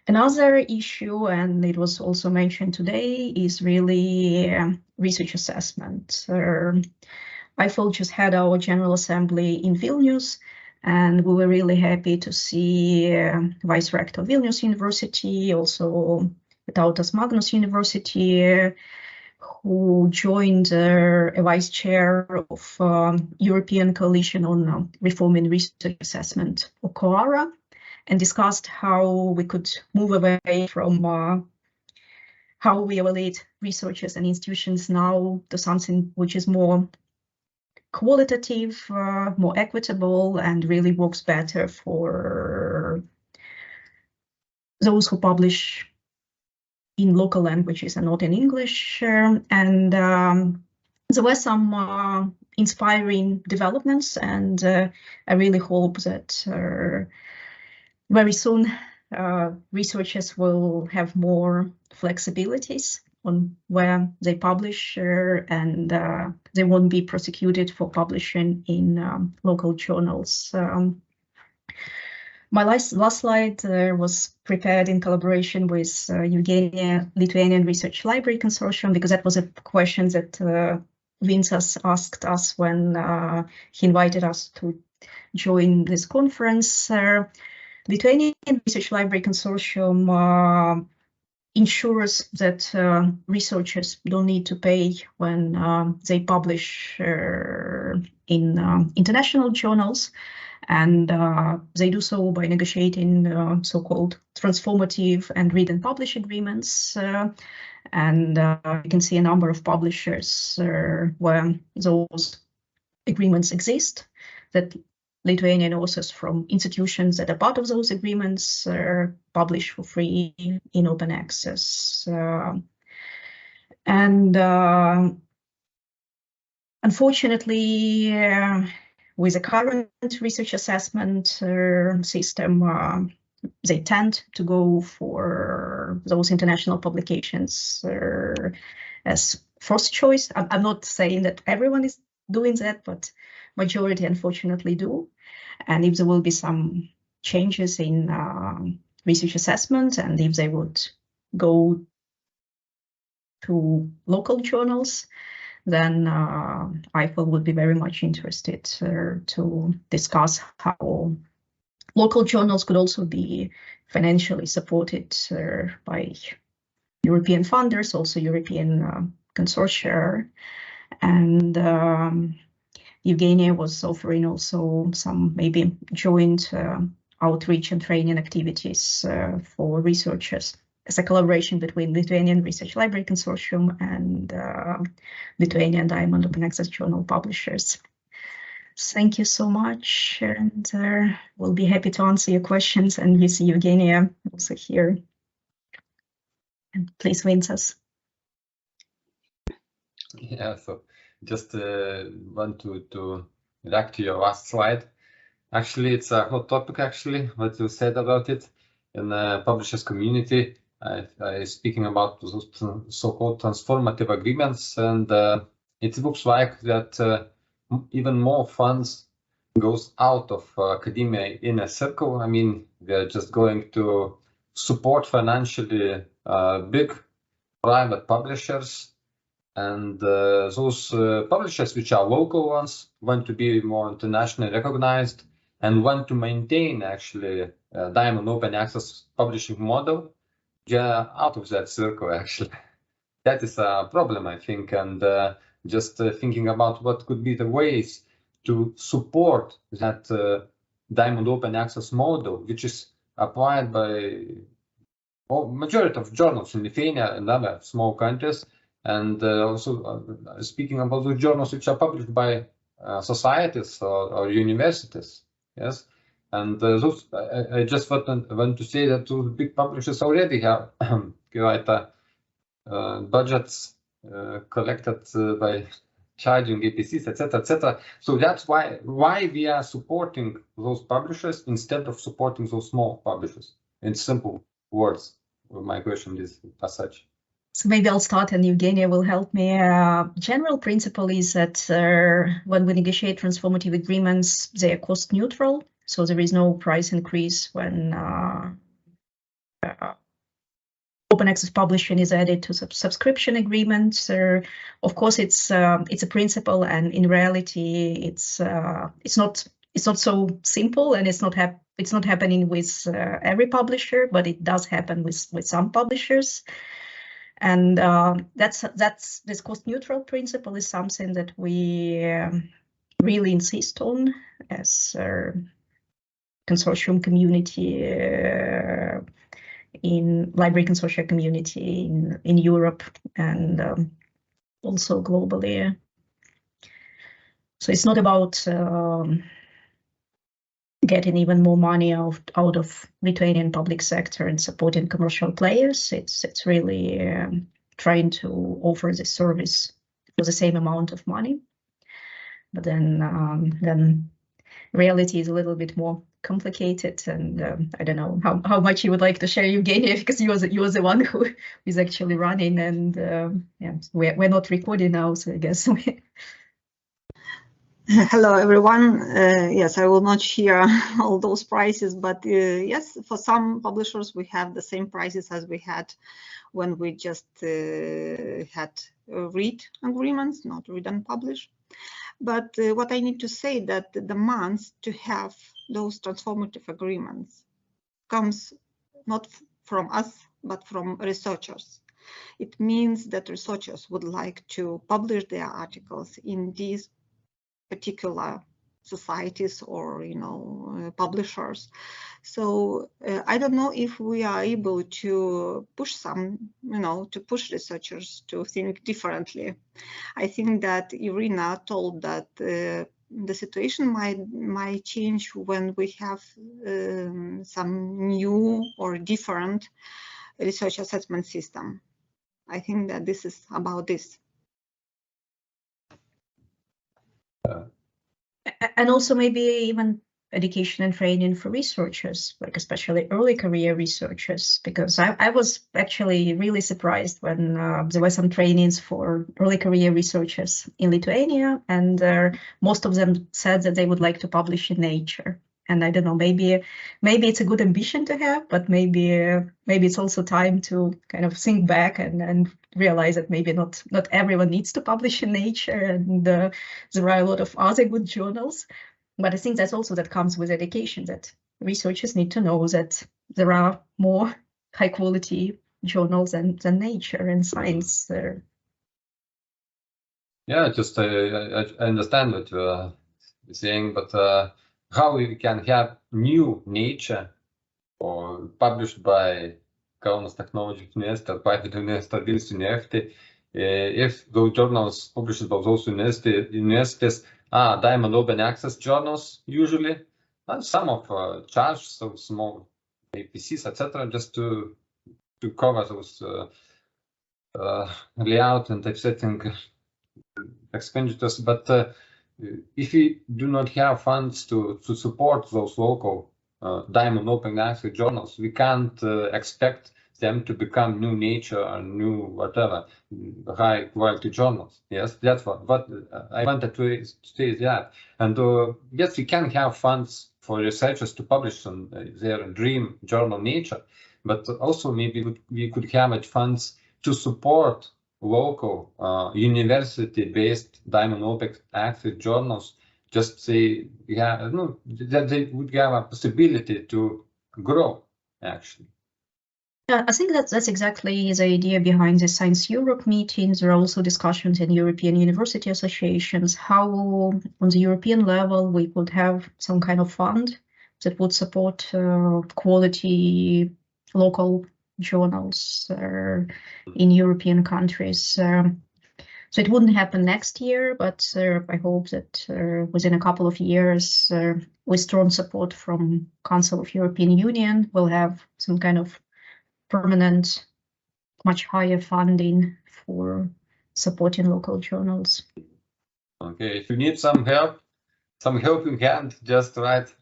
Another issue, and it was also mentioned today, is really research assessment. EIFL just had our General Assembly in Vilnius, and we were really happy to see Vice Rector of Vilnius University, also Tautas Magnus University, who joined a vice chair of European Coalition on Reforming Research Assessment, or COARA, and discussed how we could move away from how we evaluate researchers and institutions now to something which is more qualitative, more equitable, and really works better for those who publish in local languages and not in English. And there were some inspiring developments, and I really hope that very soon researchers will have more flexibilities on where they publish, and they won't be prosecuted for publishing in local journals. My last slide was prepared in collaboration with Lithuanian Research Library Consortium, because that was a question that Vincas asked us when he invited us to join this conference. Lithuanian Research Library Consortium ensures that researchers don't need to pay when they publish in international journals, and they do so by negotiating so-called transformative and read and publish agreements. And you can see a number of publishers where those agreements exist, that Lithuanian authors from institutions that are part of those agreements publish for free in open access. Unfortunately, with the current research assessment system, they tend to go for those international publications as first choice. I'm not saying that everyone is doing that, but majority unfortunately do. And if there will be some changes in research assessment, and if they would go to local journals, then EIFL would be very much interested to discuss how local journals could also be financially supported by European funders, also European consortia. And Evgenia was offering also some maybe joint outreach and training activities for researchers as a collaboration between Lithuanian Research Library Consortium and Lithuanian Diamond Open Access Journal publishers. Thank you so much, and we'll be happy to answer your questions. And you see Evgenia also here. And please, Vincas. Yeah, so just want to react to your last slide. Actually, it's a hot topic, actually, what you said about it. In the publishers community, I speaking about those so-called transformative agreements, and it looks like that even more funds goes out of academia in a circle. I mean, they're just going to support financially big private publishers, and those publishers which are local ones want to be more internationally recognized and want to maintain actually Diamond Open Access publishing model. Yeah, out of that circle, actually. That is a problem, I think, and just thinking about what could be the ways to support that Diamond Open Access model, which is applied by majority of journals in Lithuania and other small countries, and also speaking about the journals which are published by societies or universities, yes. And those, I just want to say that those big publishers already have quite budgets collected by charging APCs, etc., etc. So that's why we are supporting those publishers instead of supporting those small publishers. In simple words, my question is as such. So maybe I'll start and Evgenia will help me. General principle is that when we negotiate transformative agreements, they are cost neutral. So there is no price increase when open access publishing is added to subscription agreements. Of course, it's a principle, and in reality, it's not so simple, and it's not happening with every publisher, but it does happen with some publishers. And this cost neutral principle is something that we really insist on as consortium community in library consortia community in Europe and also globally. So it's not about getting even more money out of Lithuanian public sector and supporting commercial players. It's really trying to offer the service for the same amount of money. But then reality is a little bit more complicated, and I don't know how much you would like to share, Evgenia, because you was the one who is actually running, and yeah, we're not recording now, so I guess. Hello, everyone. Yes, I will not share all those prices, but yes, for some publishers, we have the same prices as we had when we just had read agreements, not read and publish. But what I need to say that the demands to have those transformative agreements comes not from us but from researchers. It means that researchers would like to publish their articles in these particular societies or, publishers. So I don't know if we are able to push to push researchers to think differently. I think that Iryna told that the situation might change when we have some new or different research assessment system. I think that this is about this. And also maybe even education and training for researchers, like especially early career researchers, because I was actually really surprised when there were some trainings for early career researchers in Lithuania, and most of them said that they would like to publish in Nature. And I don't know, maybe it's a good ambition to have, but maybe it's also time to kind of think back and realize that maybe not everyone needs to publish in Nature, and there are a lot of other good journals. But I think that comes with education, that researchers need to know that there are more high quality journals than Nature and Science. Yeah, just I understand what you're saying, but how we can have new Nature or published by Kaunas Technology University, private university, Vilnius University, if those journals published by those universities are diamond open access journals usually, and some of charge so small APCs, etc., just to cover those layout and typesetting expenditures. But if we do not have funds to support those local diamond open access journals, we can't expect them to become new Nature or new whatever high quality journals. Yes, that's what I wanted to say that. And yes, we can have funds for researchers to publish on their dream journal Nature, but also maybe we could have funds to support local university-based diamond open access journals. Just say, that they would have a possibility to grow actually. I think that's exactly the idea behind the Science Europe meetings. There are also discussions in European university associations, how on the European level we could have some kind of fund that would support quality local journals in European countries. So it wouldn't happen next year, but I hope that within a couple of years, with strong support from Council of European Union, we'll have some kind of permanent, much higher funding for supporting local journals. Okay, if you need some helping hand, just write.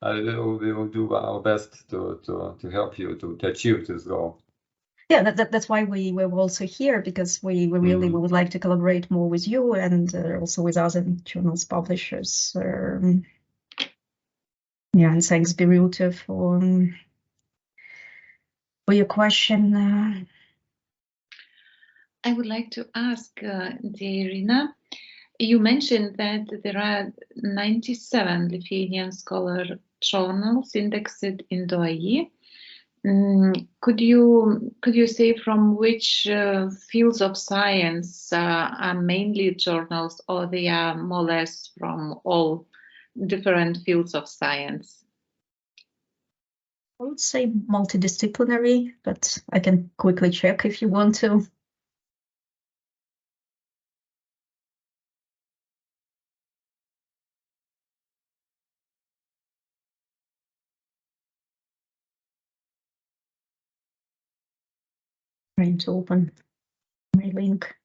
We will do our best to help you to achieve this goal. Yeah, that's why we were also here, because we really would like to collaborate more with you and also with other journals publishers. Yeah, and thanks, Rita, for your question. I would like to ask Iryna, you mentioned that there are 97 Lithuanian scholar journals indexed in DOI. Could you say from which fields of science are mainly journals, or they are more or less from all different fields of science? I would say multidisciplinary, but I can quickly check if you want to. Trying to open my link.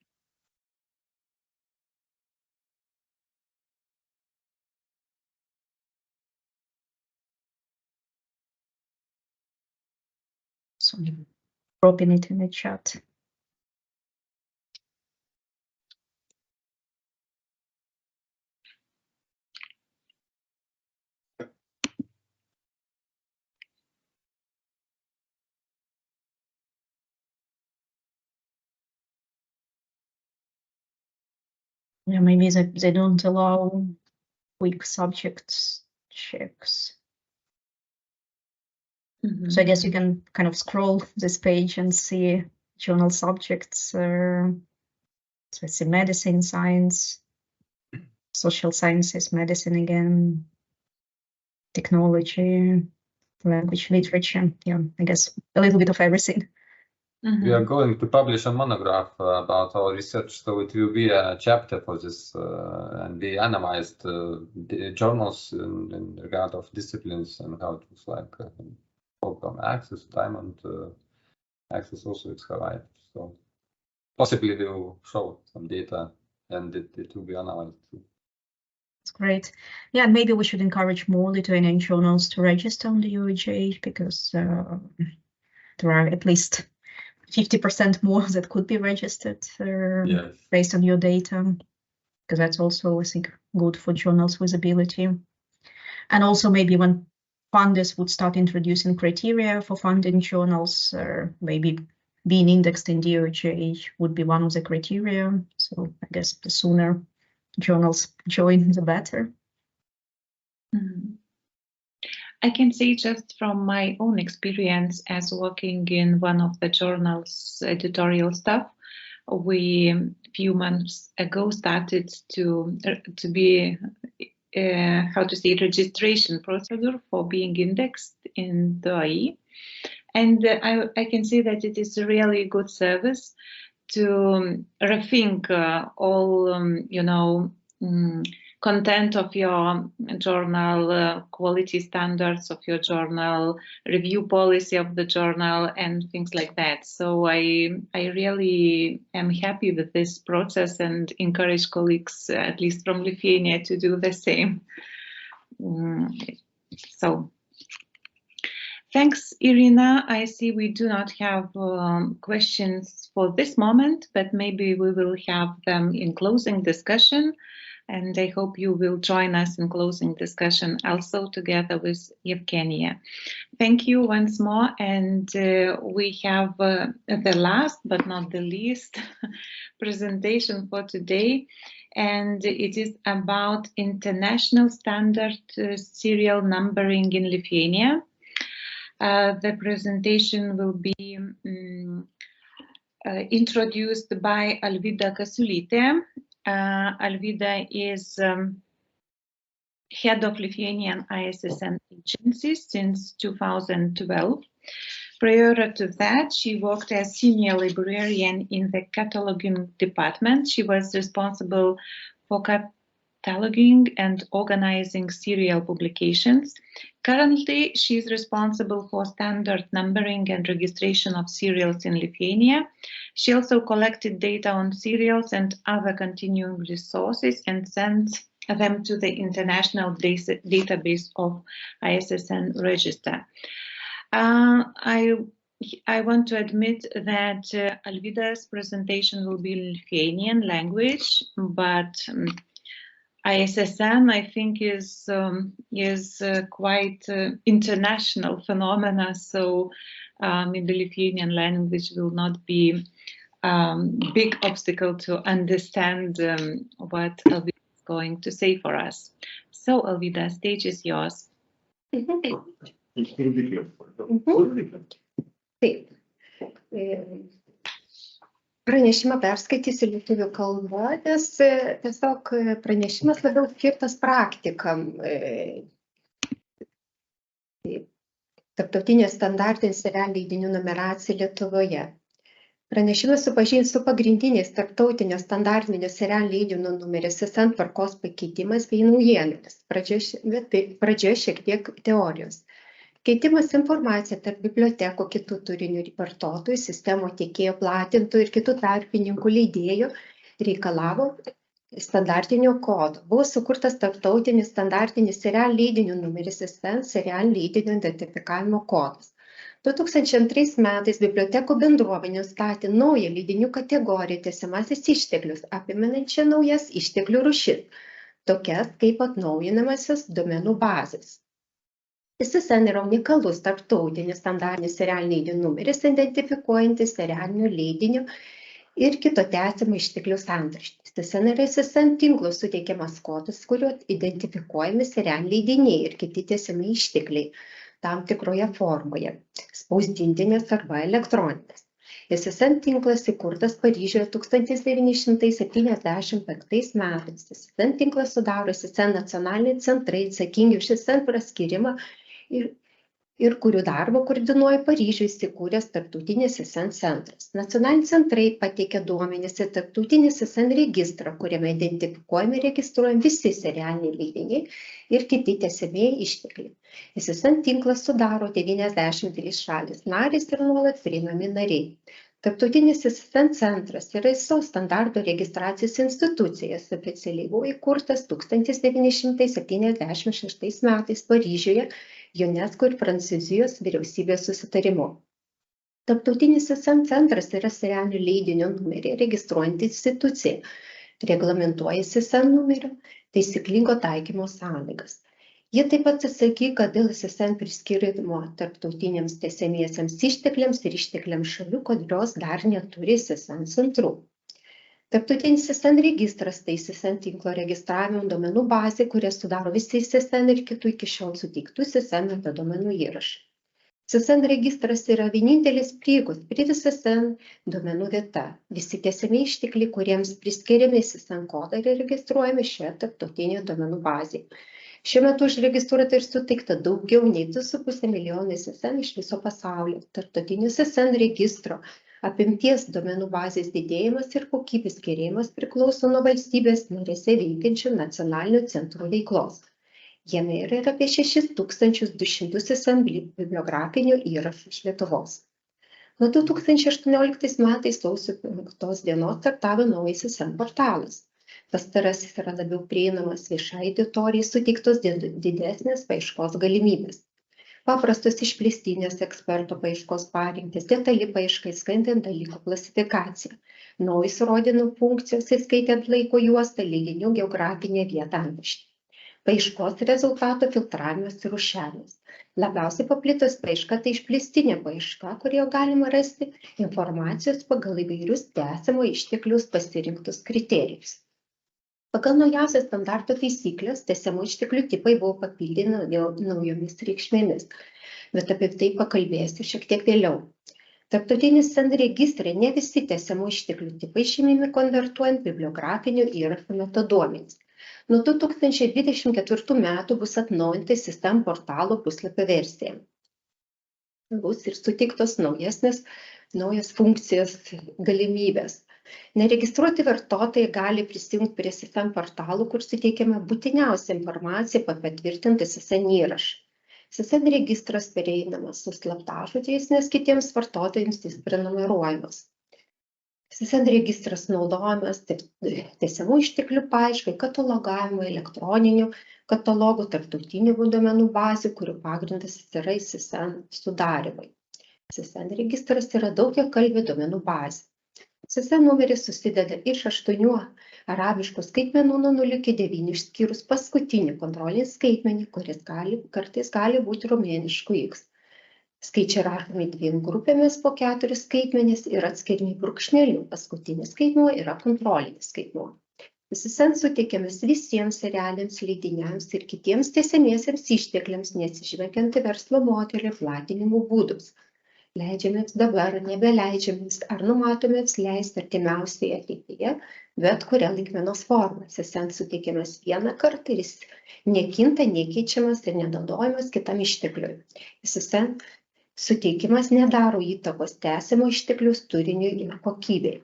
So I'm dropping it in the chat. Yeah, maybe they don't allow quick subject checks. So I guess you can kind of scroll this page and see journal subjects. So let's see, medicine, science, social sciences, medicine again, technology, language, literature. Yeah, I guess a little bit of everything. We are going to publish a monograph about our research, so it will be a chapter for this, and we analyzed the journals in regard of disciplines and how it was like program access, time and access also is high. So possibly we will show some data and it will be analyzed too. That's great. Yeah, maybe we should encourage more Lithuanian journals to register on the UEJ, because there are at least 50% more that could be registered based on your data, because that's also, I think, good for journals' visibility. And also maybe when funders would start introducing criteria for funding journals, maybe being indexed in DOJ would be one of the criteria. So I guess the sooner journals join, the better. I can say just from my own experience as working in one of the journal's editorial staff, we a few months ago started to be how to say, registration procedure for being indexed in the IE. And I can say that it is a really good service to rethink all, content of your journal, quality standards of your journal, review policy of the journal, and things like that. So I really am happy with this process and encourage colleagues, at least from Lithuania, to do the same. So thanks, Iryna. I see we do not have questions for this moment, but maybe we will have them in closing discussion. And I hope you will join us in closing discussion also together with Evgenia. Thank you once more. And we have the last but not the least presentation for today. And it is about international standard serial numbering in Lithuania. The presentation will be introduced by Alvida Kasiulytė. Alvida is head of Lithuanian ISSN agency since 2012. Prior to that, she worked as senior librarian in the cataloging department. She was responsible for cataloging and organizing serial publications. Currently, she is responsible for standard numbering and registration of serials in Lithuania. She also collected data on serials and other continuing resources and sent them to the international database of ISSN register. I want to admit that Alvida's presentation will be in Lithuanian language, but ISSN, I think, is quite international phenomena. So in the Lithuanian language will not be big obstacle to understand what Alvida is going to say for us. So Alvida, stage is yours. Taip. Pranešimą perskaitysiu lietuvių kalba, nes tiesiog pranešimas labiau skirtas praktikam. Tarptautinės standartinės serial leidinių numeracija Lietuvoje. Pranešimas supažindins su pagrindiniais tarptautinio standartinio serial leidinių numerio ISSN tvarkos pakeitimas bei naujienomis. Pradžioje šiek tiek teorijos. Keitimas informacija tarp bibliotekų, kitų turinių vartotojų, sistemų tiekėjo, platintojų ir kitų tarpininkų leidėjų reikalavo standartinio kodo. Buvo sukurtas tarptautinis standartinis serial leidinių numeris ISSN serial leidinių identifikavimo kodas. 2002 metais bibliotekų bendruomenė nustatė naują leidinių kategoriją tiesiamasis išteklius, apimančią naujas išteklių rūšis, tokias kaip atnaujinamasis duomenų bazės. ISSN yra unikalus tarptautinis standartinis serial leidinių numeris, identifikuojantis serialinių leidinių ir kito tęsiamo išteklių santraštis. ISSN yra ISSN tinklo suteikiamas kodas, kuriuo identifikuojami serialiniai leidiniai ir kiti tęsiami ištekliai. tam tikroje formoje, spausdintinės arba elektroninės. ISSN tinklas įkurtas Paryžiuje 1975 metais. ISSN tinklas sudaro ISSN nacionaliniai centrai atsakingi už ISSN praskyrimą ir kurių darbą koordinuoja Paryžiuje įsikūręs tarptautinis ISSN centras. Nacionaliniai centrai pateikia duomenis į tarptautinį ISSN registrą, kuriame identifikuojami ir registruojami visi serialiniai leidiniai ir kiti tęsiamieji ištekliai. ISSN tinklas sudaro 93 šalys narės ir nuolat priimami nariai. Tarptautinis ISSN centras yra ISO standarto registracijos institucijas, oficialiai buvo įkurtas 1976 metais Paryžiuje UNESCO ir Prancūzijos vyriausybės susitarimu. Tarptautinis ISSN centras yra serialinių leidinių numerį registruojanti institucija, reglamentuoja ISSN numerio taisyklingo taikymo sąlygas. Jie taip pat atsakė, kad dėl ISSN priskirimo tarptautiniams tęsiamiesiems ištekliams ir ištekliams šalių, kurios dar neturi ISSN centrų. Tarptautinis ISSN registras tai ISSN tinklo registravimo duomenų bazė, kurią sudaro visi ISSN ir kitų iki šiol suteiktų ISSN metaduomenų įrašai. ISSN registras yra vienintelis prieigos prie ISSN duomenų vieta. Visi tęsiami ištekliai, kuriems priskiriami ISSN kodą, yra registruojami šioje tarptautinėje duomenų bazėje. Šiuo metu užregistruota ir suteikta daugiau nei 2,5 milijonų ISSN iš viso pasaulio. Tarptautinis ISSN registro apimties duomenų bazės didėjimas ir kokybės gerėjimas priklauso nuo valstybės narėse veikiančių nacionalinių centrų veiklos. Jame yra apie 6200 ISSN bibliografinių įrašų iš Lietuvos. Nuo 2018 metais sausio 5 dienos startavo naujas ISSN portalas. Pastarasis yra labiau prieinamas viešai auditorijai, suteiktos didesnės paieškos galimybės. Paprastos išplėstinės eksperto paieškos parinktis, detali paieška įskaitant dalykų klasifikaciją, naujus rodinų funkcijos įskaitant laiko juostą, leidinių geografinę vietą antraštę. Paieškos rezultato filtravimas ir rūšiavimas. Labiausiai paplitus paieška tai išplėstinė paieška, kurioje galima rasti informacijos pagal įvairius tęsiamo išteklius pasirinktus kriterijus. Pagal naujausias standarto taisyklės tęsiamų išteklių tipai buvo papildyti naujomis reikšmėmis, bet apie tai pakalbėsiu šiek tiek vėliau. Tarptautinis ISSN registre ne visi tęsiamų išteklių tipai žymimi konvertuojant bibliografinių įrašų metaduomenis. Nuo 2024 metų bus atnaujinta ISSN portalo puslapio versija. Bus ir suteiktos naujos funkcijos galimybės. Neregistruoti vartotojai gali prisijungti prie ISSN portalų, kur suteikiama būtiniausia informacija patvirtinti ISSN įrašą. ISSN registras pereinamas su slaptažodžiais, nes kitiems vartotojams jis prenumeruojamas. ISSN registras naudojamas tęsiamų išteklių paieškai, katalogavimo, elektroninių katalogų, tarptautinių duomenų bazių, kurių pagrindas yra ISSN sudarymai. ISSN registras yra daugiakalbė duomenų bazė. ISSN numeris susideda iš 8 arabiškų skaitmenų nuo 0 iki 9, išskyrus paskutinį kontrolinį skaitmenį, kuris kartais gali būti rumėnišku X. Skaičiai rašomi 2 grupėmis po 4 skaitmenis ir atskiriami brūkšneliu. Paskutinis skaitmuo yra kontrolinis skaitmuo. ISSN suteikiamas visiems serialiniams leidiniams ir kitiems tęsiamiesiems ištekliams, nesižvelgiant į verslo modelį ir platinimo būdus. Leidžiamės dabar, nebeleidžiamės ar numatomės leisti artimiausiai ateityje, bet kuria laikmenos forma. ISSN suteikiamas vieną kartą ir jis nekinta, nekeičiamas ir nenaudojamas kitam ištekliui. ISSN suteikimas nedaro įtakos tęsiamo išteklius turiniui ir kokybei.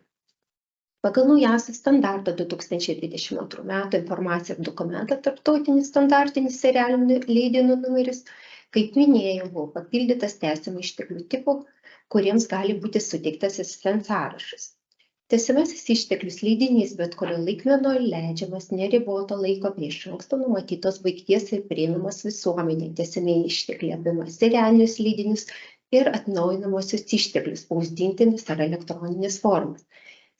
Pagal naujausią standartą 2022 metų informaciją ir dokumentą tarptautinis standartinis serialinių leidinių numeris, kaip minėjau, buvo papildytas tęsiamų išteklių tipų, kuriems gali būti suteiktas ISSN sąrašas. Tęsiamasis išteklius leidinys bet kurio laikmeno leidžiamas neriboto laiko prie iš anksto numatytos baigties ir prieinamas visuomeniai. Tęsiamieji ištekliai apima serialinius leidinius ir atnaujinamosius išteklius, spausdintinis ar elektroninės formas.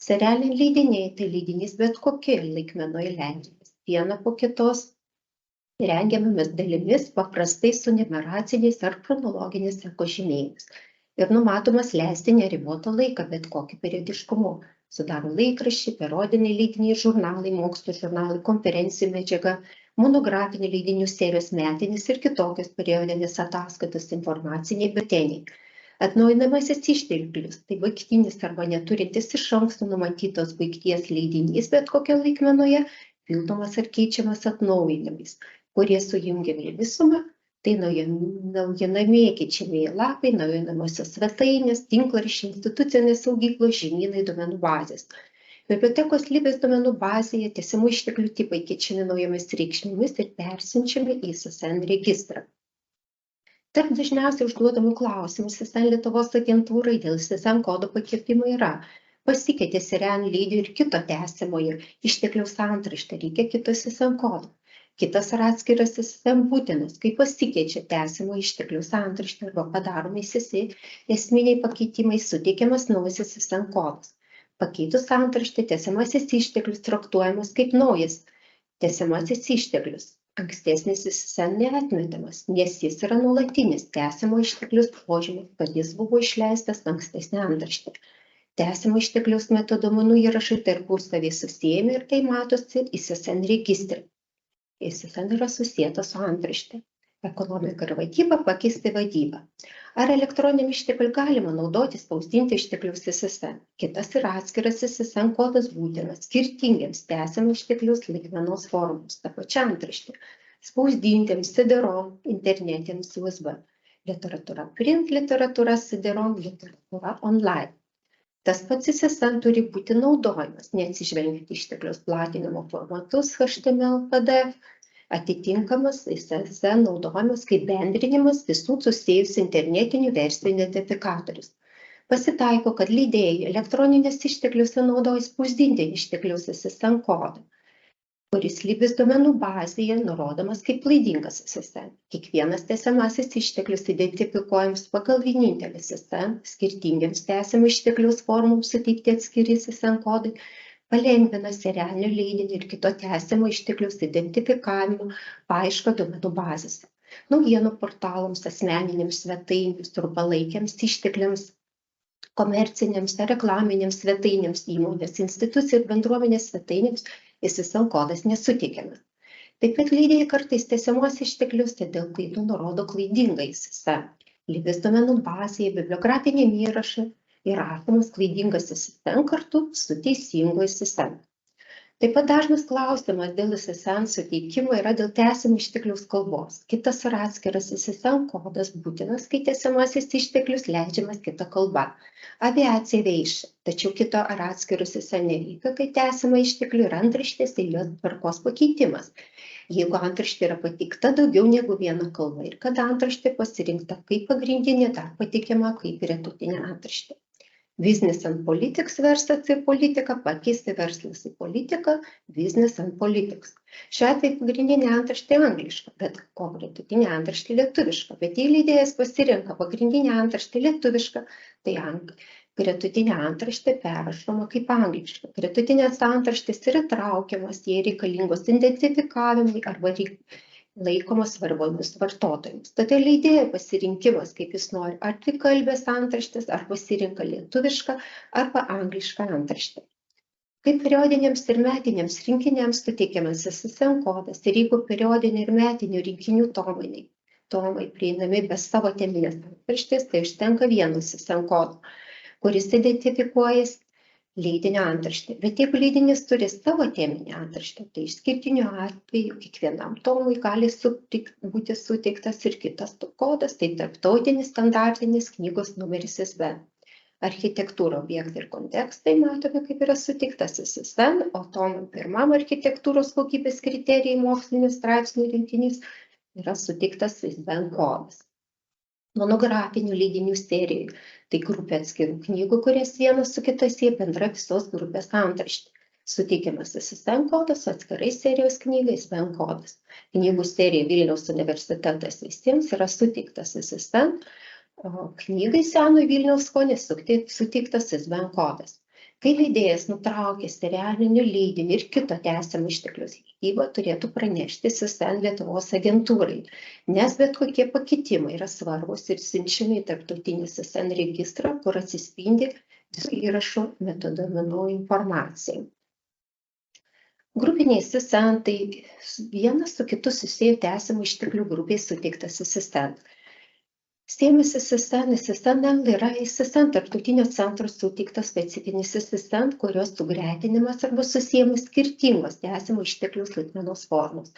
Serialiniai leidiniai tai leidinys bet kokioje laikmenoje leidžiamas, viena po kitos rengiamomis dalimis, paprastai su numeraciniais ar chronologiniais pažymėjimais. Ir numatomas leisti neribotą laiką, bet kokį periodiškumu. Sudaro laikraščiai, periodiniai leidiniai, žurnalai, mokslo žurnalai, konferencijų medžiaga, monografinių leidinių serijos metinis ir kitokios periodinės ataskaitos informaciniai biuleteniai. Atnaujinamasis išteklius, tai baigtinis arba neturintis iš anksto numatytos baigties leidinys, bet kokio laikmenoje pildomas ar keičiamas atnaujinimais, kurie sujungiami į visumą, tai naujinamieji keičiamieji lapai, naujinamosios svetainės, tinklaraščiai, institucinės saugyklos, žinynai, duomenų bazės. Bibliotekos lybės duomenų bazėje tęsiamų išteklių tipai keičiami naujomis reikšmėmis ir persiunčiami į ISSN registrą. Tarp dažniausiai užduodamų klausimų ISSN Lietuvos agentūrai dėl ISSN kodo pakeitimo yra: pasikeitė SRN lygio ir kito tęsiamojo ištekliaus antraštė, reikia kito ISSN kodo. Kitas ar atskiras ISSN būtinas, kai pasikeičia tęsiamo ištekliaus antraštė arba padaromi esminiai pakeitimai, suteikiamas naujas ISSN kodas. Pakeitus antraštę, tęsiamasis išteklius traktuojamas kaip naujas tęsiamasis išteklius. Ankstesnis ISSN neatmetamas, nes jis yra nuolatinis tęsiamo išteklius požymis, kad jis buvo išleistas ankstesnė antraštė. Tęsiamo ištekliaus metoduomenų įrašai tarpusavy susiejami ir tai matosi ISSN registre. ISSN yra susijęta su antrašte. Ekonomika ir vadyba pakeisti vadybą. Ar elektroniniam ištekliui galima naudoti spausdinti išteklius ISSN? Kitas ir atskiras ISSN kodas būtinas skirtingiems tęsiamo išteklius laikmenos formoms, ta pačia antraštė, spausdintiems CD-ROM, internetiniams USB, literatūra print, literatūra CD-ROM, literatūra online. Tas pats ISSN turi būti naudojamas, neatsižvelgiant išteklius platinimo formatus HTML, PDF, atitinkamas ISSN naudojamas kaip bendrinimas visų susijusių internetinių versijų identifikatorius. Pasitaiko, kad leidėjai elektroninės ištekliuose naudoja spausdintinį ištekliaus ISSN kodą, kuris lybės duomenų bazėje nurodomas kaip klaidingas ISSN. Kiekvienas tęsiamasis išteklius identifikuojamas pagal vienintelį ISSN, skirtingiams tęsiamų ištekliaus formoms suteikti atskiri ISSN kodai, palengvina serialinio leidinio ir kito tęsiamo ištekliaus identifikavimo paiešką duomenų bazėse. Naujienų portalams, asmeniniams svetainėms, trumpalaikiams ištekliams, komerciniams ar reklaminiams svetainėms, įmonės, institucijų ir bendruomenės svetainėms ISSN kodas nesuteikiamas. Taip pat leidėjai kartais tęsiamos išteklius dėl klaidų nurodo klaidingą ISSN. Lybės duomenų bazėje bibliografiniam įrašui įrašomas klaidingas ISSN kartu su teisingu ISSN. Taip pat dažnas klausimas dėl ISSN suteikimo yra dėl tęsiamo ištekliaus kalbos. Kitas ar atskiras ISSN kodas būtinas, kai tęsiamasis išteklius leidžiamas kita kalba. Aviacija veišia, tačiau kito ar atskirus ISSN nereikia, kai tęsiama išteklių ir antraštės eilės tvarkos pakeitimas. Jeigu antraštė yra pateikta daugiau negu viena kalba ir kad antraštė pasirinkta kaip pagrindinė, dar pateikiama kaip gretutinė antraštė. Business and Politics verstas į politiką, pakeisti verslas į politiką, Business and Politics. Šiuo atveju pagrindinė antraštė angliška, bet gretutinė antraštė lietuviška. Bet jei leidėjas pasirenka pagrindinę antraštę lietuvišką, tai gretutinė antraštė perrašoma kaip angliška. Gretutinės antraštės yra traukiamas, jei reikalingos identifikavimui arba laikomas svarbiomis vartotojams. Todėl leidėjo pasirinkimas, kaip jis nori, ar dvikalbės antraštės, ar pasirinka lietuvišką arba anglišką antraštę. Kaip periodiniams ir metiniams rinkiniams suteikiamas ISSN kodas ir jeigu periodinių ir metinių rinkinių tomai prieinami be savo teminės antraštės, tai užtenka vieno ISSN kodo, kuris identifikuojas leidinio antraštė. Bet jeigu leidinys turi savo teminę antraštę, tai išskirtiniu atveju kiekvienam tomui gali būti suteiktas ir kitas kodas, tai tarptautinis standartinis knygos numeris ISBN. Architektūra, objektai ir kontekstai matome, kaip yra suteiktas ISSN, o tomui pirmam architektūros kokybės kriterijai mokslinių straipsnių rinkinys yra suteiktas ISBN kodas. Monografinių leidinių serijų, tai grupė atskirų knygų, kurias vienas su kitas jie bendra visos grupės antraštė. Suteikiamas ISSN kodas, atskirai serijos knygai ISBN kodas. Knygų serija Vilniaus universitetas visiems yra suteiktas ISSN, o knygai Senojo Vilniaus skonis suteiktas ISBN kodas. Kai leidėjas nutraukė serialinį leidinį ir kito tęsiamo ištekliaus leidybą, turėtų pranešti ISSN Lietuvos agentūrai, nes bet kokie pakitimai yra svarbus ir siunčiami į tarptautinį ISSN registrą, kur atsispindi visų įrašų metaduomenų informacija. Grupiniai ISSN tai vienas su kitu susiję tęsiamų išteklių grupiai suteiktas ISSN. Siejamas ISSN yra ISSN tarptautinio centro suteiktas specifinis ISSN, kurios sugretinimas arba susiejamas skirtingos tęsiamų išteklių laikmenos formos.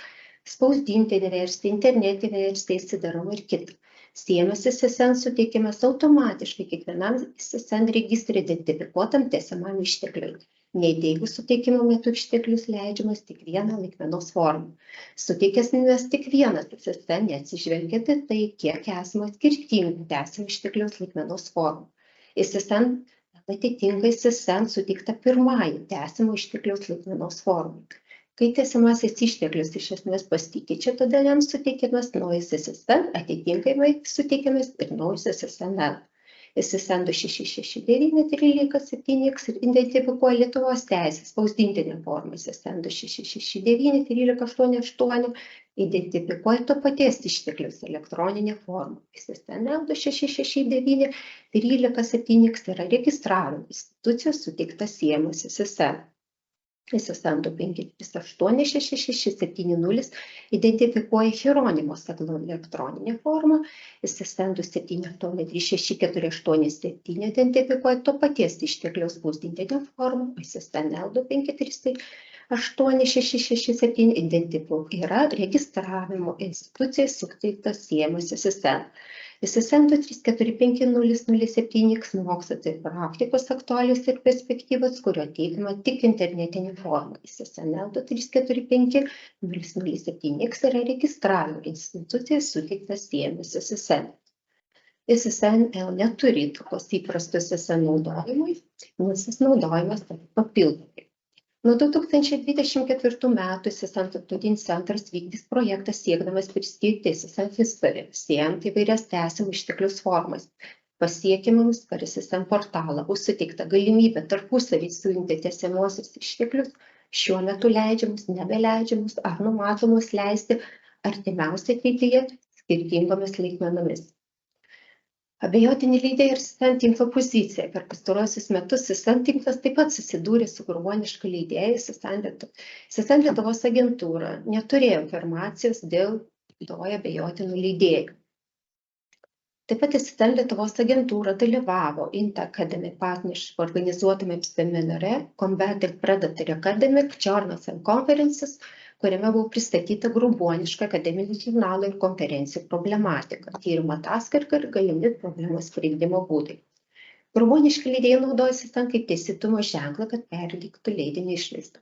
Spausdintinė versija, internetinė versija, įsidaroma ir kita. Siejamas ISSN suteikiamas automatiškai kiekvienam ISSN registrui identifikuotam tęsiamam ištekliui. Neįteikus suteikimo metu išteklius leidžiamas tik vieną laikmenos formą. Suteikiamas tik vienas ISSN, neatsižvelgiant į tai, kiek esama skirtingų tęsiamų ištekliaus laikmenos formų. ISSN atitinka ISSN suteikta pirmąjį tęsiamų ištekliaus laikmenos formą. Kai tęsiamasis išteklius iš esmės pasikeičia, todėl jam suteikiamas naujas ISSN, atitinkamai suteikiamas ir naujas ISSN. ISSN 2669 13.7x identifikuoja Lietuvos teisės spausdintinę formą. ISSN 2669 13.88 identifikuoja to paties išteklius elektroninę formą. ISSN 2669 13.7x yra registravimo institucijos suteiktas siejamas ISSN. ISSN 25386670 identifikuoja Hieronimo Saglo elektroninę formą, ISSN 27836487 identifikuoja to paties ištekliaus spausdintinę formą, ISSN 25386667 identifikuoja yra registravimo institucijai suteiktas siejamas ISSN. ISSN 2345007x mokslo tai praktikos aktualios ir perspektyvos, kurio teikiama tik internetinė forma. ISSN 2345007x yra registravimo institucijai suteiktas siejamas ISSN. ISSN neturi įtakos įprastų ISSN naudojimui, nes jis naudojamas papildomai. Nuo 2024 metų ISSN tarptautinis centras vykdys projektą siekdamas priskirti ISSN istoriją, siejant įvairias tęsiamų išteklius formas. Pasiekiamus per ISSN portalą bus suteikta galimybė tarpusavį sujungti tęsiamuosius išteklius, šiuo metu leidžiamus, nebeleidžiamus ar numatomus leisti artimiausiai ateityje skirtingomis laikmenomis. Abejotini lydėjai ir ISSN tinklo pozicija. Per pastaruosius metus ISSN tinklas taip pat susidūrė su grobuoniška leidėja. ISSN Lietuvos agentūra neturėjo informacijos dėl abejotinų leidėjų. Taip pat ISSN Lietuvos agentūra dalyvavo INTA Academic Partnership organizuotame seminare Combating Predatory Academic Journals and Conferences, kuriame buvo pristatyta grobuoniška akademinių žurnalų ir konferencijų problematika, tyrimo ataskaita ir galimi problemos sprendimo būdai. Grobuoniški leidėjai naudojasi ISSN kaip teisėtumo ženklą, kad perteiktų leidinio išvaizdą.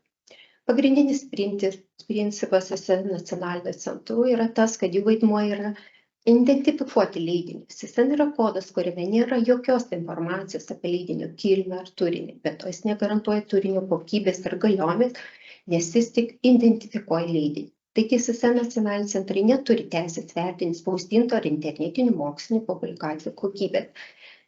Pagrindinis principas ISSN nacionalinio centrų yra tas, kad jų vaidmuo yra identifikuoti leidinius. ISSN yra kodas, kuriame nėra jokios informacijos apie leidinio kilmę ar turinį, bet to jis negarantuoja turinio kokybės ar galiomis, nes jis tik identifikuoja leidinį. Taigi ISSN nacionaliniai centrai neturi teisės vertinti spausdinto ar internetinių mokslinių publikacijų kokybės.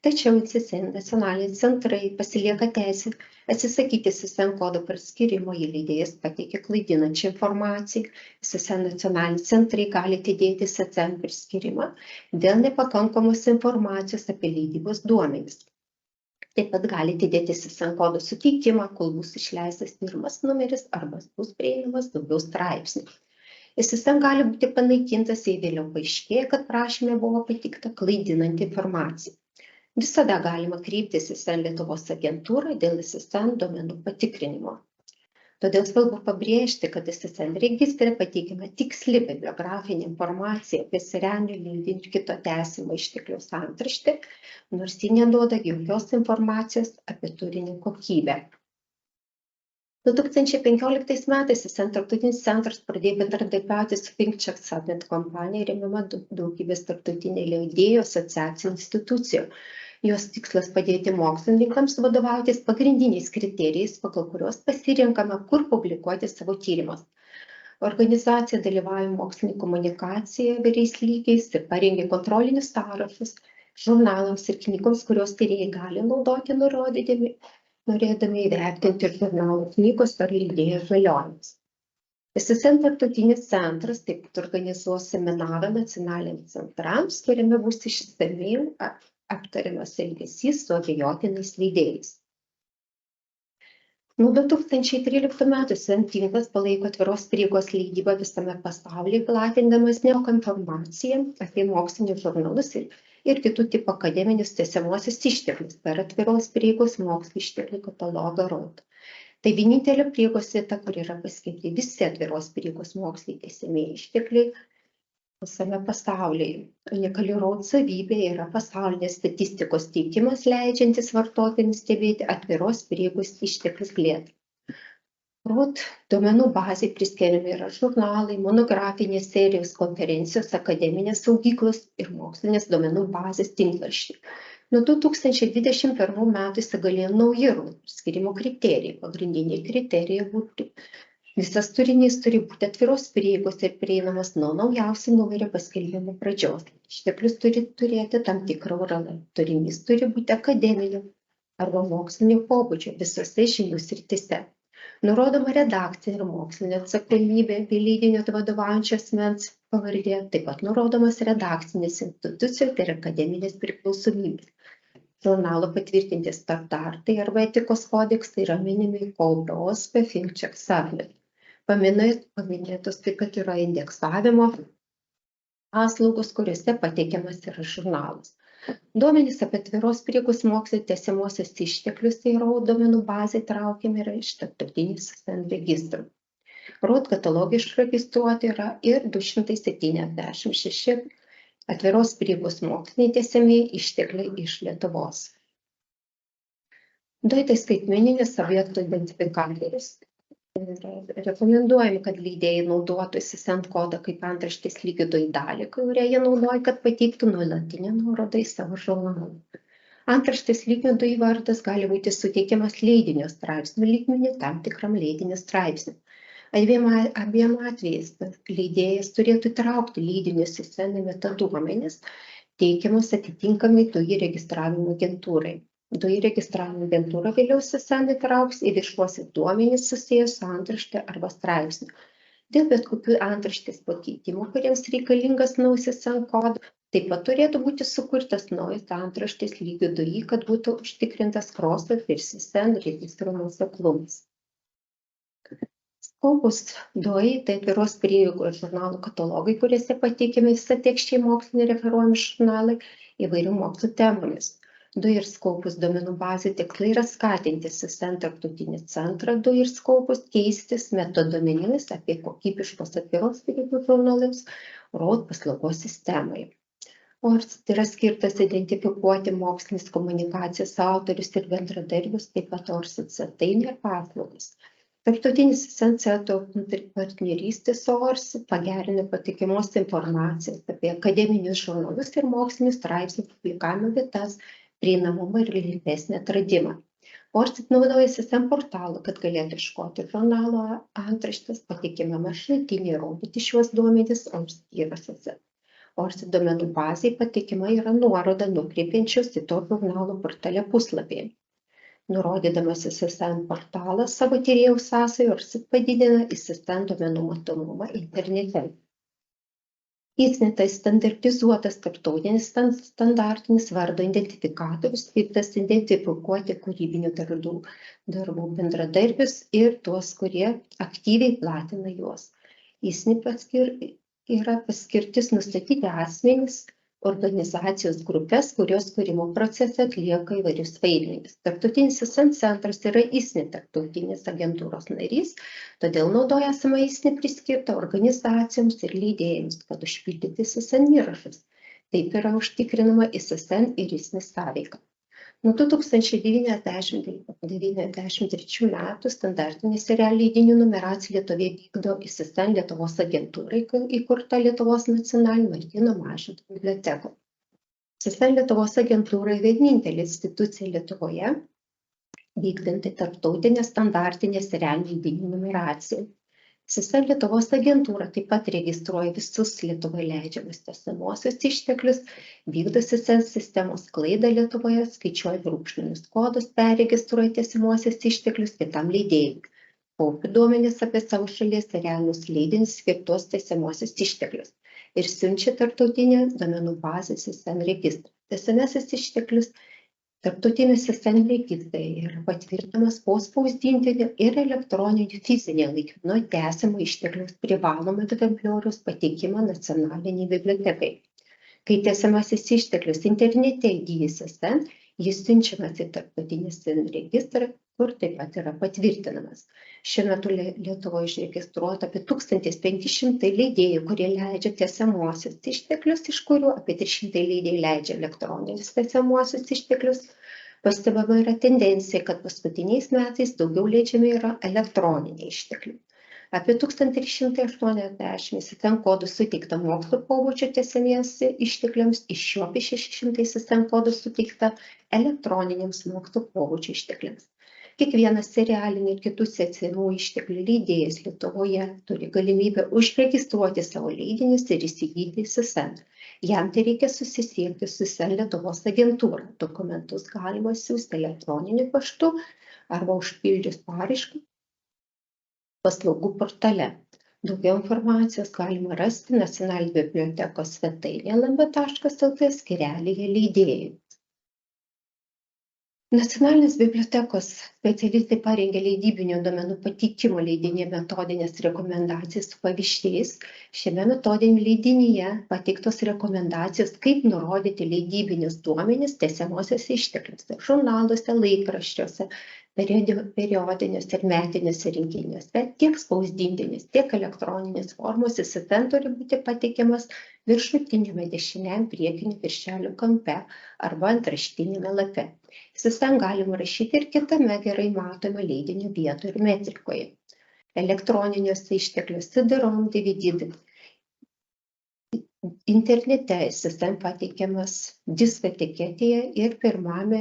Tačiau ISSN nacionaliniai centrai pasilieka teisę atsisakyti ISSN kodo praskyrimo, jei leidėjas pateikia klaidinančią informaciją. ISSN nacionaliniai centrai gali atidėti ISSN praskyrimą dėl nepakankamos informacijos apie leidybos duomenis. Taip pat gali atidėti ISSN kodo suteikimą, kol bus išleistas pirmas numeris arba bus prieinamas daugiau straipsnių. ISSN gali būti panaikintas, jei vėliau paaiškėja, kad prašyme buvo pateikta klaidinanti informacija. Visada galima kreiptis į ISSN Lietuvos agentūrą dėl ISSN duomenų patikrinimo. Todėl svarbu pabrėžti, kad ISSN registre pateikiama tiksli bibliografinė informacija apie serialinių leidinių ir kito tęsimo ištekliaus antraštę, nors ji neduoda jokios informacijos apie turinio kokybę. 2015 metais ISSN tarptautinis centras pradėjo bendradarbiauti su Vincas kompanija remiama daugybės tarptautinė leidėjų asociacijų institucijų. Jos tikslas padėti mokslininkams vadovautis pagrindiniais kriterijais, pagal kurios pasirinkama, kur publikuoti savo tyrimus. Organizacija dalyvauja mokslinė komunikacija įvairiais lygiais ir parengė kontrolinius sąrašus žurnalams ir knygoms, kurios tyrėjai gali naudoti norėdami įvertinti ir žurnalų knygos ar leidėjo galiojimus. ISSN tarptautinis centras taip pat organizuos seminarą nacionaliniams centrams, kuriame bus išsamiai aptariamas elgesys su abejotinais leidėjais. Nuo 2013 metų ISSN tinklas palaiko atviros prieigos leidybą visame pasaulyje, platindamas informaciją apie mokslinius žurnalus ir kitų tipų akademinius tęsiamuosius išteklius per atviros prieigos mokslo išteklių katalogą ROT. Tai vienintelė prieigos vieta, kur yra paskelbti visi atviros prieigos moksliniai tęsiamieji ištekliai visame pasaulyje. Unikali ROT savybė yra pasaulinės statistikos teikimas, leidžiantis vartotojams stebėti atviros prieigos išteklius plėtrą. ROT duomenų bazai priskiriami yra žurnalai, monografinės serijos, konferencijos, akademinės saugyklos ir mokslinės duomenų bazės tinklaraščiai. Nuo 2021 metų įsigalėjo nauji ROT skirimo kriterijai. Pagrindiniai kriterijai būtų: visas turinys turi būti atviros prieigos ir prieinamas nuo naujausių numerio paskelbimo pradžios. Išteklius turi turėti tam tikrą URL. Turinys turi būti akademinio arba mokslinio pobūdžio visose žinių srityse. Nurodoma redakcija ir mokslinė atsakomybė bei leidinio vadovaujančio asmens pavardė, taip pat nurodomas redakcinės institucijos ir akademinės priklausomybės. Žurnalo patvirtinti standartai arba etikos kodeksai yra minimi KOBROS, Finkček, Savlet. Paminėtos taip pat yra indeksavimo paslaugos, kuriuose pateikiamas yra žurnalas. Duomenys apie atviros prieigos mokslo tęsiamuosius išteklius į ROT duomenų bazę traukiami yra iš tarptautinių ISSN registrų. ROT katalogą išregistruoti yra ir 276 atviros prieigos moksliniai tęsiamieji ištekliai iš Lietuvos. Tai skaitmeninis objektų identifikatorius. Rekomenduojame, kad leidėjai naudotų ISSN kodą kaip antraštės lygio dalį, kurią jie naudoja, kad pateiktų nuolatinę nuorodą į savo žurnalą. Antraštės lygio vardas gali būti suteikiamas leidinio straipsnių lygmenį tam tikram leidinio straipsniui. Abiem atvejais leidėjas turėtų įtraukti leidinius ISSN metaduomenis teikiamus atitinkamai DOI registravimo agentūrai. DOI registravimo agentūra vėliau ISSN įtrauks į viešuosius duomenis susijęs su antrašte arba straipsniu. Dėl bet kokių antraštės pakeitimų, kuriems reikalingas naujas ISSN kodas, taip pat turėtų būti sukurtas naujas antraštės lygio DOI, kad būtų užtikrintas Crossref ir ISSN registro nuoseklumas. Scopus DOI tai atviros prieigos žurnalų katalogai, kuriuose pateikiami visatekščiai moksliniai referuojami žurnalai įvairių mokslo temomis. DOI ir Scopus duomenų bazė tikslai yra skatinti ISSN tarptautinį centrą DOI ir Scopus keistis metaduomenimis apie kokybiškos atviros prieigos žurnalus ROT paslaugos sistemoje. ORCID yra skirtas identifikuoti mokslinės komunikacijos autorius ir bendradarbius, taip pat ORCID svetainė ir paslaugas. Tarptautinis ISSN partnerystės su ORCID pagerina patikimos informacijos apie akademinius žurnalus ir mokslinius straipsnių publikavimo vietas, prieinamumą ir lengvesnį atradimą. ORCID naudoja ISSN portalą, kad galėtų ieškoti žurnalo antraštės, patikimame šaltinį, rodyti šiuos duomenis ORCID įrašuose. ORCID duomenų bazėje patikima yra nuoroda nukreipiančios į to žurnalo portale puslapį. Nurodydamas ISSN portalą savo tyrėjų sąsajų, ORCID padidina ISSN duomenų matomumą internete. ISSN tai standartizuotas tarptautinis standartinis vardo identifikatorius, skirtas identifikuoti kūrybinių darbų bendradarbius ir tuos, kurie aktyviai platina juos. ISSN yra paskirtis nustatyti asmenys, organizacijos grupės, kurios kūrimo procese atlieka įvairius vaidmenis. Tarptautinis ISSN centras yra ISSN tarptautinės agentūros narys, todėl naudoja esamą ISSN priskirtą organizacijoms ir leidėjams, kad užpildyti ISSN įrašus. Taip yra užtikrinama ISSN ir ISSN sąveika. Nuo 1993 metų standartinė serialų leidinių numeracija Lietuvoje vykdo ISSN Lietuvos agentūrai, įkurta Lietuvos nacionalinė Martyno Mažvydo biblioteka. ISSN Lietuvos agentūra vienintelė institucija Lietuvoje vykdanti tarptautinę standartinę serialų leidinių numeraciją. ISSN Lietuvos agentūra taip pat registruoja visus Lietuvoje leidžiamus tęsiamuosius išteklius, vykdo ISSN sistemos sklaidą Lietuvoje, skaičiuoja brūkšninius kodus, perregistruoja tęsiamuosius išteklius kitam leidėjui, kaupia duomenis apie savo šalies serialinius leidinius skirtus tęsiamuosius išteklius ir siunčia tarptautinę duomenų bazę ISSN registrą. Tęsiamasis išteklius Tarptautinis ISSN registrai yra patvirtinamas po spausdintinio ir elektroninių fizinio laikino tęsiamo ištekliaus privalomą egzemplioriaus pateikimą nacionaliniai bibliotekai. Kai tęsiamasis išteklius internete įgyja ISSN, jis siunčiamas į tarptautinį ISSN registrą, kur taip pat yra patvirtinamas. Šiuo metu Lietuvoje išregistruota apie 1500 leidėjų, kurie leidžia tęsiamuosius išteklius, iš kurių apie 300 leidėjų leidžia elektroninius tęsiamuosius išteklius. Pastebama yra tendencija, kad paskutiniais metais daugiau leidžiami yra elektroniniai ištekliai. Apie 1380 ISSN kodų suteikta mokslo pobūdžio tęsiamiesi ištekliams, iš jų apie 600 ISSN kodų suteikta elektroniniams mokslo pobūdžio ištekliams. Kiekvienas serialinių ir kitų tęsiamų išteklių leidėjas Lietuvoje turi galimybę užregistruoti savo leidinius ir įsigyti ISSN. Jam tai reikia susisiekti su ISSN Lietuvos agentūra. Dokumentus galima siųsti elektroniniu paštu arba užpildžius paraišką paslaugų portale. Daugiau informacijos galima rasti Nacionalinės bibliotekos svetainėje lambda.lt skyrelyje leidėjai. Nacionalinės bibliotekos specialistai parengė leidybinio duomenų pateikimo leidinyje metodinės rekomendacijas su pavyzdžiais. Šiame metodiniame leidinyje pateiktos rekomendacijos, kaip nurodyti leidybinius duomenis tęsiamuosiuose ištekliuose, žurnaluose, laikraščiuose, periodiniuose ir metiniuose rinkiniuose, tiek spausdintinės, tiek elektroninės formos ISSN turi būti pateikiamas viršutiniame dešiniajame priekinių viršelio kampe arba antraštiniame lape. ISSN galima rašyti ir kitame gerai matome leidinio vietoje ir metrikoje. Elektroniniuose ištekliuose CD-ROM, DVD. Internete ISSN pateikiamas disko etiketėje ir pirmame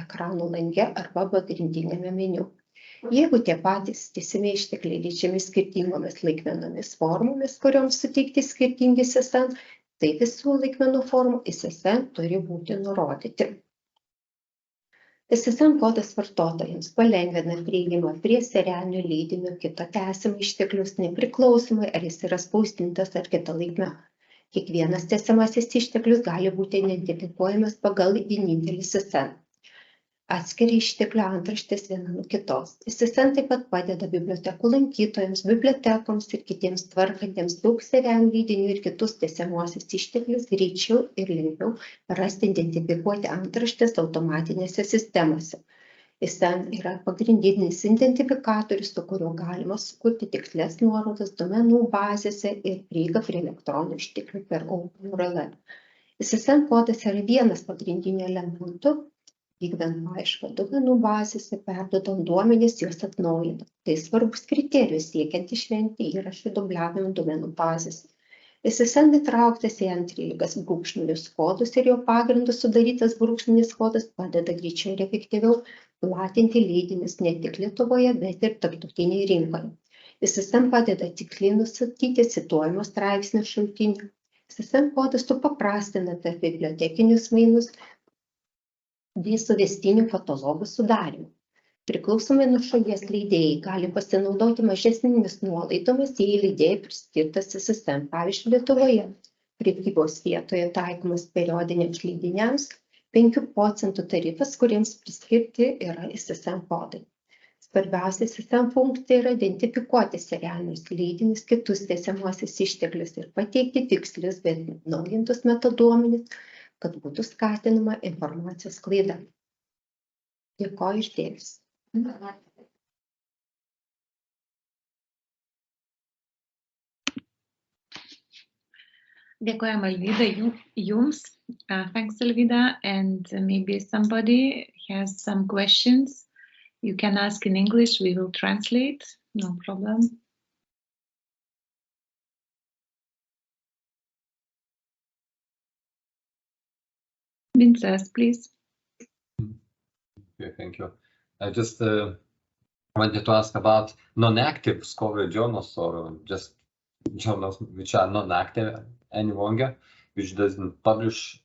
ekrano lange arba pagrindinėme meniu. Jeigu tie patys tęsiami ištekliai leidžiami skirtingomis laikmenomis formomis, kurioms suteikti skirtingi ISSN, tai visų laikmenų formų ISSN turi būti nurodyti. ISSN kodas vartotojams palengvina prieigimą prie serialinio leidinio kito tęsiamo išteklius nepriklausomai, ar jis yra spausdintas ar kita laikmena. Kiekvienas tęsiamasis išteklius gali būti identifikuojamas pagal vienintelį ISSN. Atskiria išteklių antraštės viena nuo kitos. ISSN taip pat padeda bibliotekų lankytojams, bibliotekoms ir kitiems tvarkantiems daug serialinių leidinių ir kitus tęsiamuosius išteklius greičiau ir lengviau rasti, identifikuoti antraštės automatinėse sistemose. ISSN yra pagrindinis identifikatorius, su kuriuo galima sukurti tikslės nuorodas duomenų bazėse ir prieigą prie elektroninių išteklių per URL. ISSN kodas yra vienas pagrindinių elementų, vykdant paiešką duomenų bazėse, perduodant duomenis, juos atnaujinant. Tai svarbus kriterijus siekiant išvengti įrašų dubliavimo duomenų bazėse. ISSN įtrauktas į antrilgas brūkšninius kodus ir jo pagrindu sudarytas brūkšninis kodas padeda greičiau ir efektyviau platinti leidinius ne tik Lietuvoje, bet ir tarptautinėje rinkoje. ISSN padeda tiksliai nustatyti cituojamo straipsnio šaltinį. ISSN kodas supaprastina tarp bibliotekinius mainus bei suvestinių katalogų sudarymą. Priklausomai nuo šalies leidėjai gali pasinaudoti mažesnėmis nuolaidomis, jei leidėjai priskirtas ISSN. Pavyzdžiui, Lietuvoje prekybos vietoje taikomas periodiniams leidiniams 5% tarifas, kuriems priskirti yra ISSN kodai. Svarbiausia ISSN funkcija yra identifikuoti serialinius leidinius, kitus tęsiamuosius išteklius ir pateikti tikslius, bet naujintus metaduomenis, kad būtų skatinama informacijos sklaida. Dėkoju išdėmesi. Dėkojam Alvida jums. Thanks Alvida, and maybe somebody has some questions. You can ask in English, we will translate, no problem. Vincas, please. Okay, thank you. I just wanted to ask about non-active scholarly journals or just journals which are non-active any longer, which doesn't publish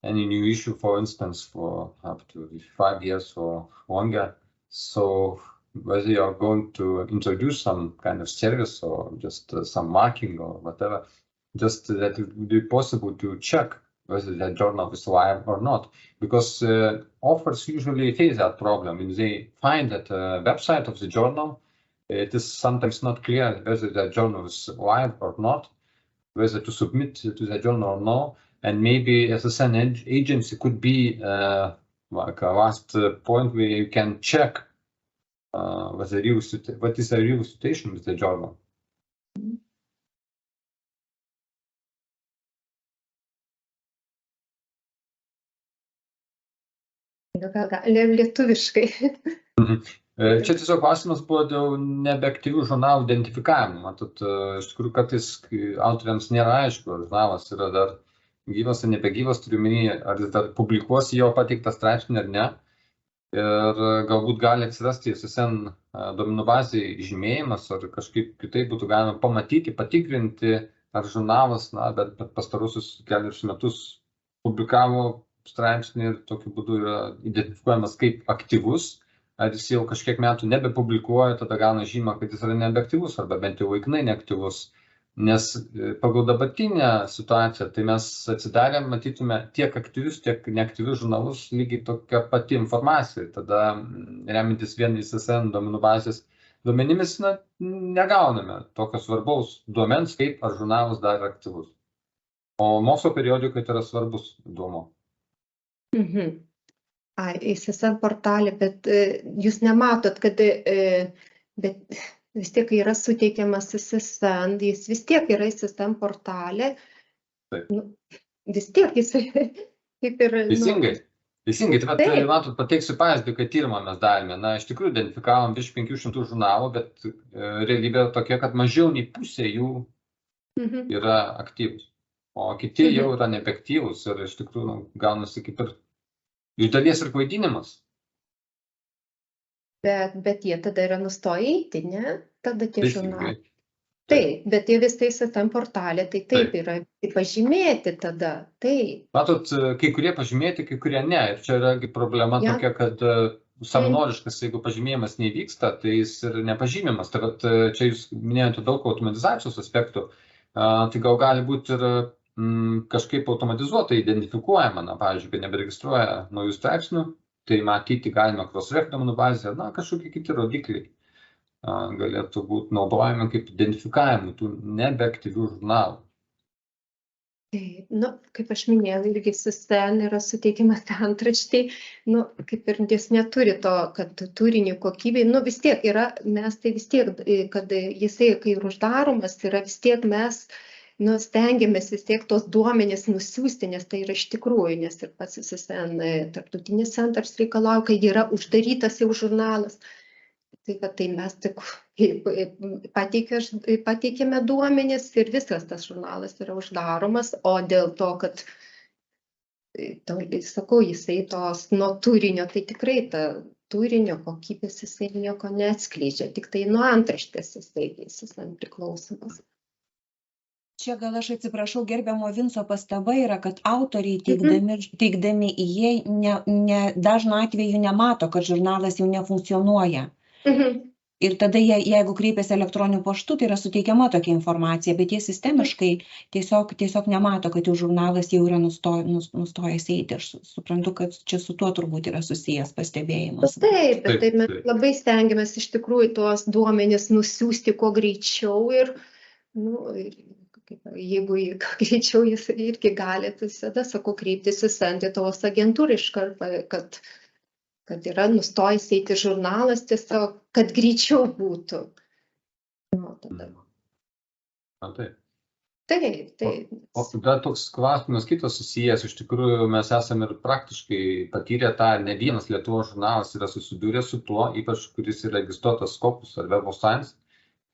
any new issue, for instance, for up to 5 years or longer. So whether you are going to introduce some kind of service or just some marking or whatever, just that it would be possible to check whether the journal is live or not, because authors usually face that problem. When they find that website of the journal, it is sometimes not clear whether the journal is live or not, whether to submit to the journal or no, and maybe EISSN agency could be like a last point where you can check what is the real situation with the journal. Lietuviškai. Čia tiesiog klausimas buvo dėl nebeaktyvių žurnalų identifikavimo. Matot, iš tikrųjų kartais autoriams nėra aišku, ar žurnalas yra dar gyvas ar nebegyvas, turiu omeny, ar jis dar publikuosi jo pateiktą straipsnį ar ne. Ir galbūt gali atsirasti EISSN duomenų bazėje žymėjimas, ar kažkaip kitaip būtų galima pamatyti, patikrinti, ar žurnalas, bet pastarusius kelius metus publikavo straipsnį ir tokiu būdu yra identifikuojamas kaip aktyvus, ar jis jau kažkiek metų nebepublikuoja, tada gauna žymą, kad jis yra nebeaktyvus arba bent jau laikinai neaktyvus. Nes pagal dabartinę situaciją, tai mes atsidarę matytume tiek aktyvius, tiek neaktyvius žurnalus lygiai tokia pati informacija. Tada remintis vien EISSN duomenų bazės duomenimis negauname tokio svarbaus duomens, kaip ar žurnalas dar yra aktyvus. O mokslo periodikai tai yra svarbus duomuo. EISSN portalė, bet jūs nematot, kad bet vis tiek yra suteikiamas EISSN, jis vis tiek yra EISSN portalė. Vis tiek jis kaip ir... Teisingai, tai matot, pateiksiu pavyzdį, kad tyrimą mes darėme. Iš tikrųjų, identifikavom virš 500 žurnalų, bet realybė tokia, kad mažiau nei pusė jų yra aktyvus. O kiti jau yra nebeaktyvus ir iš tikrųjų gaunasi kaip ir iš dalies ir klaidinimas. Bet jie tada yra nustoję eiti, ne? Tada tie žurnalai. Taip, bet jie vis EISSN portalė, tai taip yra pažymėti tada, taip. Matot, kai kurie pažymėti, kai kurie ne. Ir čia yra problema tokia, kad savanoriškas, jeigu pažymėjimas nevyksta, tai jis ir nepažymimas. Tai čia jūs minėjote daug automatizacijos aspektų, tai gal gali būti ir kažkaip automatizuotai identifikuojama, pavyzdžiui, kad neberegistruoja naujų straipsnių, tai matyti galime Crossref duomenų bazėje, kažkokie kiti rodikliai galėtų būti naudojami kaip identifikavimui tų nebeaktyvių žurnalų. Taip, kaip aš minėjau, irgi EISSN yra suteikiamas antraštei, kaip ir jis neturi to, kad turinį kokybei, vis tiek yra, mes tai vis tiek, kad jisai, kai ir uždaromas, yra vis tiek mes stengiamės vis tiek tos duomenys nusiųsti, nes tai yra iš tikrųjų, nes ir pats EISSN tarptautinis centras reikalauja, kai yra uždarytas jau žurnalas. Tai mes tik pateikėme duomenys ir visas tas žurnalas yra uždaromas, o dėl to, kad, sakau, jisai tos nuo turinio, tai tikrai ta turinio kokybės jisai nieko neatskleidžia, tik tai nuo antraštės jisai priklausomas. Čia gal aš atsiprašau, gerbiamo Vinco pastaba yra, kad autoriai teikdami jie dažnu atveju nemato, kad žurnalas jau nefunkcionuoja. Ir tada jeigu kreipiasi elektroniniu paštu, tai yra suteikiama tokia informacija, bet jie sistemiškai tiesiog nemato, kad jau žurnalas jau yra nustojęs eiti. Aš suprantu, kad čia su tuo turbūt yra susijęs pastebėjimas. Taip, bet mes labai stengiamės iš tikrųjų tuos duomenis nusiųsti kuo greičiau ir jeigu greičiau jis irgi gali, tai visada, sakau, kreiptis į tos agentūrą iš karto, kad yra nustojęs eiti žurnalas, tiesiog, kad greičiau būtų. Taip. O tada toks klausimas kitas susijęs, iš tikrųjų mes esame ir praktiškai patyrę tą, ne vienas Lietuvos žurnalas yra susidūręs su tuo, ypač kuris yra registruotas Scopus ar Web of Science,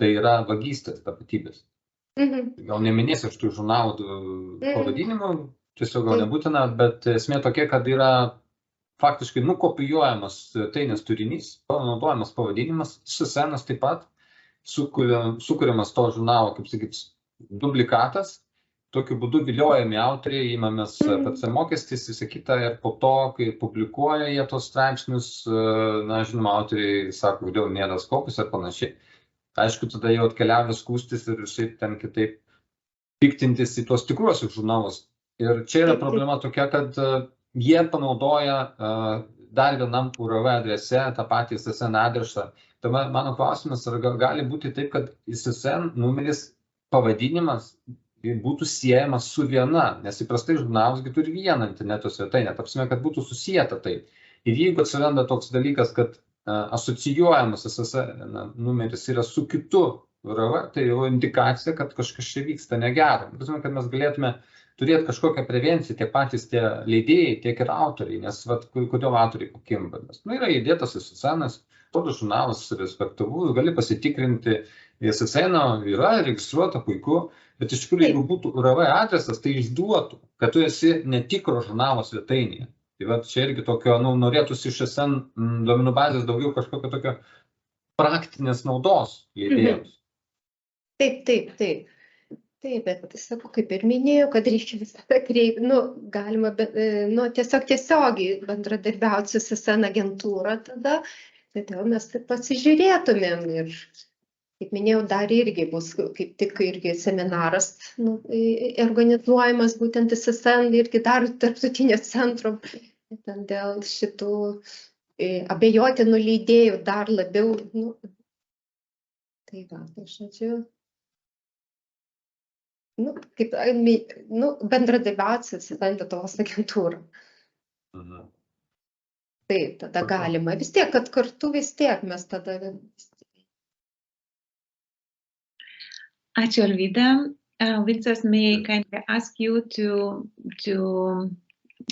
tai yra vagystės tapatybės. Gal neminėsiu šitų žurnalų pavadinimų, tiesiog gal nebūtina, bet esmė tokia, kad yra faktiškai nukopijuojamas tainis turinys, panaudojamas pavadinimas, EISSN taip pat, sukuriamas to žurnalo, kaip sakyt, dublikatas, tokiu būdu viliojami autoriai, įmamės PC mokestis, visą kitą ir po to, kai publikuoja jie tos straipsnius, žinoma, autoriai sako, kodėl nėra Scopus ar panašiai. Aišku, tada jau atkeliavę skūstis ir šiaip ten kitaip piktintis į tuos tikruosius žurnalus Ir čia yra problema tokia, kad jie panaudoja dar vienam URL adrese tą patį ISSN adresą. Tai mano klausimas, ar gali būti taip, kad ISSN numeris pavadinimas būtų siejamas su viena, nes įprastai žurnalas turi vieną interneto svetainę, tapsime, kad būtų susijęta tai. Ir jeigu atsiranda toks dalykas, kad asocijuojamas ISSN numeris yra su kitu URL, tai jau indikacija, kad kažkas čia vyksta negero. Prasme, kad mes galėtume turėti kažkokią prevenciją, tiek patys tie leidėjai, tiek ir autoriai, nes kodėl autoriai pakimba. Yra įdėtas ISSN-as, toks žurnalas respektavus, gali pasitikrinti, ISSN yra registruota, puiku, bet iš tikrųjų, jeigu būtų URL adresas, tai išduotų, kad tu esi netikro žurnalo svetainėje. Tai va, čia irgi tokio, norėtųsi iš ISSN duomenų bazės daugiau kažkokio tokio praktinės naudos leidėjams. Taip, bet sakau, kaip ir minėjau, kad reikia visada galima tiesiog tiesiogiai bendradarbiauti su ISSN agentūra tada, todėl mes taip pasižiūrėtumėm ir, kaip minėjau, dar irgi bus kaip tik irgi seminaras organizuojamas būtent ISSN irgi dar tarptautinio centro, ten dėl šitų abejotinų leidėjų dar labiau, tai va, tai žodžiu, kaip bendradarbiauti su ISSN Lietuvos agentūra. Taip, tada galima. Vis tiek, kad kartu vis tiek mes tada... Ačiū, Alvida. Vincas, may I kindly ask you to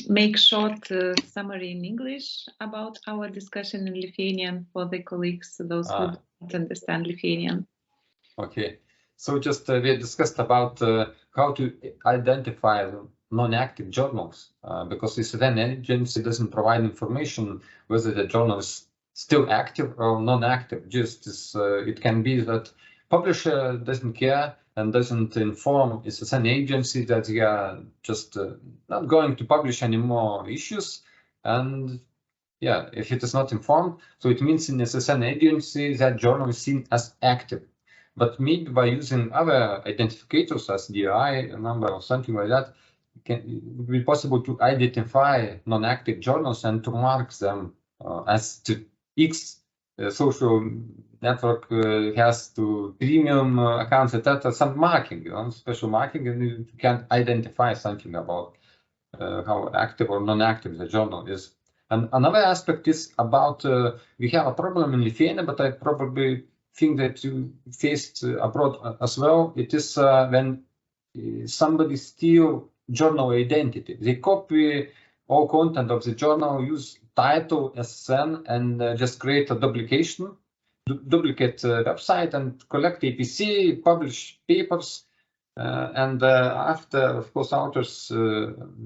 make short summary in English about our discussion in Lithuanian for the colleagues, those who don't understand Lithuanian. Okay. So just we discussed about how to identify non-active journals because the ISSN agency doesn't provide information whether the journal is still active or non-active. Just it can be that publisher doesn't care and doesn't inform ISSN agency that they are just not going to publish any more issues. And yeah, if it is not informed, so it means in ISSN agency that journal is seen as active. But maybe by using other identifiers as DI number or something like that, it would be possible to identify non-active journals and to mark them as to X social network has to premium accounts, etc. Some marking, special marking, and you can identify something about how active or non-active the journal is. And another aspect is about we have a problem in Lithuania, but I probably think that you faced abroad as well. It is when somebody steals journal identity. They copy all content of the journal, use title, SN, and just create a duplicate website and collect APC, publish papers. And after, of course, authors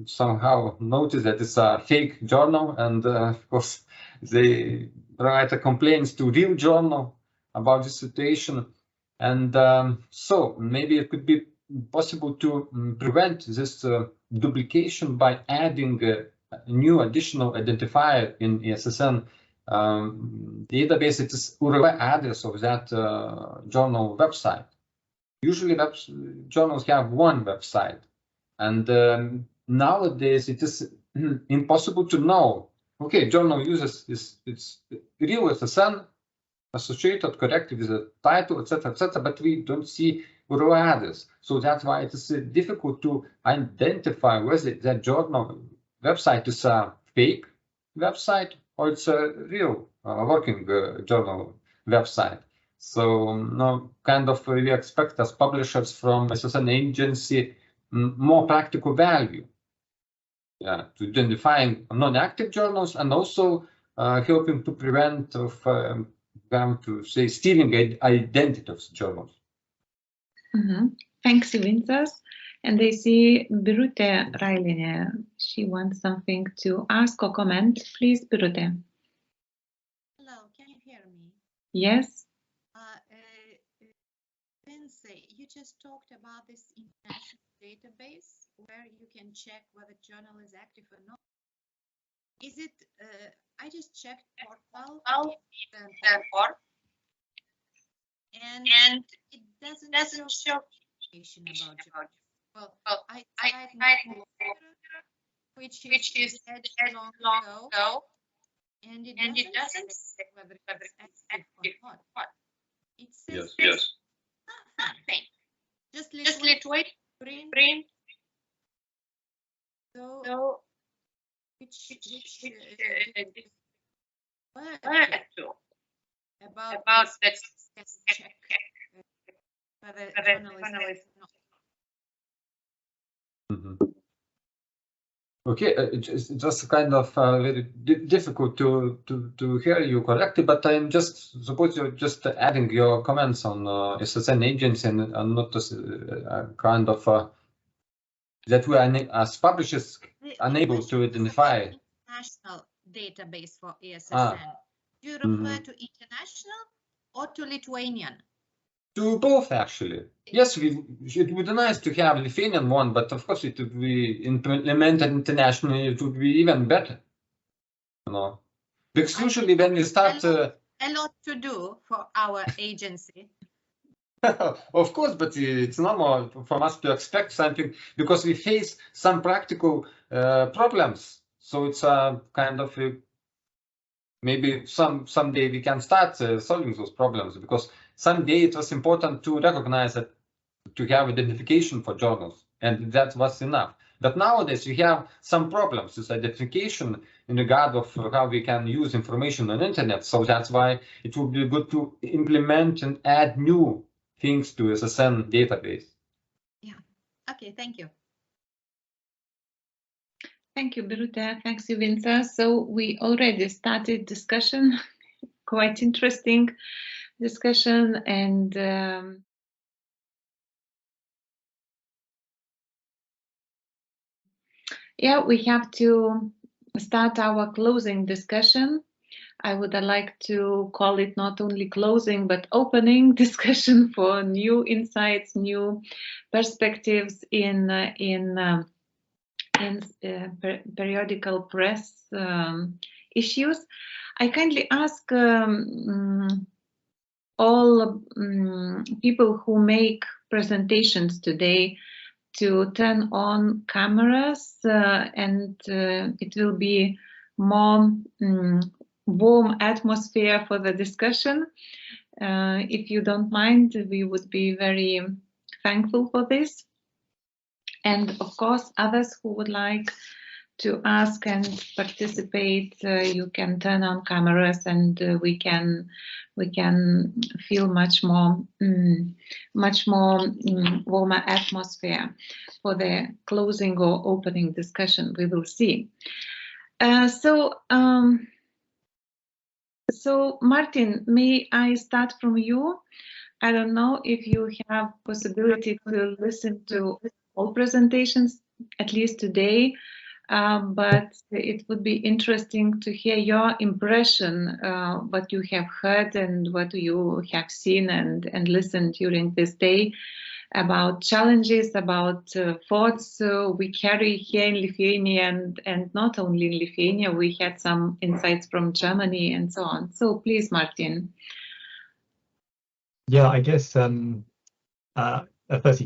somehow notice that it's a fake journal, and of course, they write a complaints to real journal about this situation. And so maybe it could be possible to prevent this duplication by adding a new additional identifier in ISSN database. It is URL address of that journal website. Usually journals have one website, and nowadays it is impossible to know, okay, journal uses it's real ISSN, associated correctly with the title, etc., but we don't see URL address. So that's why it is difficult to identify whether that journal website is a fake website or it's a real working journal website. So kind of we expect as publishers from ISSN agency more practical value, to identifying non-active journals and also helping to prevent of them to say stealing identity of journals. Thanks, Vincas. And I see Birute Railene. She wants something to ask or comment. Please, Birute. Hello, can you hear me? Yes. Vince, you just talked about this international database where you can check whether journal is active or not. Is it, I just checked portal and it doesn't show information about journal. Well, I tried which is long ago, and it doesn't say whether it's active or not. It says Yes. nothing. Just Lithuanian print. So which about that check whether journal is active or not. Okay, it's just kind of very difficult to hear you correctly, but I'm just suppose you're just adding your comments on ISSN agency and not kind of that we are as publishers unable to identify. National database for ESSN. Do you refer to international or to Lithuanian? To both, actually. Yes, it would be nice to have a Lithuanian one, but of course it would be implemented internationally. It would be even better. You know, because usually when we start, a lot to do for our agency. of course, but it's normal for us to expect something because we face some practical problems. So it's kind of maybe someday we can start solving those problems, because someday it was important to recognize that to have identification for journals, and that was enough. But nowadays we have some problems with identification in regard of how we can use information on the internet. So that's why it would be good to implement and add new things to ISSN database. Yeah. Okay. Thank you. Thank you, Birute. Thanks, Vincas. So we already started discussion, quite interesting discussion, and yeah, we have to start our closing discussion. I would like to call it not only closing, but opening discussion for new insights, new perspectives in periodical press issues. I kindly ask all people who make presentations today to turn on cameras, and it will be more warm atmosphere for the discussion. If you don't mind, we would be very thankful for this. And of course, others who would like to ask and participate, you can turn on cameras, and we can feel much more warmer atmosphere for the closing or opening discussion. We will see. So Martyn, may I start from you? I don't know if you have possibility to listen to all presentations, at least today, but it would be interesting to hear your impression, what you have heard and what you have seen and listened during this day about challenges, about thoughts we carry here in Lithuania, and not only in Lithuania. We had some insights from Germany and so on. So please, Martyn. Yeah, I guess firstly,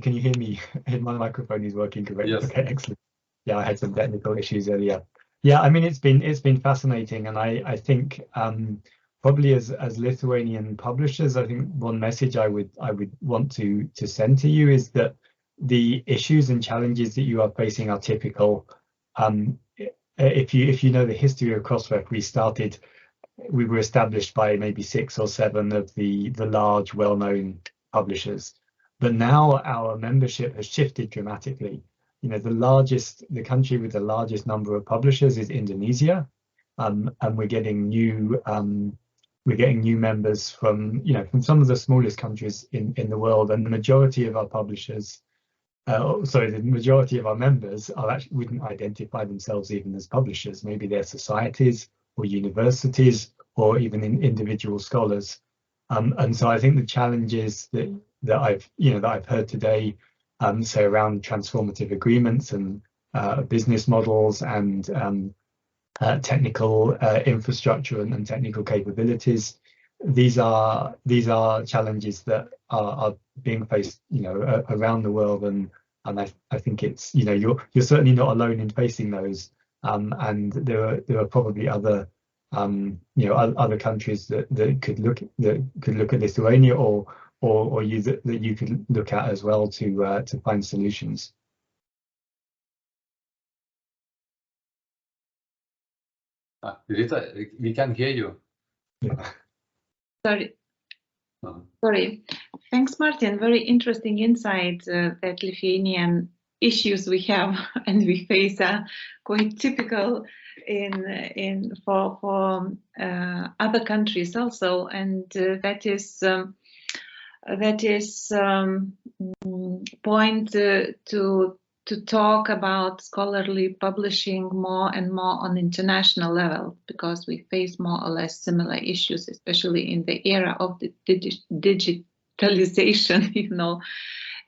can you hear me? My microphone is working correctly. Yes. Okay, excellent. Yeah, I had some technical issues earlier. Yeah, I mean, it's been fascinating, and I think probably as Lithuanian publishers, I think one message I would want to send to you is that the issues and challenges that you are facing are typical. If you know the history of Crossref, we were established by maybe 6 or 7 of the large, well-known publishers, but now our membership has shifted dramatically. You know, the country with the largest number of publishers is Indonesia, and we're getting new members from some of the smallest countries in the world, and the majority of our publishers, the majority of our members wouldn't identify themselves even as publishers. Maybe they're societies or universities or even individual scholars. And so I think the challenges that I've heard today, so around transformative agreements and business models and technical infrastructure and technical capabilities, these are challenges that are being faced around the world, and And I think it's, you're certainly not alone in facing those. And there are probably other other countries that could look at Lithuania or you that you could look at as well to find solutions. Rita, we can hear you. Yeah. Sorry. Thanks, Martyn. Very interesting insight that Lithuanian issues we have and we face are quite typical for other countries also, and that is point to talk about scholarly publishing more and more on international level, because we face more or less similar issues, especially in the era of the digitalization,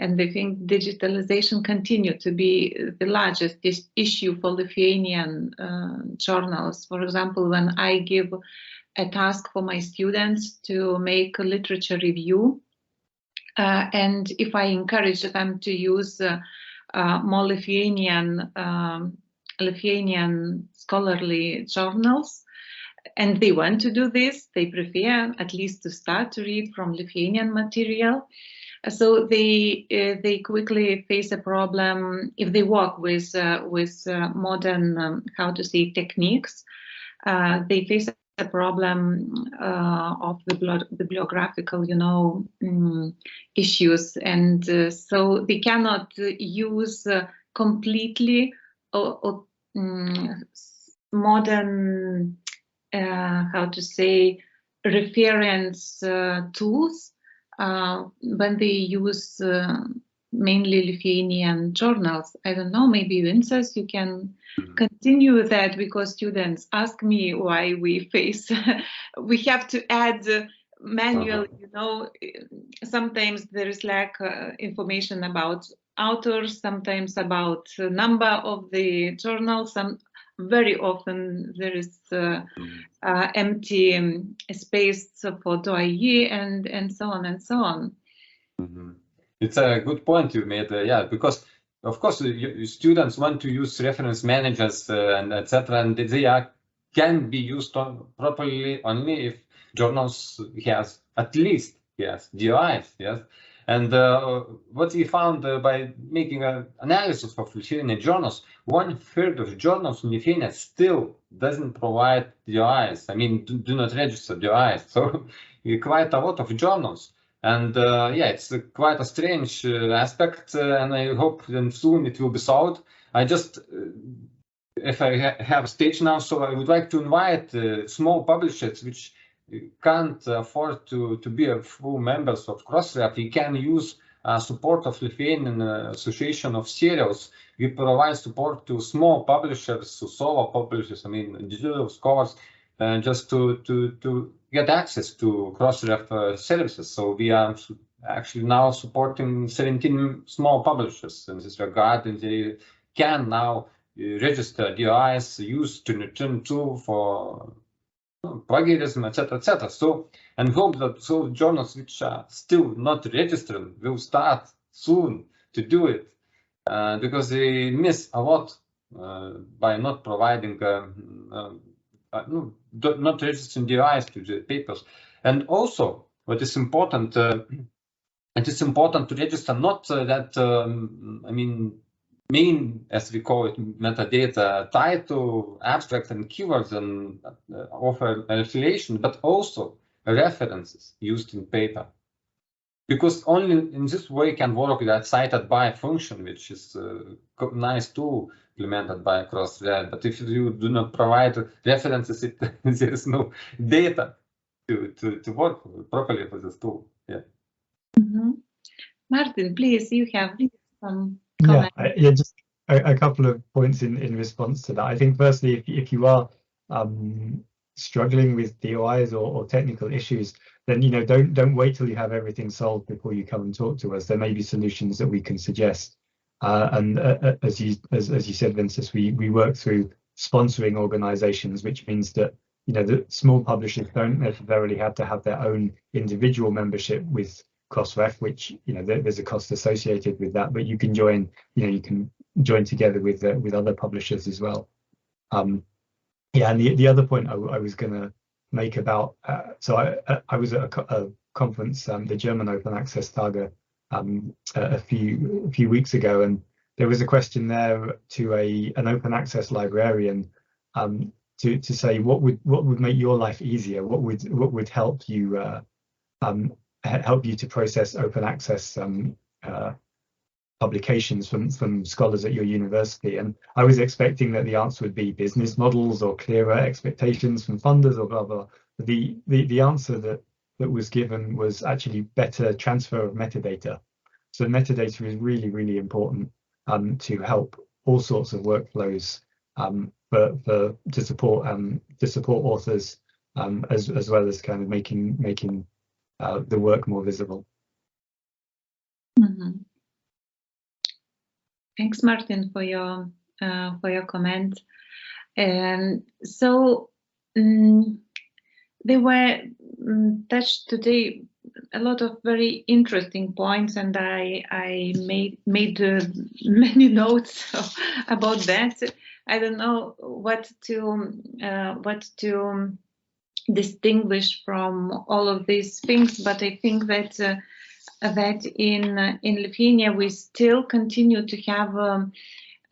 and I think digitalization continues to be the largest issue for Lithuanian journals. For example, when I give a task for my students to make a literature review, and if I encourage them to use more Lithuanian scholarly journals, and they want to do this, they prefer at least to start to read from Lithuanian material. So they quickly face a problem if they work with modern techniques. They face a problem of the bibliographical issues, and so they cannot use completely modern reference tools when they use mainly Lithuanian journals. I don't know, maybe Vincas, you can continue with that, because students ask me why we face, we have to add manual, sometimes there is lack information about authors, sometimes about number of the journals, very often there is empty space for doyer and so on and so on. Mm-hmm. It's a good point you made, because of course students want to use reference managers and etc., and they can be used properly only if journals has at least DOIs, yes. And what we found by making an analysis of Lithuanian journals, 1/3 of journals in Lithuania still doesn't provide DOIs. I mean, do not register DOIs. So quite a lot of journals. And it's quite a strange aspect, and I hope then soon it will be solved. I just, if I have stage now, so I would like to invite small publishers which can't afford to be a full members of Crossref. We can use support of Lithuanian Association of Serials. We provide support to small publishers, to solo publishers, I mean digital scholars, just to get access to Crossref services. So we are actually now supporting 17 small publishers in this regard, and they can now register DOIs, use Turnitin tool for plagiarism, etc. So, and hope that so journals which are still not registered will start soon to do it, because they miss a lot by not providing not registering DOIs to the papers. And also, what is important, it is important to register not that, I mean, main, as we call it, metadata, title, abstract, and keywords, and offer affiliation, but also references used in paper. Because only in this way can work that cited by function, which is a nice tool implemented by Crossref. But if you do not provide references, there is no data to work properly with this tool. Yeah. Mm-hmm. Martyn, please, you have some comments. Yeah, just a couple of points in response to that. I think firstly, if you are struggling with DOIs or technical issues, then don't wait till you have everything solved before you come and talk to us. There may be solutions that we can suggest. And as you said, Vincas, we work through sponsoring organizations, which means that the small publishers don't necessarily have to have their own individual membership with Crossref, which there's a cost associated with that, but you can join together with other publishers as well. Yeah, and the other point I was going to make about so I was at a conference, the German Open Access Tage, a few weeks ago, and there was a question there to an open access librarian to say what would make your life easier, what would help you to process open access publications from scholars at your university. And I was expecting that the answer would be business models or clearer expectations from funders or blah blah. The answer that was given was actually better transfer of metadata. So metadata is really, really important to help all sorts of workflows to support authors as well as kind of making the work more visible. Mm-hmm. Thanks, Martyn, for your comment. So there were touched today a lot of very interesting points, and I made many notes about that. I don't know what to distinguish from all of these things, but I think that that in Lithuania we still continue to have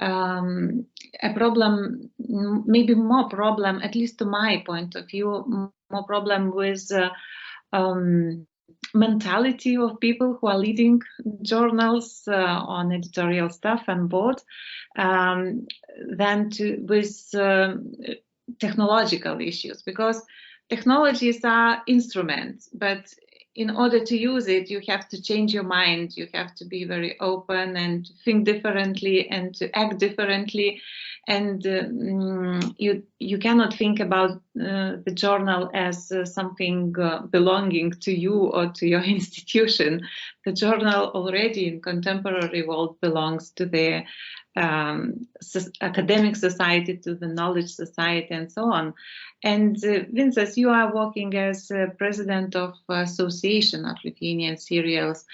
a problem, maybe more problem, at least to my point of view, more problem with mentality of people who are leading journals on editorial staff and board than with technological issues, because technologies are instruments, but in order to use it, you have to change your mind. You have to be very open and think differently and to act differently. And you cannot think about the journal as something belonging to you or to your institution. The journal already in contemporary world belongs to the academic society, to the knowledge society, and so on. And Vincas, you are working as president of Association of Lithuanian Serials.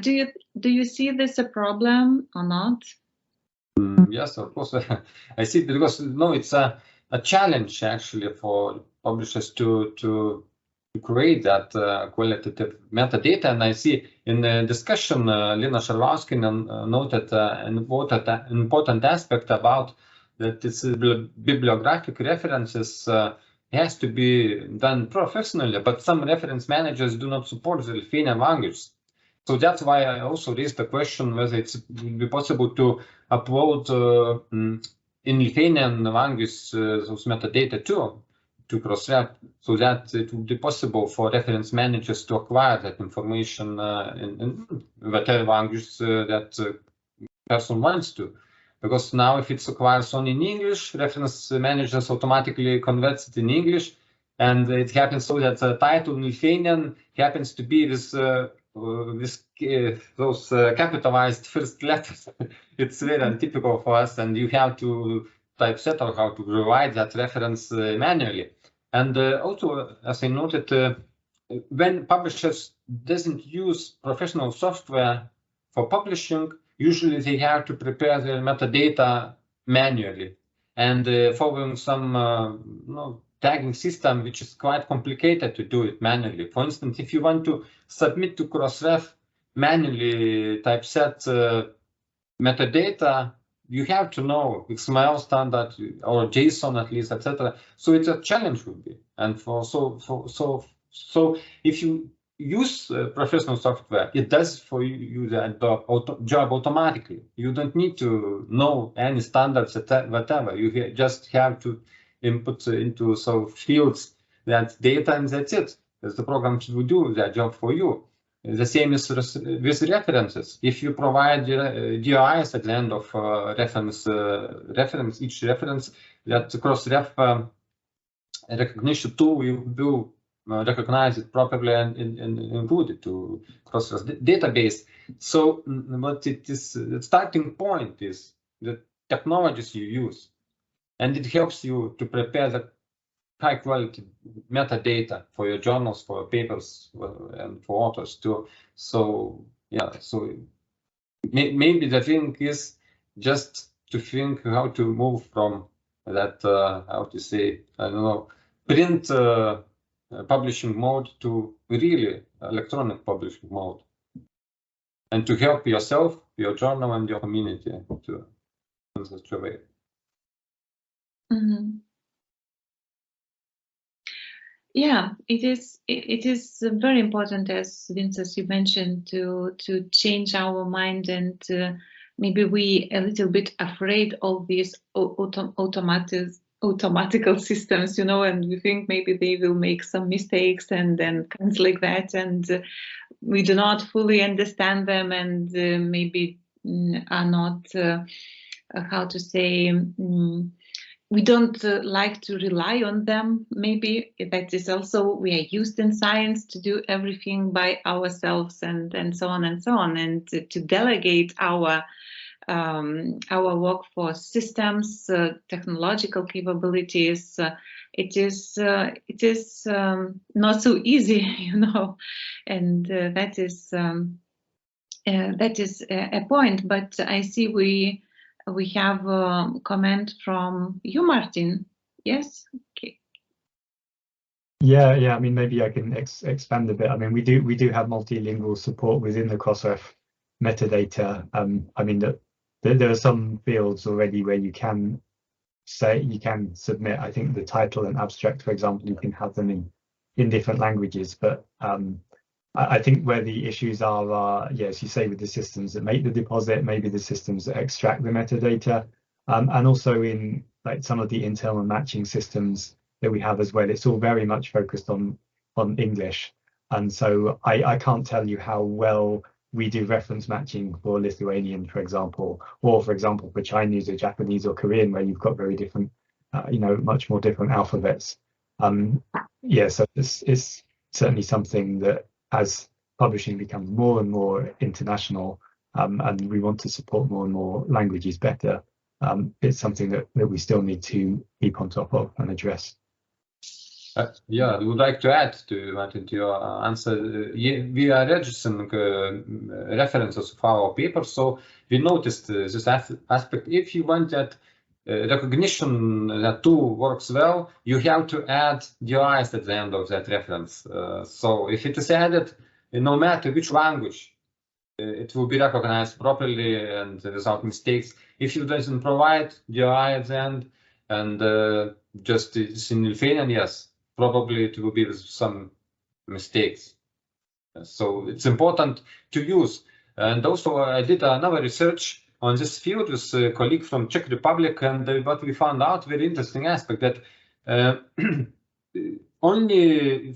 Do you see this a problem or not? Yes, of course. I see, because it's a challenge actually for publishers to create that qualitative metadata. And I see in the discussion, Lina Šarvauskienė noted an important aspect about that this bibliographic references has to be done professionally, but some reference managers do not support the Lithuanian language. So that's why I also raised the question whether it would be possible to upload in Lithuanian language those metadata too, to Crossref, so that it would be possible for reference managers to acquire that information in whatever language that person wants to. Because now if it's acquired only in English, reference managers automatically converts it in English, and it happens so that the title in Lithuanian happens to be this those capitalized first letters. It's very untypical for us, and you have to typeset or how to provide that reference manually. And also, as I noted, when publishers doesn't use professional software for publishing, usually they have to prepare their metadata manually and following some tagging system, which is quite complicated to do it manually. For instance, if you want to submit to Crossref manually typeset metadata, you have to know XML standard or JSON at least, etc. So it's a challenge would be. And so if you use professional software, it does for you the job automatically. You don't need to know any standards, whatever. You just have to input into some fields that data, and that's it. The program should do that job for you. The same is with references. If you provide DOIs at the end of each reference, that Crossref recognition tool will recognize it properly and include it to Crossref database. So what it is, the starting point is the technologies you use, and it helps you to prepare the high quality metadata for your journals, for papers, and for authors too. So yeah, so maybe the thing is just to think how to move from that, how to say, I don't know, print publishing mode to really electronic publishing mode, and to help yourself, your journal, and your community to in such a way. Mm-hmm. Yeah, it is very important, as Vincas, you mentioned, to change our mind, and maybe we a little bit afraid of these automatical systems, you know, and we think maybe they will make some mistakes and then things like that, and we do not fully understand them, and maybe are not how to say. We don't like to rely on them. Maybe that is also, we are used in science to do everything by ourselves, and so on and so on, and to delegate our workforce systems, technological capabilities. It is not so easy, you know, and that is a point. But I see we have a comment from you, Martyn. Yes. Okay. Yeah. I mean, maybe I can expand a bit. I mean, we do have multilingual support within the Crossref metadata. I mean, there are some fields already where you can submit. I think the title and abstract, for example, you can have them in different languages. But I think where the issues are, as you say, with the systems that make the deposit, maybe the systems that extract the metadata, and also in like some of the internal matching systems that we have as well. It's all very much focused on English, and so I can't tell you how well we do reference matching for Lithuanian, for example, or for example for Chinese or Japanese or Korean, where you've got very different, much more different alphabets. So it's certainly something that, as publishing becomes more and more international, and we want to support more and more languages better, it's something that we still need to keep on top of and address. Yeah, I would like to add to your answer. We are registering references of our paper, so we noticed this aspect. If you want that recognition that tool works well, you have to add DOIs at the end of that reference. So if it is added, no matter which language, it will be recognized properly and without mistakes. If you doesn't provide DOI at the end, and just it's in Lithuanian, yes, probably it will be with some mistakes. So it's important to use. And also I did another research on this field with a colleague from Czech Republic, and what we found out, very interesting aspect, that only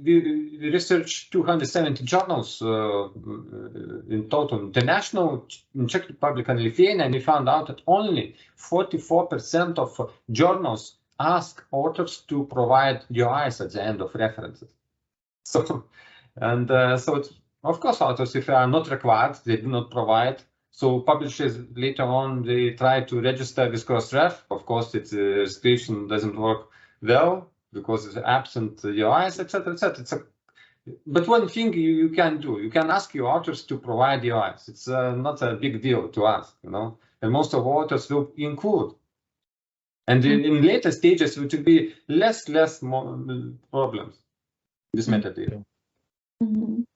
we researched 270 journals in total international in Czech Republic and Lithuania, and we found out that only 44% of journals ask authors to provide DOIs at the end of references. So, and so it's, of course, authors, if they are not required, they do not provide. So publishers later on, they try to register with Crossref. Of course, its registration doesn't work well because it's absent DOIs, etc., etc. But one thing you can do, you can ask your authors to provide DOIs. It's not a big deal to ask, you know, and most of authors will include. And in later stages, it will be less more problems, this metadata.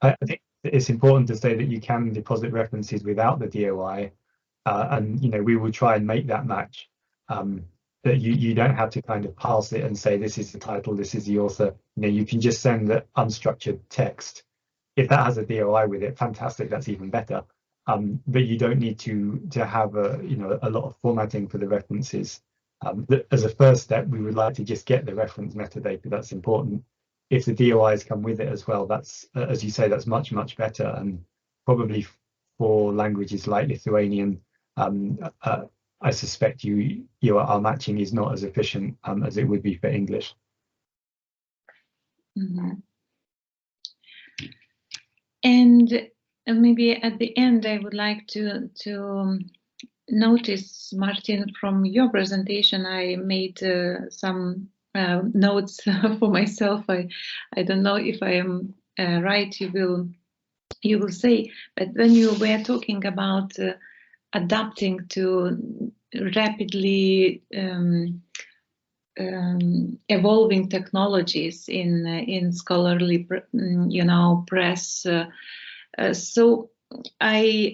I think it's important to say that you can deposit references without the DOI, and we will try and make that match. That you don't have to kind of parse it and say this is the title, this is the author. You can just send the unstructured text. If that has a DOI with it, fantastic, that's even better. But you don't need to have a lot of formatting for the references. As a first step, we would like to just get the reference metadata. That's important. If the DOIs come with it as well, that's, as you say, that's much better. And probably for languages like Lithuanian, I suspect our matching is not as efficient as it would be for English. And maybe at the end, I would like to notice, Martyn, from your presentation, I made some notes for myself. I don't know if I am right. You will say, but when you were talking about adapting to rapidly evolving technologies in scholarly, press. So I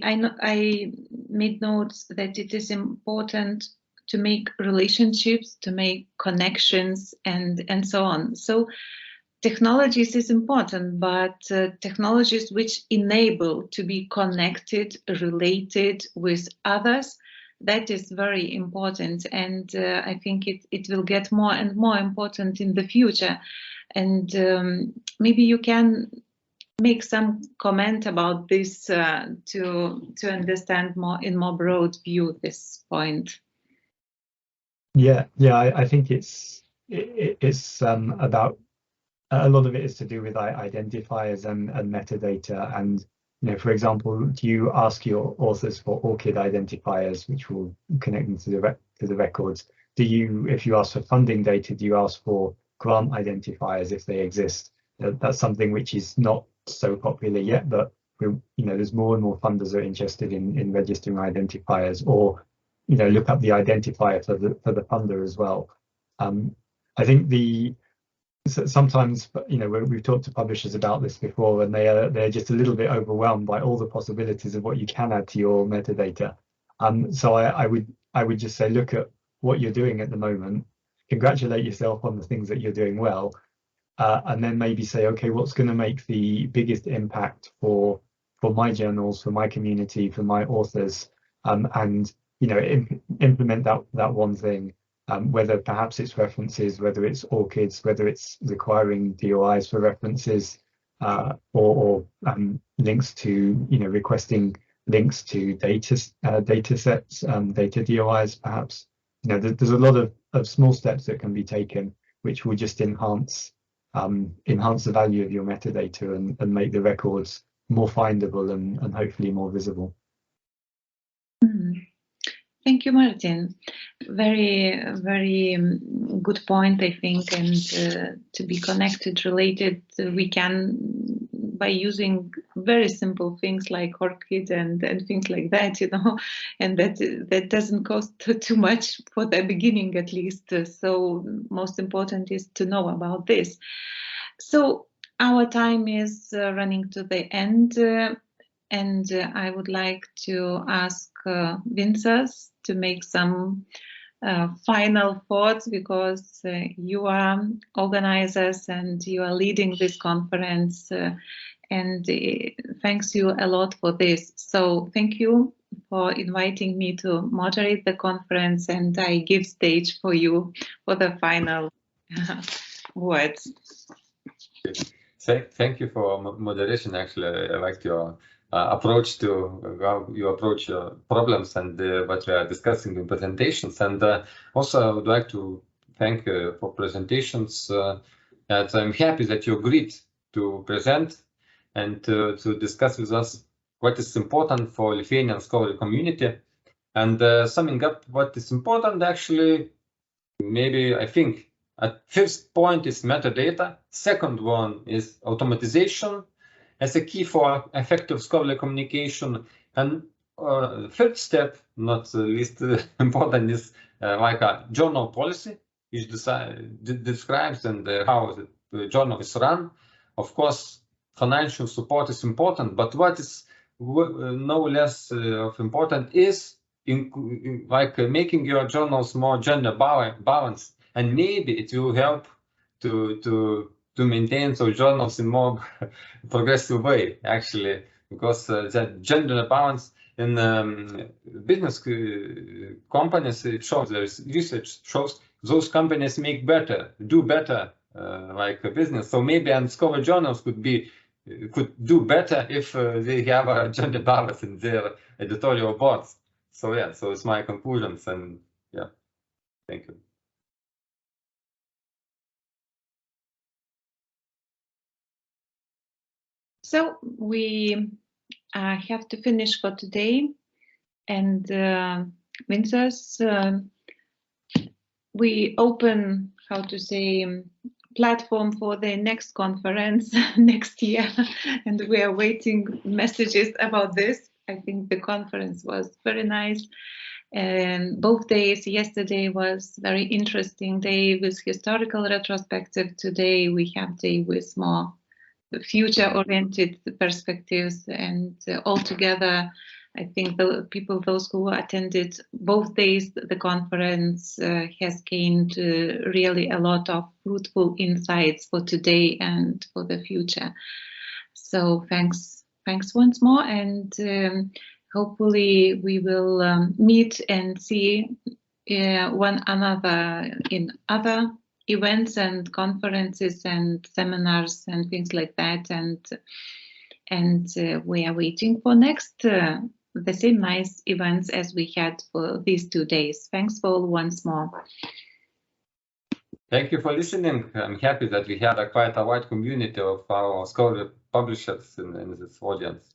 made notes that it is important to make relationships, to make connections, and so on. So technologies is important, but technologies which enable to be connected, related with others, that is very important. And I think it will get more and more important in the future. And maybe you can make some comment about this to understand more in more broad view this point. Yeah, I think it's about, a lot of it is to do with identifiers and metadata. And for example, do you ask your authors for ORCID identifiers, which will connect them to the records? If you ask for funding data, do you ask for grant identifiers if they exist? That's something which is not so popular yet, but there's more and more funders are interested in registering identifiers, or look up the identifier for the funder as well. I think sometimes we've talked to publishers about this before, and they're just a little bit overwhelmed by all the possibilities of what you can add to your metadata. So I would just say, look at what you're doing at the moment, congratulate yourself on the things that you're doing well, and then maybe say, okay, what's going to make the biggest impact for my journals, for my community, for my authors, and implement that one thing, whether perhaps it's references, whether it's ORCIDs, whether it's requiring DOIs for references, or links to, requesting links to data sets, data DOIs perhaps. There's a lot of small steps that can be taken which will just enhance the value of your metadata and make the records more findable and hopefully more visible. Thank you, Martyn. Very, very good point, I think. And to be connected, related, we can, by using very simple things like ORCID and things like that, and that doesn't cost too much for the beginning, at least. So most important is to know about this. So our time is running to the end. And I would like to ask Vincas to make some final thoughts, because you are organizers and you are leading this conference, and thanks you a lot for this. So thank you for inviting me to moderate the conference, and I give stage for you for the final words. Thank you for moderation. Actually, I liked your approach to how you approach problems and what we are discussing in presentations. And also I would like to thank for presentations. And I'm happy that you agreed to present and to discuss with us what is important for Lithuanian scholarly community. And summing up what is important, actually, maybe I think at first point is metadata. Second one is automatization as a key for effective scholarly communication. And third step, not least important, is like a journal policy, which describes and how the journal is run. Of course, financial support is important, but what is no less of important is like making your journals more gender balanced, and maybe it will help to maintain those journals in more progressive way, actually, because that gender balance in business companies, it shows, there's research shows those companies do better like a business. So maybe and scholar journals could do better if they have a gender balance in their editorial boards. So yeah, so it's my conclusions, and yeah, thank you. So we have to finish for today, and Vincas, we open how to say, platform for the next conference next year, and we are waiting messages about this. I think the conference was very nice, and both days. Yesterday was very interesting day with historical retrospective. Today we have day with more future-oriented perspectives, and altogether, I think the people, those who attended both days, the conference has gained really a lot of fruitful insights for today and for the future. So thanks once more, and hopefully we will meet and see one another in other events and conferences and seminars and things like that, and we are waiting for next the same nice events as we had for these 2 days. Thanks for all once more. Thank you for listening. I'm happy that we had quite a wide community of our scholarly publishers in this audience.